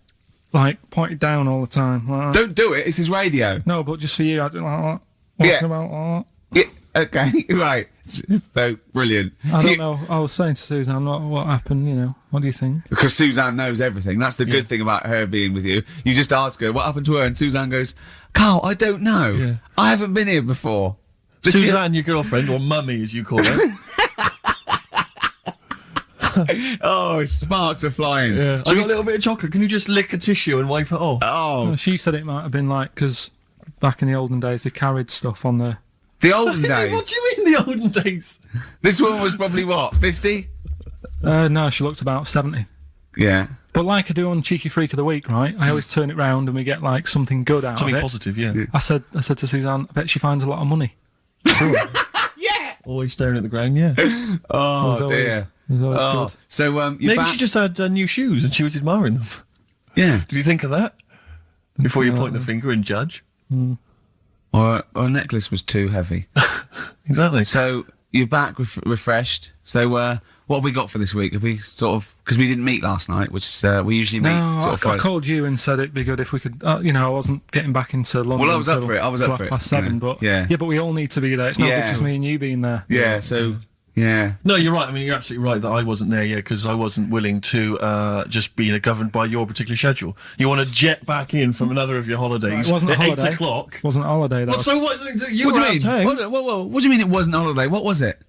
like, pointed down all the time. Like Don't do it, it's his radio. No, but just for you, I do like that. Yeah. About that. Yeah, okay, right. So, brilliant. I don't know. I was saying to Suzanne, what happened, What do you think? Because Suzanne knows everything. That's the good thing about her being with you. You just ask her, what happened to her? And Suzanne goes, Karl, I don't know. Yeah. I haven't been here before. Suzanne, your girlfriend, or mummy as you call her. Oh, sparks are flying. Yeah. I got a little bit of chocolate. Can you just lick a tissue and wipe it off? Oh. Well, she said it might have been like, because back in the olden days, they carried stuff on the... The olden days? What do you mean the olden days? This woman was probably, what, 50? No, she looked about 70. Yeah. But like I do on Cheeky Freak of the Week, right? I always turn it round and we get like something good out Something of it. positive, yeah. I said to Suzanne, I bet she finds a lot of money. Always staring at the ground, yeah. Oh, So dear. it was always good. So, you're Maybe back? she just had new shoes and she was admiring them. Yeah. Did you think of that? Before you point the finger and judge? Or a necklace was too heavy. Exactly. So, you're back refreshed. So, what have we got for this week? Have we sort of... Because we didn't meet last night, which we usually meet No, sort of I Friday. called you and said it'd be good if we could. I wasn't getting back into London. Well, I was up till- for it. I was till up for it. 7:30, Yeah. but Yeah. but we all need to be there. It's not Yeah. just me and you being there. Yeah, so... Yeah. No, you're right. I mean, you're absolutely right that I wasn't there yet because I wasn't willing to just be governed by your particular schedule. You want to jet back in from another of your holidays It wasn't a at holiday. 8 o'clock. It wasn't a holiday. That Well, was, so what? You What were do out you of mean? town. What do you mean it wasn't a holiday? What was it?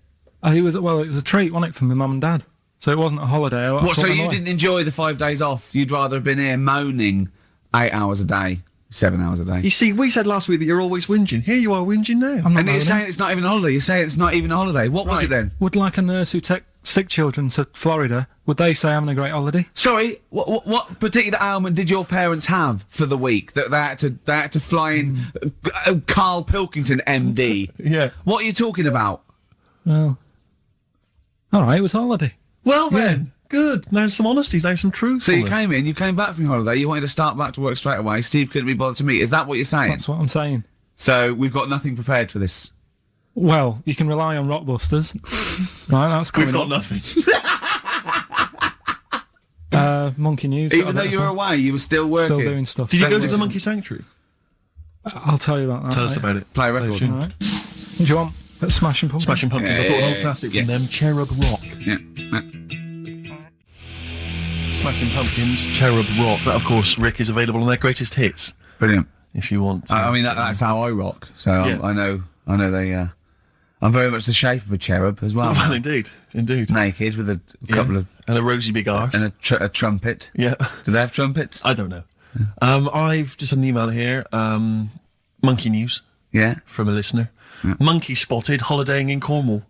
it was a treat, wasn't it, for my mum and dad? So it wasn't a holiday. I What, took so them you away. didn't enjoy the 5 days off? You'd rather have been here moaning 8 hours a day, 7 hours a day. You see, we said last week that you're always whinging. Here you are whinging now. I'm not And you're moaning. saying it's not even a holiday. You're saying it's not even a holiday. What was it then? Would like a nurse who takes sick children to Florida, would they say having a great holiday? Sorry, what particular ailment did your parents have for the week that they had to fly in? Karl Pilkington, MD. Yeah. What are you talking about? Well, all right, it was a holiday. Well then, good. Now some honesty, now some truth. So you came back from your holiday. You wanted to start back to work straight away. Steve couldn't be bothered to meet. Is that what you're saying? That's what I'm saying. So we've got nothing prepared for this. Well, you can rely on Rockbusters. Right, that's coming We've got up. nothing. Monkey News. Even though you were away, you were still working. Still doing stuff. Did you go to That's- the Monkey Sanctuary? I'll tell you about that. Tell us mate. about it. Play a record. Sure. All right. Do you want a bit of Smashing Pumpkins? Smashing Pumpkins. I Yeah, thought an yeah, old yeah. classic Yeah. from them, Cherub Rock. Yeah. Smashing Pumpkins, Cherub Rock. That, of course, Rick, is available on their greatest hits. Brilliant. If you want. I mean, that's how I rock. So Yeah. I know they. I'm very much the shape of a cherub as well. Well, indeed. Naked with a couple of And a rosy big arse. and a trumpet. Yeah. Do they have trumpets? I don't know. I've just had an email here. Monkey News Yeah. from a listener. Monkey spotted holidaying in Cornwall.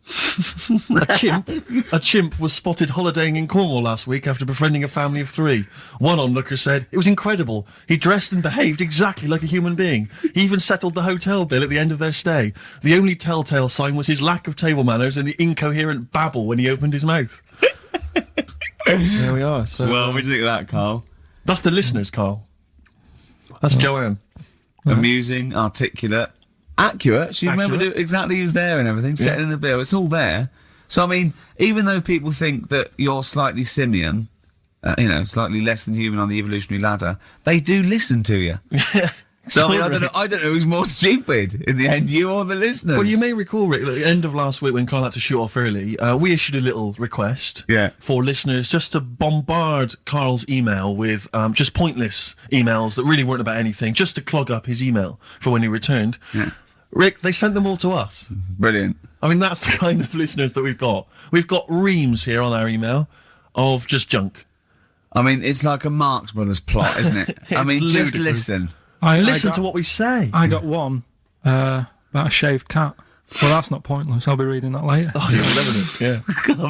A chimp was spotted holidaying in Cornwall last week after befriending a family of 3. One onlooker said, "It was incredible. He dressed and behaved exactly like a human being. He even settled the hotel bill at the end of their stay. The only telltale sign was his lack of table manners and the incoherent babble when he opened his mouth." There we are. So Well, we think of that, Carl. that's the listeners, Carl. That's Joanne. Amusing, articulate, accurate. She remembered Accurate. exactly who's there and everything. Setting in the bill. It's all there. So I mean, even though people think that you're slightly simian, slightly less than human on the evolutionary ladder, they do listen to you. So I mean, I don't know who's more stupid in the end, you or the listeners. Well, you may recall, Rick, at the end of last week when Carl had to shoot off early, we issued a little request for listeners just to bombard Carl's email with just pointless emails that really weren't about anything, just to clog up his email for when he returned. Yeah. Rick, they sent them all to us. Brilliant. I mean, that's the kind of listeners that we've got. We've got reams here on our email of just junk. I mean, it's like a Marx Brothers plot, isn't it? I mean, It's just ludicrous. listen. Listen to what we say. I got one about a shaved cat. Well, that's not pointless. I'll be reading that later. Oh, you're loving it.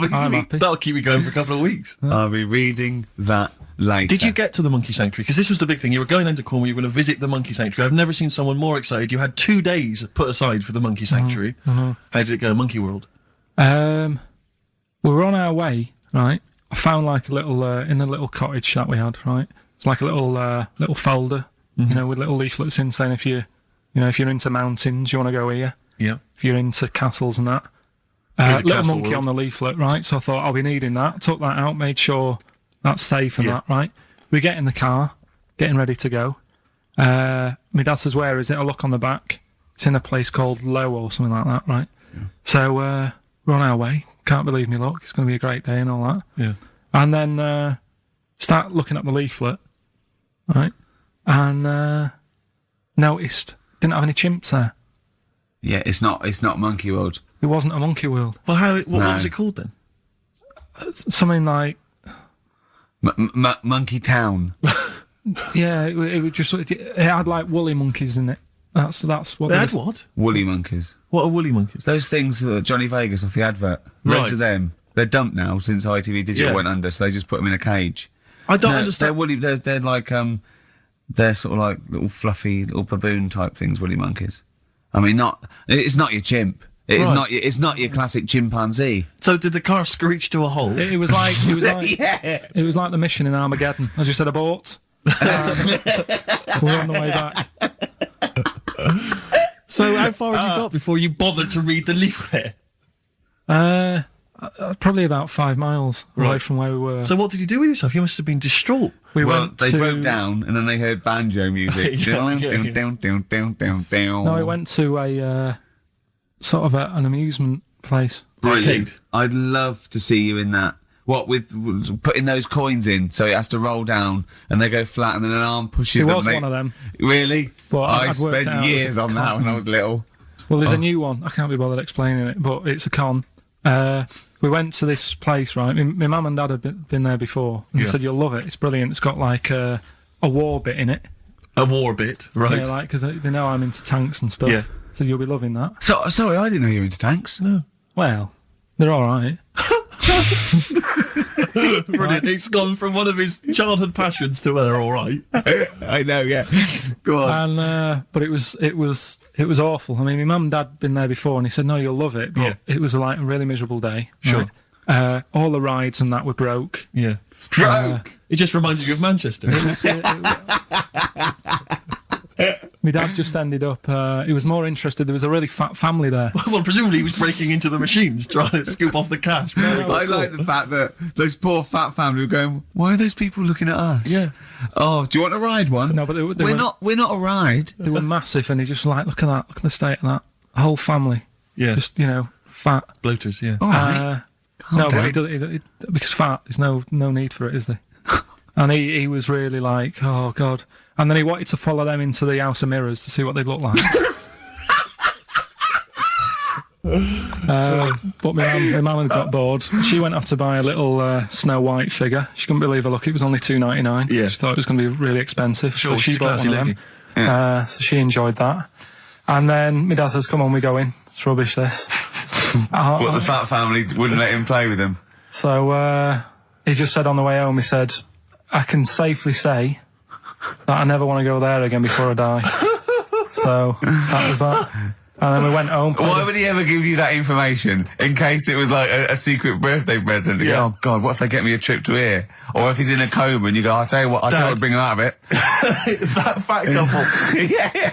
Yeah. I'm happy. That'll keep you going for a couple of weeks. I'll be reading that later. Did you get to the Monkey Sanctuary? Because this was the big thing. You were going into Cornwall, you were going to visit the Monkey Sanctuary. I've never seen someone more excited. You had 2 days put aside for the Monkey Sanctuary. How did it go, Monkey World? We were on our way, right? I found like a little in the little cottage that we had, right? It's like a little folder, with little leaflets in saying if you're into mountains, you want to go here. Yeah. If you're into castles and that. Here's a Little castle monkey world. on the leaflet, right? So I thought I'll be needing that. Took that out, made sure that's safe and Yeah. that, right? We get in the car, getting ready to go. My dad says, "Where is it?" I look on the back. It's in a place called Low or something like that, right? Yeah. So we're on our way. Can't believe me luck. It's going to be a great day and all that. Yeah. And then start looking at the leaflet, right? And noticed didn't have any chimps there. Yeah, it's not Monkey World. It wasn't a monkey world. Well, what No. was it called then? Something like, Monkey Town. yeah, it was just, it had like woolly monkeys in it. That's what They it had was. what? Woolly monkeys. What are woolly monkeys? Those things, Johnny Vegas off the advert. Right. Right to them. They're dumped now since ITV Digital Yeah. went under, so they just put them in a cage. I don't They're understand. woolly. They're like they're sort of like little fluffy little baboon type things. Woolly monkeys. I mean, it's not your chimp. Right. It's not your classic chimpanzee. So did the car screech to a halt? It was like Yeah. it was like the mission in Armageddon. I just said abort. We're on the way back. So how far had you got before you bothered to read the leaflet? Probably about 5 miles away Right. from where we were. So what did you do with yourself? You must have been distraught. we Well, went they to broke down and then they heard banjo music. Yeah. No, we went to a sort of an amusement place. Brilliant. I'd love to see you in that. What with putting those coins in, so it has to roll down and they go flat, and then an arm pushes It them. was one of them. Really? Well, I I'd worked spent out it was years a on that when I was little. Well, there's a new one. I can't be bothered explaining it, but it's a con. We went to this place, right? My mum and dad had been there before, and they said you'll love it. It's brilliant. It's got like a war bit in it. A war bit, right? Yeah, like because they know I'm into tanks and stuff. Yeah. So you'll be loving that. So sorry, I didn't know you were into tanks. No. Well, they're all right. Brilliant. He's gone from one of his childhood passions to they're all right. I know, yeah. Go on. And but it was awful. I mean, my mum and dad had been there before, and he said, "No, you'll love it." But Yeah. it was like a really miserable day. Sure. Right? All the rides and that were broke. Yeah. Broke. It just reminds you of Manchester. My dad just ended up. He was more interested. There was a really fat family there. Well, presumably he was breaking into the machines, trying to scoop off the cash. I like the fact that those poor fat family were going, why are those people looking at us? Yeah. Oh, do you want to ride one? No, but they we're not a ride. They were massive, and he just like, look at that, look at the state of that whole family. Yeah. Just fat. Bloaters, yeah. All right. No, down. but because fat, there's no need for it, is there? And he was really like, oh god. And then he wanted to follow them into the House of Mirrors to see what they'd look like. But my mum had got bored. She went off to buy a little Snow White figure. She couldn't believe her luck. It was only $2.99. Yeah. She thought it was going to be really expensive. Sure, so she she's a bought classy one of lady. them. So she enjoyed that. And then my dad says, come on, we go in. It's rubbish, this. What, the fat family wouldn't let him play with them? So he just said on the way home, he said, I can safely say that I never want to go there again before I die. So that was that. And then we went home. Why would he ever give you that information? In case it was like a secret birthday present. You go, oh God, what if they get me a trip to here? Or if he's in a coma and you go, I'll tell you what, I'll bring him out of it. That fat couple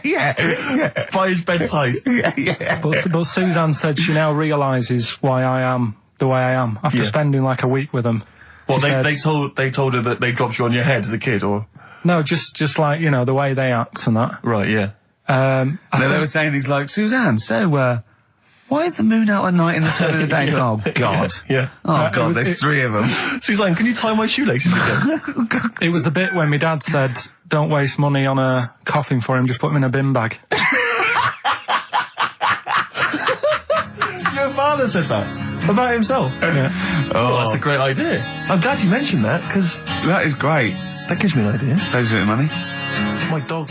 yeah. by his bedside. Yeah. But Suzanne said she now realises why I am the way I am after spending like a week with them. Well, She they said- told her that they dropped you on your head as a kid, or No, just like, the way they act and that. right? Yeah. No, they were saying things like, Suzanne, so, why is the moon out at night and the sun in the day? Oh, God. Yeah. Oh, God, there's 3 of them. Suzanne, can you tie my shoelaces again? It was the bit when my dad said, don't waste money on a coffin for him, just put him in a bin bag. Your father said that about himself. Yeah. Oh, that's a great idea. I'm glad you mentioned that because That is great. that gives me an idea. Saves a bit of money. My dog.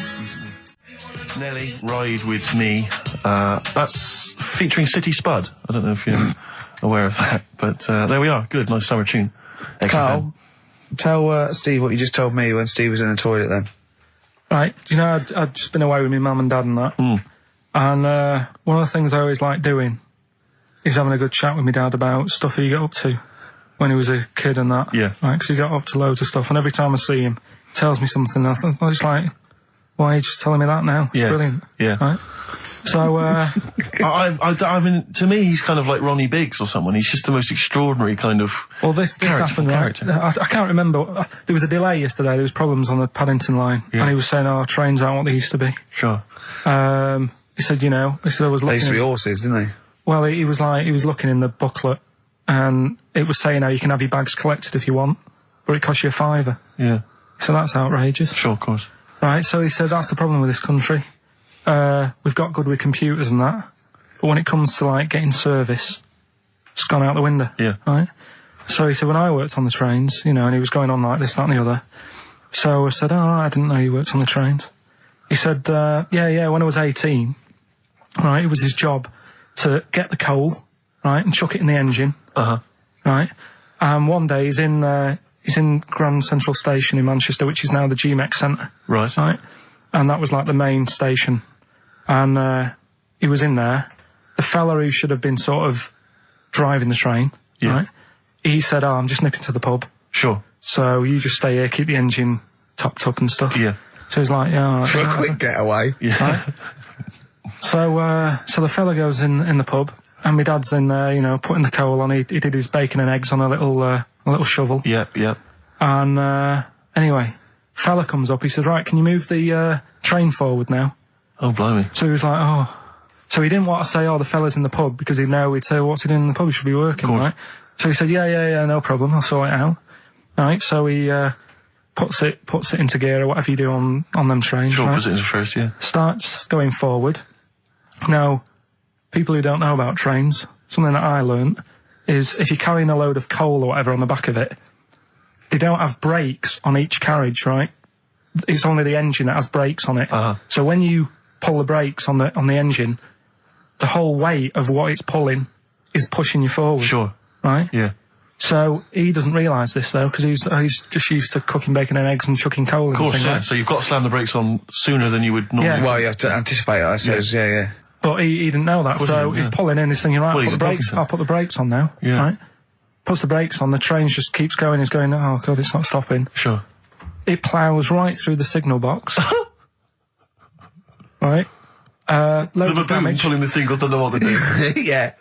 Nelly, Ride With Me. That's featuring City Spud. I don't know if you're aware of that, but there we are. Good, nice summer tune. XFM. Carl, tell Steve what you just told me when Steve was in the toilet then. Right, I'd just been away with my mum and dad and that. And one of the things I always like doing is having a good chat with my dad about stuff he got up to when he was a kid and that. Yeah. Right, because he got up to loads of stuff, and every time I see him, he tells me something, and I think, it's like, why are you just telling me that now? It's brilliant. Yeah. Right? So, I mean, to me, he's kind of like Ronnie Biggs or someone. He's just the most extraordinary kind of. well, this happened, right? character. I can't remember. There was a delay yesterday. There was problems on the Paddington line, and he was saying, trains aren't what they used to be. Sure. He said, I was They looking. used to be horses, didn't they? Well, he was looking in the booklet, and it was saying how you can have your bags collected if you want, but it costs you £5. Yeah. So that's outrageous. Sure, of course. Right, so he said that's the problem with this country. We've got good with computers and that, but when it comes to, like, getting service, it's gone out the window. Yeah. Right? So he said, when I worked on the trains, and he was going on like this, that and the other. So I said, I didn't know you worked on the trains. He said, yeah, when I was 18, right, it was his job to get the coal, right, and chuck it in the engine. Uh-huh. Right? And one day he's in He's in Grand Central Station in Manchester, which is now the GMX Centre. Right. Right? And that was like the main station. And he was in there. The fella who should have been sort of driving the train, right? He said, I'm just nipping to the pub. Sure. So you just stay here, keep the engine topped up and stuff. Yeah. So he's like, yeah. For a quick getaway. Yeah. Right? So the fella goes in the pub, and my dad's in there, you know, putting the coal on. He did his bacon and eggs on a little shovel. Yeah, yeah. And anyway, fella comes up. He says, right, can you move the train forward now? Oh, blimey. So he was like, oh. So he didn't want to say, the fella's in the pub, because he'd know, he'd say, what's he doing in the pub? He should be working, right? So he said, yeah, no problem, I'll sort it out. Right, so he puts it into gear, or whatever you do on them trains. Sure, right? puts it into first, yeah. Starts going forward. Now, people who don't know about trains, something that I learnt, is if you're carrying a load of coal or whatever on the back of it, they don't have brakes on each carriage, right? It's only the engine that has brakes on it. So when you pull the brakes on the engine, the whole weight of what it's pulling is pushing you forward. Sure. Right? Yeah. So he doesn't realise this, though, because he's just used to cooking bacon and eggs and chucking coal in. Of course, thing, yeah. right? So you've got to slam the brakes on sooner than you would normally. Yeah. Well, you have to anticipate it, I suppose. Yeah. But he didn't know that, so he's pulling in, he's thinking, right, Well, I'll put the brakes on now. Yeah. Right? Puts the brakes on, the train just keeps going, he's going, oh God, it's not stopping. Sure. It ploughs right through the signal box. Right? Loads of damage. Pulling the singles, don't know what they're doing. Yeah.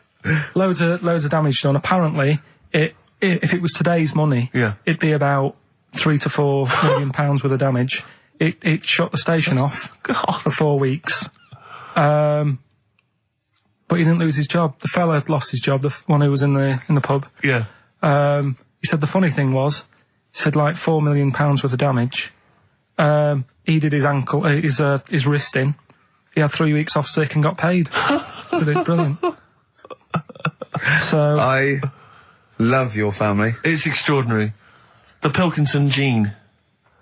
Loads of damage done. Apparently, if it was today's money, it'd be about £3 to £4 million worth of damage. It shut the station off for 4 weeks. But he didn't lose his job. The fella had lost his job, the one who was in the pub. Yeah. He said the funny thing was, he said like £4 million worth of damage. He did his ankle, his wrist in. He had 3 weeks off sick and got paid. So it's brilliant. So I love your family. It's extraordinary. The Pilkington gene.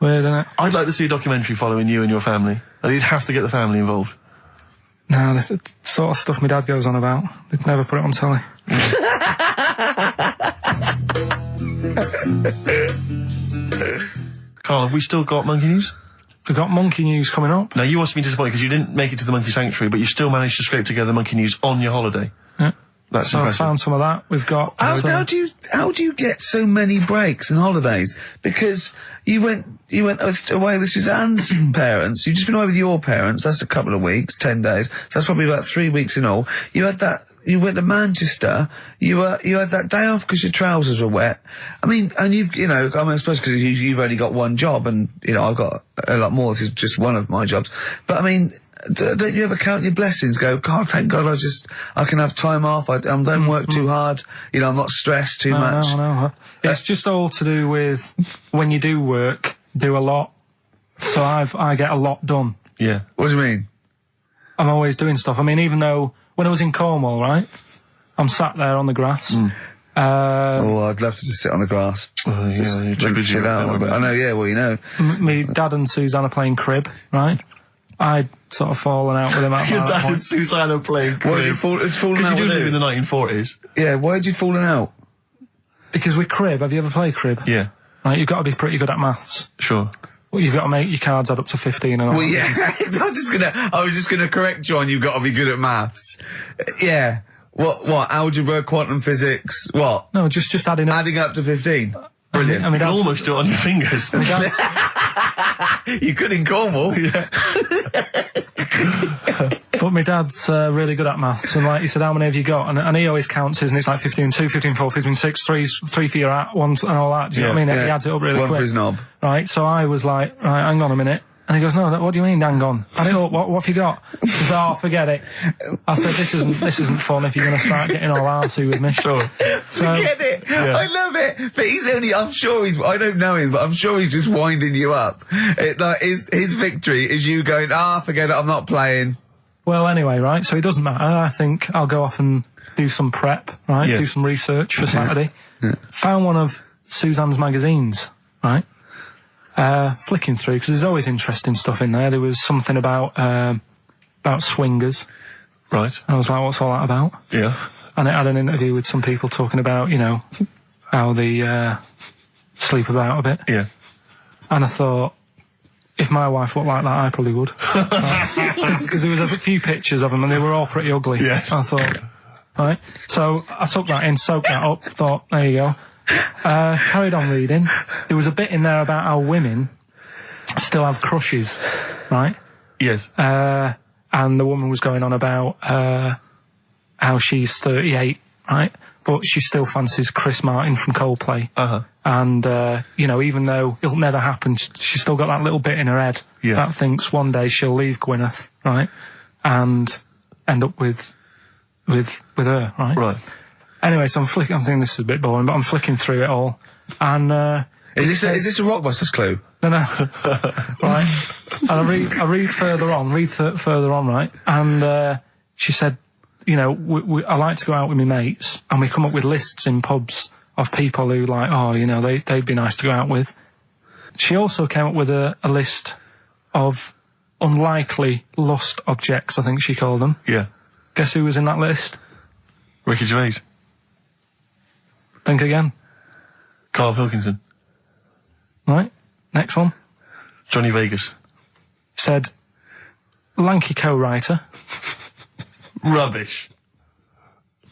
weird, isn't it? I'd like to see a documentary following you and your family. You'd have to get the family involved. No, this is the sort of stuff my dad goes on about. He'd never put it on telly. Carl, have we still got monkey news? We've got monkey news coming up. Now, you must be disappointed because you didn't make it to the monkey sanctuary, but you still managed to scrape together monkey news on your holiday. Yeah. That's So I impressive. found some of that. We've got... How do you get so many breaks and holidays? Because you went away with Suzanne's parents. You've just been away with your parents. That's a couple of weeks, 10 days. So that's probably about 3 weeks in all. You had that. You went to Manchester. You had that day off because your trousers were wet. I mean, and I suppose because you've only got one job, and I've got a lot more. This is just one of my jobs. But I mean, don't you ever count your blessings? Go, God, thank God, I can have time off. I don't work too hard. I'm not stressed too much. No. It's just all to do with when you do work, do a lot. So I get a lot done. Yeah. What do you mean? I'm always doing stuff. I mean, even though when I was in Cornwall, right, I'm sat there on the grass. I'd love to just sit on the grass. Oh, yeah, you're too busy. Chill out a little bit. I know, yeah, well, Me dad and Suzanne are playing crib, right? I'd sort of fallen out with him at Your that dad point. and Suzanne are playing crib. Why did you fallen Because out you do with live who? in the 1940s. Yeah, why did you fallen out? Because with crib, have you ever played crib? Yeah. Right, you've got to be pretty good at maths. Sure. Well, you've got to make your cards add up to 15 and all. Well, yeah, I was just gonna correct you on you've got to be good at maths. Yeah. What? Algebra, quantum physics, what? No, just adding up. Adding up to 15. Brilliant. I mean, You can that's- almost do it on your fingers. You could in Cornwall. Yeah. But my dad's really good at maths, and like he said, how many have you got? And he always counts his, and it's like 15-2, 15-4, 15-6, 3 for your at, 1 and all that. Do you know what I mean? Yeah. He adds it up really One quick. for his knob. Right, so I was like, right, hang on a minute. And he goes, no, what do you mean, hang on? Add it up, what have you got? He said, oh, forget it. I said, this isn't fun if you're going to start getting all arty with me. Sure. So, Forget it. Yeah. I love it. But I don't know him, but I'm sure he's just winding you up. His victory is you going, forget it, I'm not playing. well, anyway, right, so it doesn't matter. I think I'll go off and do some prep, right? Yes. Do some research for Saturday. Found one of Suzanne's magazines, right? Flicking through, because there's always interesting stuff in there. There was something about swingers. Right. I was like, what's all that about? And it had an interview with some people talking about, how the sleep about a bit. Yeah. And I thought, if my wife looked like that, I probably would. Because there was a few pictures of them and they were all pretty ugly. Yes. I thought, right. So I took that in, soaked that up, thought, there you go. Carried on reading. There was a bit in there about how women still have crushes, right? Yes. And the woman was going on about how she's 38, right? But she still fancies Chris Martin from Coldplay. Uh-huh. And, you know, even though it'll never happen, she's still got that little bit in her head that thinks one day she'll leave Gwyneth, right? And end up with her, right? Right. Anyway, so I'm thinking this is a bit boring, but I'm flicking through it all. And, Is this a Rockbusters clue? No. Right. And I read further on, right? And, she said, you know, I like to go out with my mates, and we come up with lists in pubs of people who like, oh, you know, they'd be nice to go out with. She also came up with a list of unlikely lust objects, I think she called them. Yeah. Guess who was in that list? Ricky Gervais. Think again. Karl Pilkington. Right. Next one. Johnny Vegas. Said, lanky co-writer. Rubbish.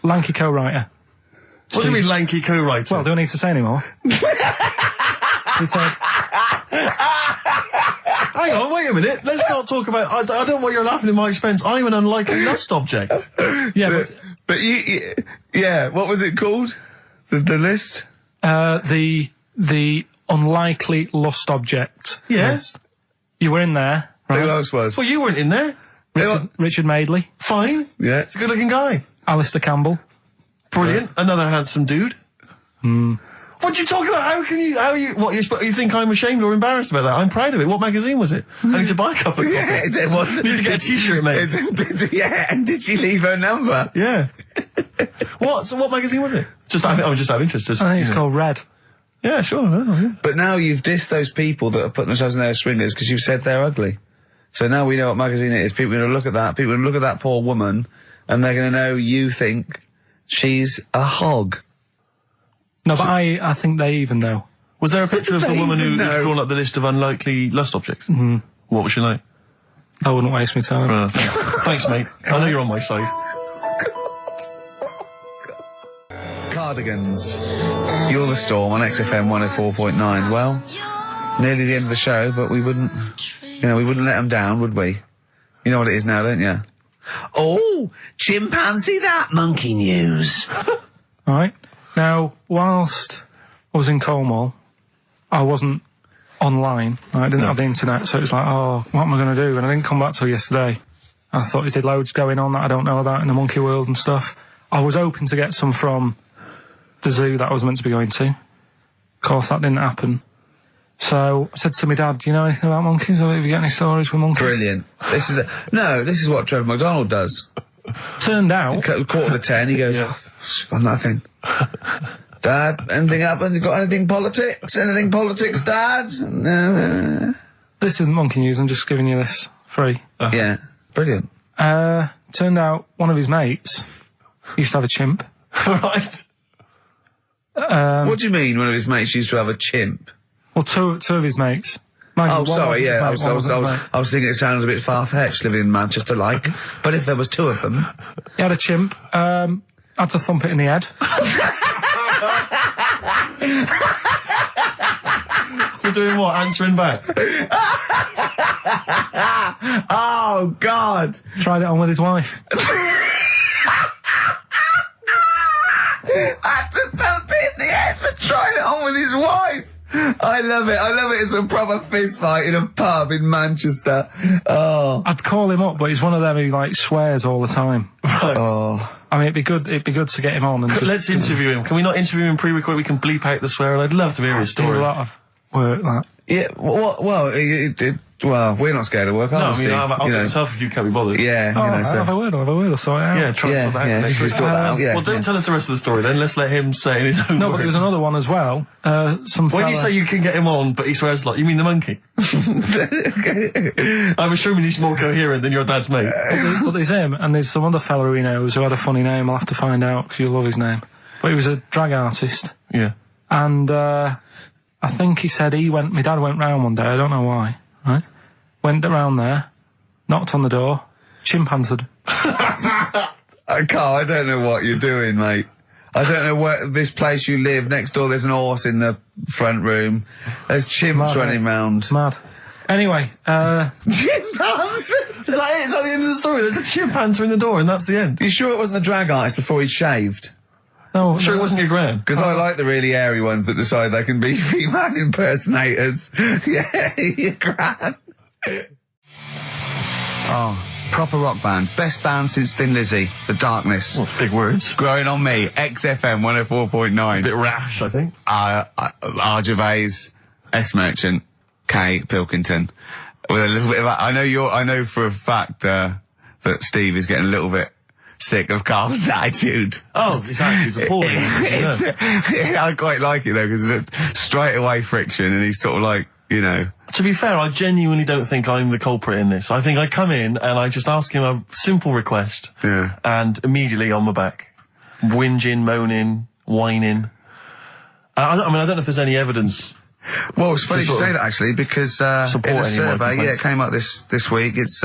Lanky co-writer. What do you mean lanky co-writer? Well, do I need to say any more? He said... Hang on, wait a minute. Let's not talk about... I don't know why you're laughing at my expense. I'm an unlikely lust object. Yeah, But yeah, what was it called? The list? The unlikely lust object. Yeah. List. You were in there, right? Who else was? Well, you weren't in there. Richard Madeley, Fine. Yeah. He's a good-looking guy. Alistair Campbell. Brilliant. Another handsome dude. What are you talking about? You think I'm ashamed or embarrassed about that? I'm proud of it. What magazine was it? I need to buy a couple of copies. It was. Need to get a t-shirt made. Yeah, and did she leave her number? Yeah. So what magazine was it? I was just out of interest. I think it's called Red. Yeah, sure. Yeah. But now you've dissed those people that are putting themselves in their swingers because you've said they're ugly. So now we know what magazine it is. People are going to look at that. People are going to look at that poor woman, and they're going to know you think she's a hog. No, but I think they even know. Was there a picture of the They woman who'd know. drawn up the list of unlikely lust objects? Mm-hmm. What was she like? I wouldn't waste my time. Thanks, mate. I know you're on my side. Cardigans. You're the Storm on XFM 104.9. Well, nearly the end of the show, but we wouldn't let them down, would we? You know what it is now, don't you? Oh, chimpanzee that monkey news. Right. Now, whilst I was in Cornwall, I wasn't online. Right? I didn't have the internet, so it was like, oh, what am I going to do? And I didn't come back till yesterday. I thought there's loads going on that I don't know about in the monkey world and stuff. I was hoping to get some from the zoo that I was meant to be going to. Of course, that didn't happen. So I said to my dad, do you know anything about monkeys? Or have you got any stories with monkeys? Brilliant. This is what Trevor McDonald does. Turned out... 9:45, he goes, got nothing. Dad, anything happened? You got anything politics? Anything politics, Dad? No. This isn't monkey news, I'm just giving you this free. Yeah, brilliant. Turned out one of his mates used to have a chimp. Right. What do you mean one of his mates used to have a chimp? Well, two of his mates. Oh, sorry, yeah, I was thinking it sounded a bit far-fetched living in Manchester, like. But if there was two of them... He had a chimp, had to thump it in the head. For doing what? Answering back? Oh, God! Tried it on with his wife. Had to thump it in the head for trying it on with his wife! I love it. It's a proper fist fight in a pub in Manchester. Oh. I'd call him up, but he's one of them who, like, swears all the time. Right. Oh. I mean, it'd be good to get him on and just... Let's interview him. Can we not interview him pre-record? We can bleep out the swear. I'd love to hear his do story. a lot of work, that. Yeah, well, we're not scared of work, are we, Steve? I'll get myself if you can't be bothered. Yeah, Oh, you know, I'll so... have a word, I'll sort it out. Yeah, try to sort that out next you week. sort that out, yeah. Well, don't tell us the rest of the story then. Let's let him say it in his own No, words. but there was another one as well. When you say you can get him on, but he swears a lot, you mean the monkey? I'm assuming he's more coherent than your dad's mate. But there's him, and there's some other fella he knows who had a funny name. I'll have to find out, because you'll love his name. But he was a drag artist. Yeah. And, I think he said my dad went round one day, I don't know why, right? Went around there, knocked on the door, chimpanzeed. Carl, I don't know what you're doing, mate. I don't know where this place you live, next door there's an horse in the front room. There's chimps running round. Mad. Anyway, Chimpanzee? Is that it? Is that the end of the story? There's a chimpanzee in the door and that's the end. You sure it wasn't the drag artist before he'd shaved? no, I'm sure it wasn't your gran. Because I like the really airy ones that decide they can be female impersonators. Yeah, your gran. Oh, proper rock band. Best band since Thin Lizzy. The Darkness. Well, big words. Growing on me. XFM 104.9. Bit rash, I think. R. Gervais, S. Merchant, K. Pilkington. With a little bit of that. I know for a fact, that Steve is getting a little bit sick of Carl's attitude. Oh, his attitude's appalling. I quite like it though, because it's straight away friction and he's sort of like, you know. To be fair, I genuinely don't think I'm the culprit in this. I think I come in and I just ask him a simple request. Yeah. And immediately on my back. Whinging, moaning, whining. I don't know if there's any evidence. Well, it's funny you sort say of that actually, because in a support any of my survey, complaints. it came up this week. It's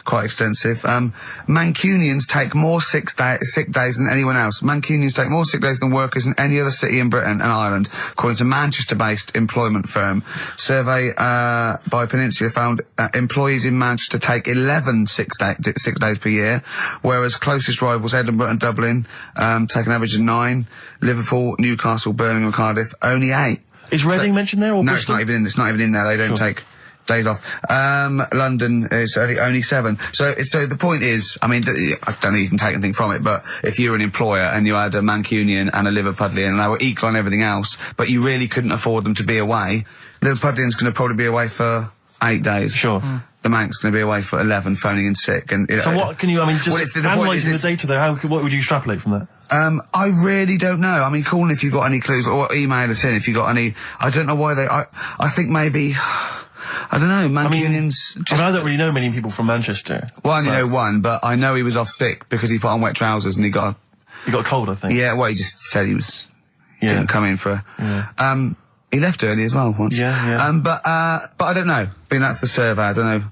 quite extensive. Mancunians take more sick days than anyone else. Mancunians take more sick days than workers in any other city in Britain and Ireland, according to Manchester-based employment firm. Survey by Peninsula found employees in Manchester take 11 sick days per year, whereas closest rivals Edinburgh and Dublin take an average of 9. Liverpool, Newcastle, Birmingham, and Cardiff only 8. Is Reading mentioned there or No, Bristol? it's not even in there. They don't take days off. London is only 7. So the point is, I mean, I don't know you can take anything from it, but if you're an employer and you had a Mancunian and a Liverpudlian and they were equal on everything else, but you really couldn't afford them to be away, Liverpudlian's going to probably be away for 8 days. Sure. The Manc's going to be away for 11, phoning in sick. And So what can you, just Well, it's the point analysing the is data there, what would you extrapolate from that? I really don't know. I mean, call in if you've got any clues, or email us in if you've got any. I don't know why I think maybe, I don't know, Mancunians I don't really know many people from Manchester. Well, I only know one, but I know he was off sick because he put on wet trousers and he got He got a cold, I think. yeah, well, he just said he didn't come in for, he left early as well once. Yeah. But I don't know. I mean, that's the survey, I don't know.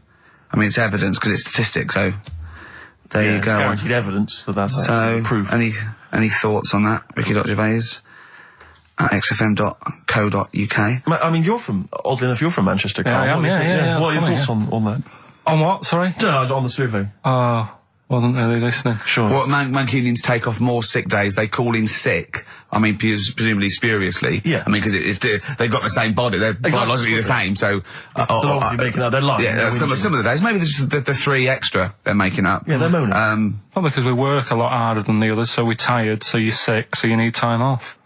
I mean, it's evidence because it's statistics, so there you It's go. guaranteed evidence that that's So, proof. any thoughts on that? Ricky.Gervais at xfm.co.uk. I mean, oddly enough, you're from Manchester, Carl. I am, What do you think? yeah, What are your funny, thoughts on that? on what, sorry? On the survey. Oh, wasn't really listening. Sure. What Mancunians take off more sick days, they call in sick. I mean, presumably spuriously. Yeah. I mean, because they've got the same body, they're biologically the same, so. They're obviously making up their life. Yeah, some of the days, maybe there's just the 3 extra they're making up. Yeah, they're moaning. Probably because we work a lot harder than the others, so we're tired, so you're sick, so you need time off.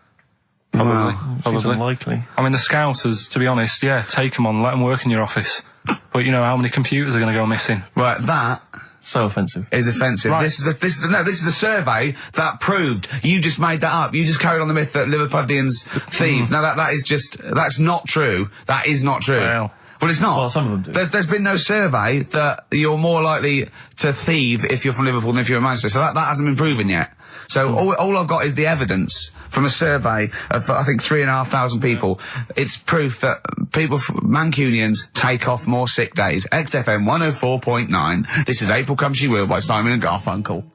Probably. Seems Probably. unlikely. I mean, the Scousers, to be honest, yeah, take them on, let them work in your office. But you know how many computers are going to go missing? Right, that So offensive. is offensive. Right. This is a survey that proved. You just made that up. You just carried on the myth that Liverpudlians thieve. Now that's not true. That is not true. Well, it's not. Well, some of them do. There's been no survey that you're more likely to thieve if you're from Liverpool than if you're in Manchester. So that hasn't been proven yet. So all I've got is the evidence from a survey of, I think, 3,500 people. It's proof that Mancunians take off more sick days. XFM 104.9. This is April Come She Will by Simon and Garfunkel.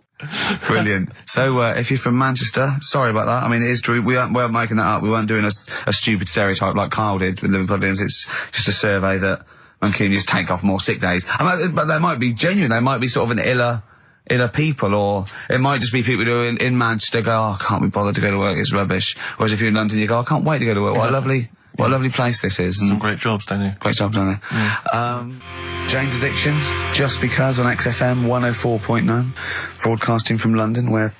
Brilliant. So, if you're from Manchester, sorry about that. I mean, it is true. We aren't making that up. We weren't doing a stupid stereotype like Kyle did with Liverpudlians. It's just a survey that Mancunians take off more sick days. But they might be genuine. They might be sort of an iller people, or it might just be people who are in Manchester go, oh, I can't be bothered to go to work, it's rubbish. Whereas if you're in London, you go, I can't wait to go to work. What a lovely place this is. Some great jobs, don't you? Great jobs, don't they? Jane's Addiction, Just Because on XFM 104.9, broadcasting from London, where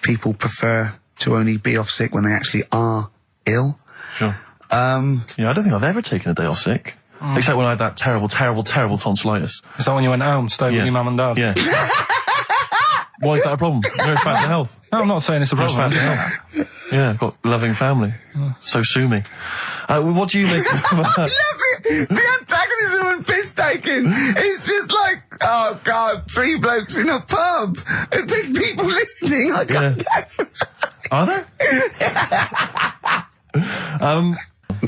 people prefer to only be off sick when they actually are ill. Sure. Yeah, I don't think I've ever taken a day off sick. Except when I had that terrible tonsillitis. is that when you went home, stayed with your mum and dad? Yeah. Why is that a problem? Where's back to health? No, I'm not saying it's a Where's problem. back to health? Yeah, I've got a loving family. So sue me. What do you make of that? The antagonism and piss taking is just like, oh God, 3 blokes in a pub. There's people listening. I can't go. Are there?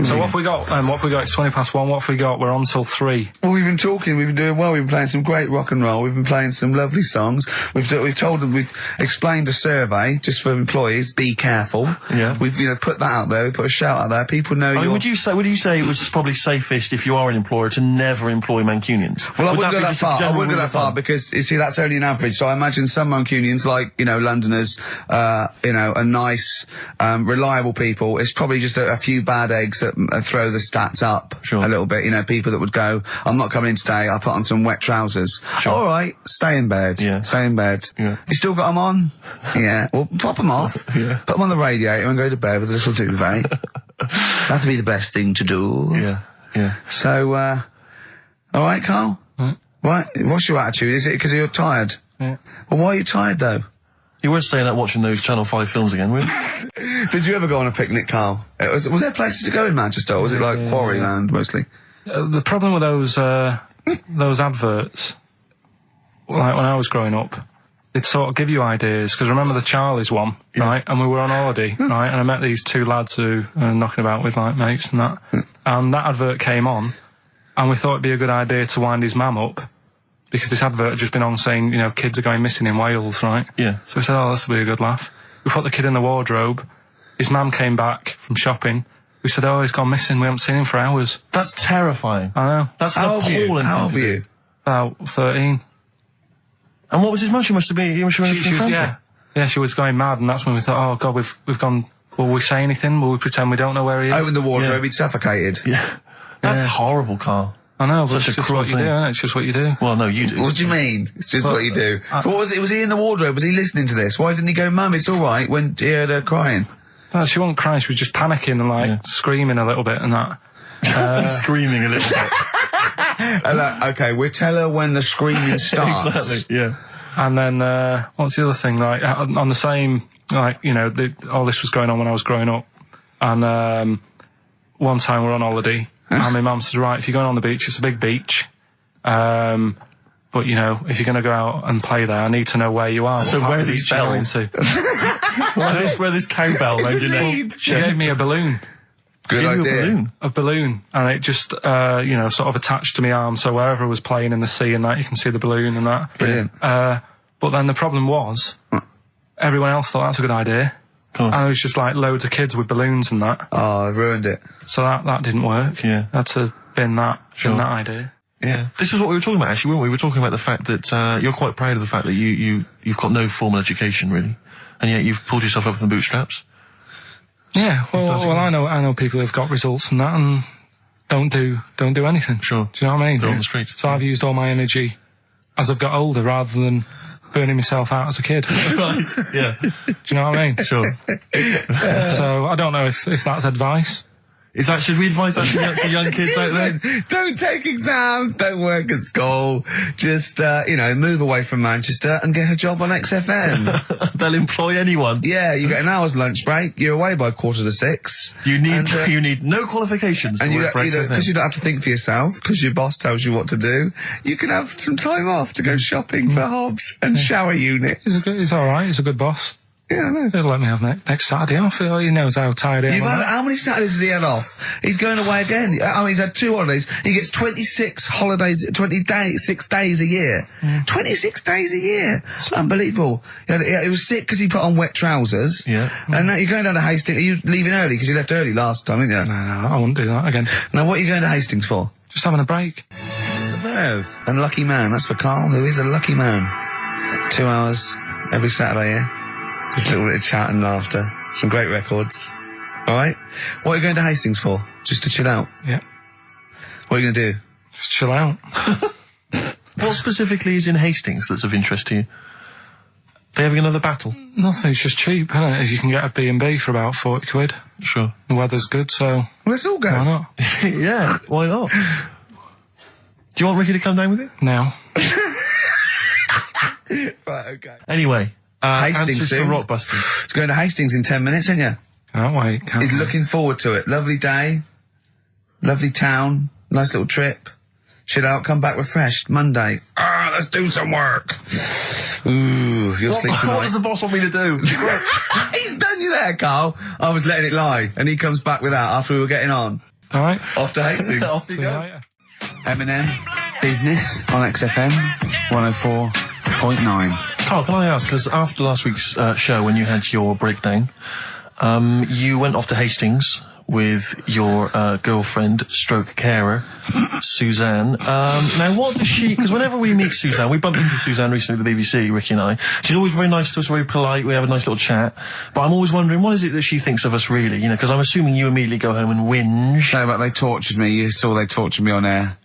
So what have we got? What have we got? It's 1:20. What have we got? We're on till 3. Well, we've been talking, we've been doing well, we've been playing some great rock and roll, we've been playing some lovely songs, we've told them, we've explained a survey, just for employees, be careful. Yeah. We've, put that out there, we put a shout out there, people know you're... Would you say it was probably safest, if you are an employer, to never employ Mancunians? Well, I wouldn't go that far. I wouldn't go that far because, you see, that's only an average. So I imagine some Mancunians, like, Londoners, are nice, reliable people. It's probably just a few bad eggs that throw the stats up a little bit. People that would go, I'm not coming in today, I'll put on some wet trousers. Sure. All right, stay in bed. Yeah. Stay in bed. Yeah. You still got them on? Yeah. Well, pop them off. Yeah. Put them on the radiator and go to bed with a little duvet. That'd be the best thing to do. Yeah. Yeah. So, all right, Carl? What? What's your attitude? Is it because you're tired? Yeah. Well, why are you tired, though? You weren't staying up watching those Channel 5 films again, were you? Did you ever go on a picnic, Carl? Was there places to go in Manchester, or was it like Quarryland, mostly? The problem with those adverts, like when I was growing up, they'd sort of give you ideas, because remember the Charlie's one, right? And we were on holiday, right? And I met these 2 lads who were knocking about with, like, mates and that. And that advert came on, and we thought it'd be a good idea to wind his mum up, because this advert had just been on saying, kids are going missing in Wales, right? Yeah. So we said, oh, this will be a good laugh. We put the kid in the wardrobe. His mum came back from shopping. We said, oh, he's gone missing. We haven't seen him for hours. That's terrifying. I know. That's an appalling. How old were you? About 13. And what was his mum? She must have been. Yeah, she was going mad, and that's when we thought, oh God, we've gone. Will we say anything? Will we pretend we don't know where he is? Open the wardrobe, he'd suffocated. Yeah. That's horrible, Carl. I know, but Such it's a just cruel what you thing. do, isn't it? It's just what you do. Well, no, you do. What do you mean? It's just what you do. What was it? Was he in the wardrobe? Was he listening to this? Why didn't he go, Mum, it's all right, when he heard her crying? No, she wasn't crying. She was just panicking and screaming a little bit and that. Screaming a little bit. Okay, we'll tell her when the screaming starts. Exactly. Yeah. And then what's the other thing? Like on the same, all this was going on when I was growing up. And one time we're on holiday, and my mum says, right, if you're going on the beach, it's a big beach. But, if you're going to go out and play there, I need to know where you are. So where are these bells? Where this cowbell around your neck? She gave me a balloon. Good idea. A balloon. And it just, sort of attached to my arm, so wherever I was playing in the sea and that, you can see the balloon and that. Brilliant. But then the problem was, everyone else thought that's a good idea. And it was just like loads of kids with balloons and that. Oh, I've ruined it. So that didn't work. Yeah. I had to bin that idea. Yeah. This is what we were talking about, actually, weren't we? We were talking about the fact that you're quite proud of the fact that you've got no formal education, really, and yet you've pulled yourself up from the bootstraps. Yeah, well, I know people who've got results and that, and don't do anything. Sure. Do you know what I mean? They're on the street. So I've used all my energy as I've got older, rather than burning myself out as a kid. Right. Yeah. Do you know what I mean? Sure. So I don't know if that's advice. Should we advise that to young kids out there? Don't take exams, don't work at school, just, move away from Manchester and get a job on XFM. They'll employ anyone. Yeah, you get an hour's lunch break, you're away by 5:45. You need no qualifications and to work for XFM. because you don't have to think for yourself, because your boss tells you what to do, you can have some time off to go shopping for hobs and shower units. It's alright, he's a good boss. Yeah, I know. He'll let me have next Saturday off. He knows how tired I am. How many Saturdays has he had off? He's going away again. He's had 2 holidays. He gets 26 holidays, 6 days a year. 26 days a year. Unbelievable. He was sick because he put on wet trousers. Yeah. And now you're going down to Hastings. Are you leaving early? Because you left early last time, didn't you? No, I wouldn't do that again. Now, what are you going to Hastings for? Just having a break. What's the verb? Unlucky man. That's for Carl, who is a lucky man. 2 hours every Saturday, yeah? Just a little bit of chat and laughter. Some great records. Alright? What are you going to Hastings for? Just to chill out? Yeah. What are you going to do? Just chill out. What specifically is in Hastings that's of interest to you? They having another battle? Nothing, it's just cheap, isn't it? If you can get a B&B for about 40 quid. Sure. The weather's good, so Well, let's all go. why not? Yeah, why not? Do you want Ricky to come down with you? Now. Right, okay. Anyway, Hastings answers soon. for Rockbusters. It's going to Hastings in 10 minutes, isn't you? Can't wait. He's looking forward to it. Lovely day. Lovely town. Nice little trip. Chill out, come back refreshed. Monday. Let's do some work. Ooh, you'll sleep What tonight. does the boss want me to do? He's done you there, Carl. I was letting it lie, and he comes back with that after we were getting on. All right. Off to Hastings. Off you See you go. later. Eminem, Business on XFM 104.9. Carl, can I ask, because after last week's show, when you had your breakdown, you went off to Hastings with your girlfriend, stroke carer, Suzanne. Now, what does she... Because whenever we meet Suzanne, we bumped into Suzanne recently at the BBC, Ricky and I. She's always very nice to us, very polite, we have a nice little chat. But I'm always wondering, what is it that she thinks of us, really? You know, because I'm assuming you immediately go home and whinge. No, but they tortured me. You saw they tortured me on air.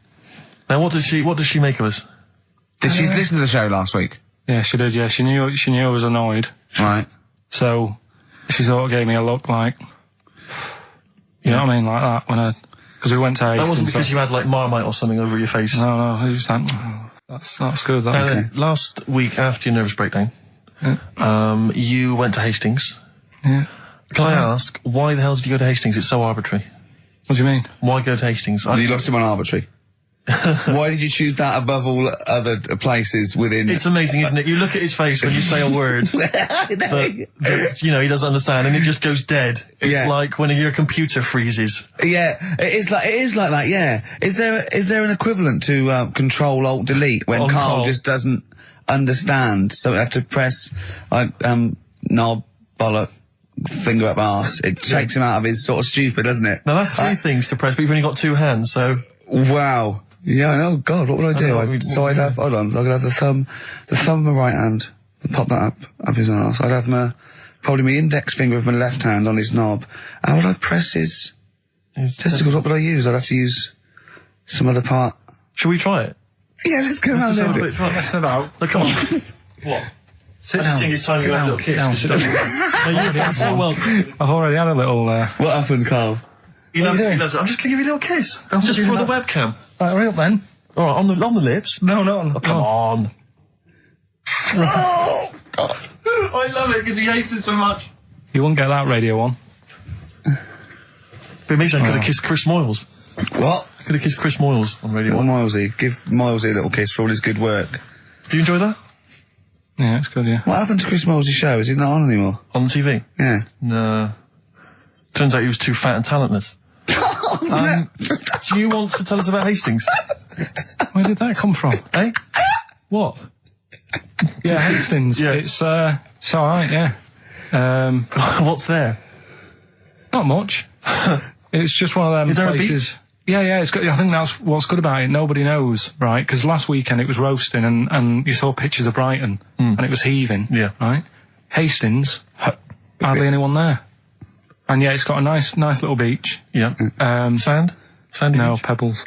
Now, what does she make of us? Did she listen to the show last week? Yeah, she did, yeah. She knew I was annoyed. Right. So, she sort of gave me a look like... You know what I mean? Like that, because we went to Hastings. That wasn't because you had, like, Marmite or something over your face. No, it was like, oh, that's good, that's Now, last week, after your nervous breakdown, you went to Hastings. Yeah. Can I ask, why the hell did you go to Hastings? It's so arbitrary. What do you mean? Why go to Hastings? You lost him on arbitrary. Why did you choose that above all other places within... It's amazing, isn't it? You look at his face when you say a word that, you know, he doesn't understand, and it just goes dead. It's like when your computer freezes. Yeah, it is like that, yeah. Is there an equivalent to Control-Alt-Delete when Carl just doesn't understand, so we have to press, like, knob, bollock, finger up arse. It takes him out of his sort of stupid, doesn't it? Now, that's three things to press, but you've only got two hands, so... Wow. Yeah, I know. God, what would I do? I'd have, hold on, so I could have the thumb of my right hand, pop that up his arse. I'd have probably my index finger of my left hand on his knob. How would I press his testicles? What would I use? I'd have to use some other part. Shall we try it? Yeah, let's go around there. Let's about. Look, come on. What? Sit I down. just think it's time you had a little kiss. Sit down. No, you've done so well. I've already had a little, What happened, Carl? He loves it. I'm just going to give you a little kiss. Just for the webcam. Right, hurry up then. All right, on the lips. No, not on. Oh, come on. Oh, God. I love it because he hates it so much. You wouldn't get that radio on. But amazing, I could have kissed Chris Moyles. What? I could have kissed Chris Moyles on Radio 1. Milesy. Give Milesy a little kiss for all his good work. Do you enjoy that? Yeah, it's good, yeah. What happened to Chris Molesy's show? Is he not on anymore? On TV? Yeah. No. Turns out he was too fat and talentless. Do you want to tell us about Hastings? Where did that come from? Eh? What? Yeah, Hastings. Yeah. It's alright, yeah. What's there? Not much. It's just one of them Is there places. Yeah, it's good. I think that's what's good about it. Nobody knows, right? Because last weekend it was roasting and you saw pictures of Brighton and it was heaving. Yeah. Right? Hastings, hardly anyone there. And yeah, it's got a nice little beach. Yeah. Sand? Sandy No, beach? pebbles.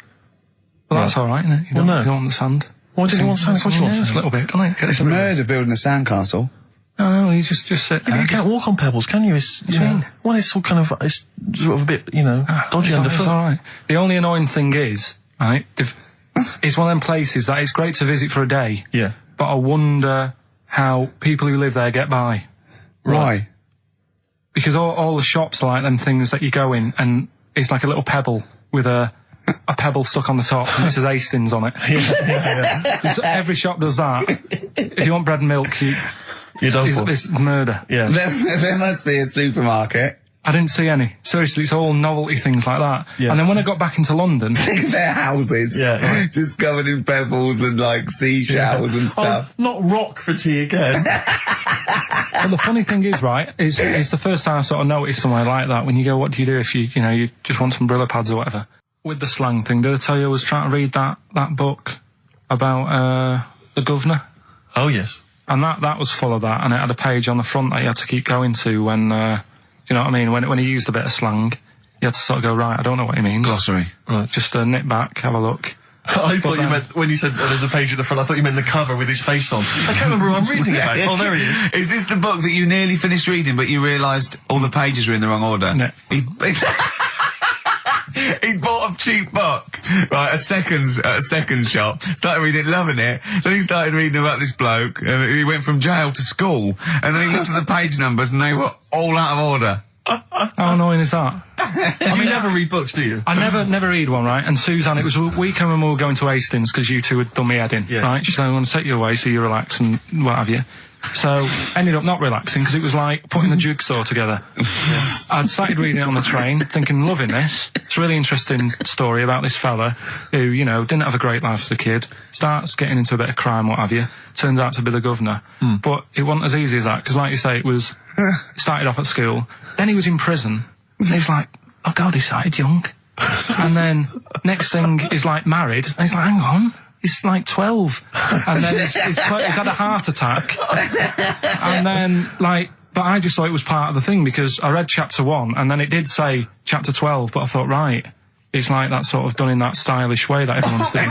Well, that's alright, isn't it? You don't want the sand. Why does he want sand? Of course he wants It's a sand. little bit, doesn't it? It's murder building a sandcastle. No, you just sit Yeah, there. but you can't walk on pebbles, can you? It's, What do you mean? Well, it's all kind of, it's sort of a bit, you know, dodgy It's underfoot. alright. The only annoying thing is, right, it's one of them places that it's great to visit for a day. Yeah. But I wonder how people who live there get by. Why? Because all the shops are like them things that you go in and it's like a little pebble with a pebble stuck on the top and it says Hastings on it. Yeah. So every shop does that. If you want bread and milk, You're done for. it's murder. Yeah. There must be a supermarket. I didn't see any. Seriously, it's all novelty things like that. Yeah. And then when I got back into London... Their houses. Yeah. Just covered in pebbles and like seashells and stuff. Oh, not rock for tea again. But the funny thing is, right, it's the first time I sort of noticed somewhere like that when you go, what do you do if you just want some Brillo pads or whatever? With the slang thing, did I tell you I was trying to read that book about the governor? Oh, yes. And that was full of that, and it had a page on the front that you had to keep going to when, you know what I mean, when he used a bit of slang, you had to sort of go, right, I don't know what he means. Glossary. Right. Just nip back, have a look. I thought you meant, when you said there's a page at the front, I thought you meant the cover with his face on. I can't remember who I'm reading about. Oh, there he is. Is this the book that you nearly finished reading, but you realised all the pages were in the wrong order? No. He bought a cheap book, right, a second shop, started reading it, loving it, then he started reading about this bloke, and he went from jail to school, and then he looked at the page numbers and they were all out of order. How annoying is that? You never read books, do you? I never read one, right? And Suzanne, it was a weekend when we were going to Hastings because you two had done me head in, right? She said, I want to take you away so you relax and what have you. So, ended up not relaxing because it was like putting the jigsaw together. I'd started reading it on the train, thinking, loving this. It's a really interesting story about this fella who, you know, didn't have a great life as a kid, starts getting into a bit of crime, what have you, turns out to be the governor. But it wasn't as easy as that, because like you say, it started off at school, then he was in prison, and he's like, oh God, he started young. And then, next thing, he's like married, and he's like, hang on. He's like 12, and then he's had a heart attack, and then but I just thought it was part of the thing because I read chapter 1, and then it did say chapter 12, but I thought, right, it's like that sort of done in that stylish way that everyone's doing.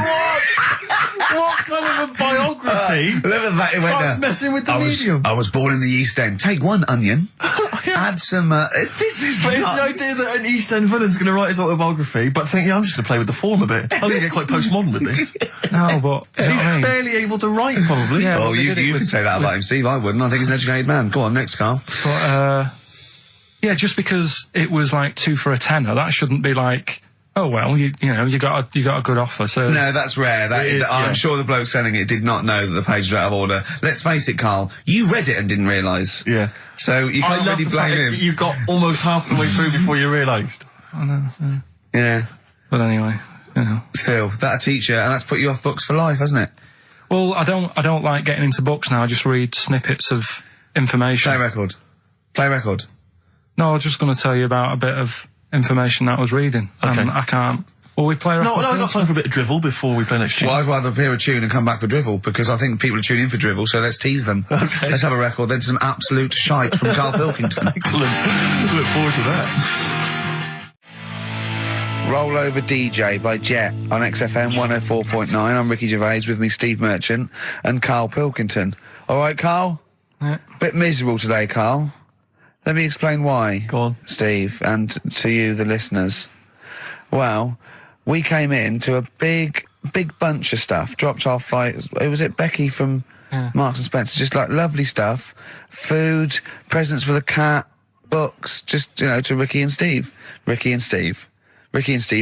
What kind of a biography? Look at that, it went Starts there. messing with the medium. I was born in the East End. Take one onion, add some, this is But it's not... the idea that an East End villain's going to write his autobiography, but think, I'm just going to play with the form a bit. I'm going to get quite postmodern with this. No, but you know He's what I mean? barely able to write, probably. Yeah, Oh, but they you did it can with- say that about him, Steve. I wouldn't. I think he's an educated man. Go on, next, Carl. But yeah, just because it was like 2 for a tenner, that shouldn't be like, oh well, you know, you got a good offer. So No, that's rare. I'm sure the bloke selling it did not know that the pages were out of order. Let's face it, Carl. You read it and didn't realise. Yeah. So you can't really blame him. You got almost half the way through before you realised. I know. Yeah. But anyway, you know. Still, that'll teach you, and that's put you off books for life, hasn't it? Well, I don't like getting into books now. I just read snippets of information. Play record. Play record. No, I was just going to tell you about a bit of information that I was reading. Okay. And I can't. Will we play a record? No, I've got time for a bit of drivel before we play next tune. Well, I'd rather hear a tune and come back for drivel, because I think people are tuning in for drivel, so let's tease them. Okay. Let's have a record, then some absolute shite from Karl Pilkington. Excellent. Look forward to that. Roll Over DJ by Jet on XFM 104.9. I'm Ricky Gervais, with me Steve Merchant and Karl Pilkington. All right, Karl? Yeah. Bit miserable today, Karl. Let me explain why. Go on. Steve, and to you, the listeners. Well, we came in to a big bunch of stuff. Dropped off was it Becky from Marks and Spencer? Just like lovely stuff. Food, presents for the cat, books, just, you know, to Ricky and Steve. Ricky and Steve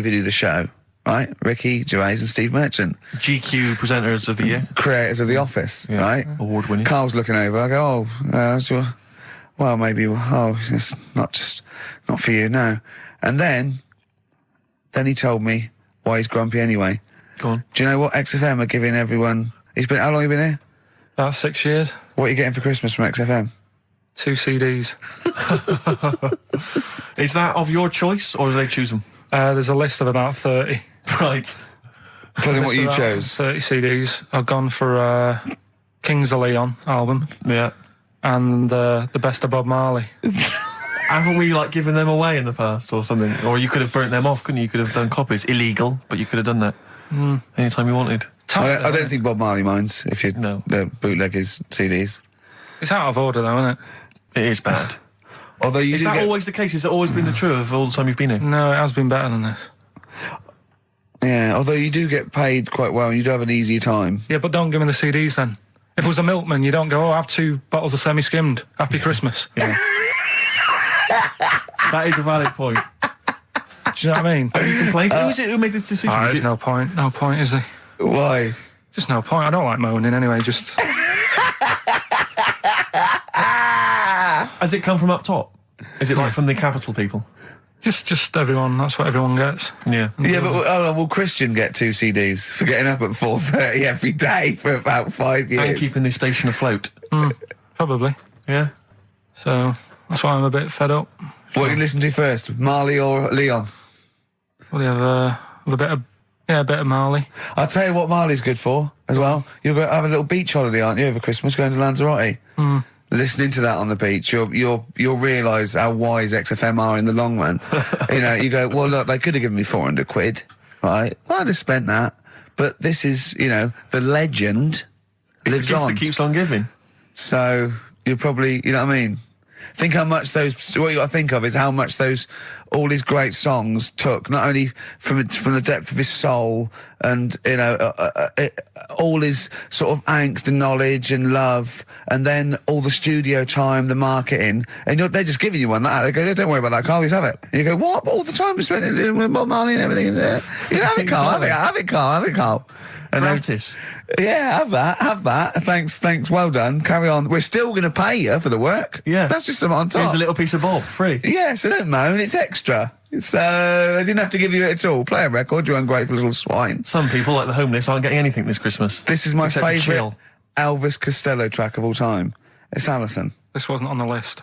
who do the show, right? Ricky Gervais and Steve Merchant. GQ presenters of the year. Creators of The Office, right? Award winning. Carl's looking over. I go, well, maybe, it's not for you, no. And then he told me why he's grumpy anyway. Go on. Do you know what XFM are giving everyone? How long have you been here? About 6 years. What are you getting for Christmas from XFM? 2 CDs. Is that of your choice, or do they choose them? There's a list of about 30. Right. Tell them what List you of about chose. 30 CDs. I've gone for Kings of Leon album Yeah. and the best of Bob Marley. Haven't we, given them away in the past or something? Or you could have burnt them off, couldn't you? You could have done copies. Illegal, but you could have done that. Anytime you wanted. I don't think Bob Marley minds if you bootleg his CDs. It's out of order though, isn't it? It is bad. Although you Is do that get, always the case? Has that always been the truth of all the time you've been here? No, it has been better than this. yeah, although you do get paid quite well and you do have an easier time. Yeah, but don't give me the CDs then. If it was a milkman, you don't go, I have 2 bottles of semi-skimmed. Happy Christmas. Yeah. That is a valid point. Do you know what I mean? You complained. Who is it who made this decision? Is There's it- no point. No point, is there? Why? Just no point. I don't like moaning anyway, just... Has it come from up top? Is it from the capital people? Just everyone. That's what everyone gets. Yeah. Yeah, but will Christian get 2 CDs for getting up at 4:30 every day for about 5 years? And keeping this station afloat. Probably. Yeah. So that's why I'm a bit fed up. What you listen to first, Marley or Leon? Well, you have a bit of Marley. I'll tell you what Marley's good for as well. You're going to have a little beach holiday, aren't you, over Christmas, going to Lanzarote? Listening to that on the beach, you'll realise how wise XFM are in the long run. You know, you go, well, look, they could have given me 400 quid, right? Well, I'd have spent that. But this is, you know, the legend lives The gift on. that keeps on giving. So you're probably, you know what I mean? Think how much those. What you got to think of is how much all his great songs took, not only from the depth of his soul and all his sort of angst and knowledge and love, and then all the studio time, the marketing, and they're just giving you one that. They go, don't worry about that, Carl. Just have it. And you go, what? But all the time we spent with Bob Marley and everything. You know, have it, Carl. Have it, Carl. And Gratis. Yeah, have that. Thanks. Well done. Carry on. We're still going to pay you for the work. Yeah. That's just something on top. Here's a little piece of Bob, free. Yeah, so don't moan. It's extra. So I didn't have to give you it at all. Play a record, you ungrateful little swine. Some people, like the homeless, aren't getting anything this Christmas. This is my Except to favourite chill. Elvis Costello track of all time. It's Alison. This wasn't on the list.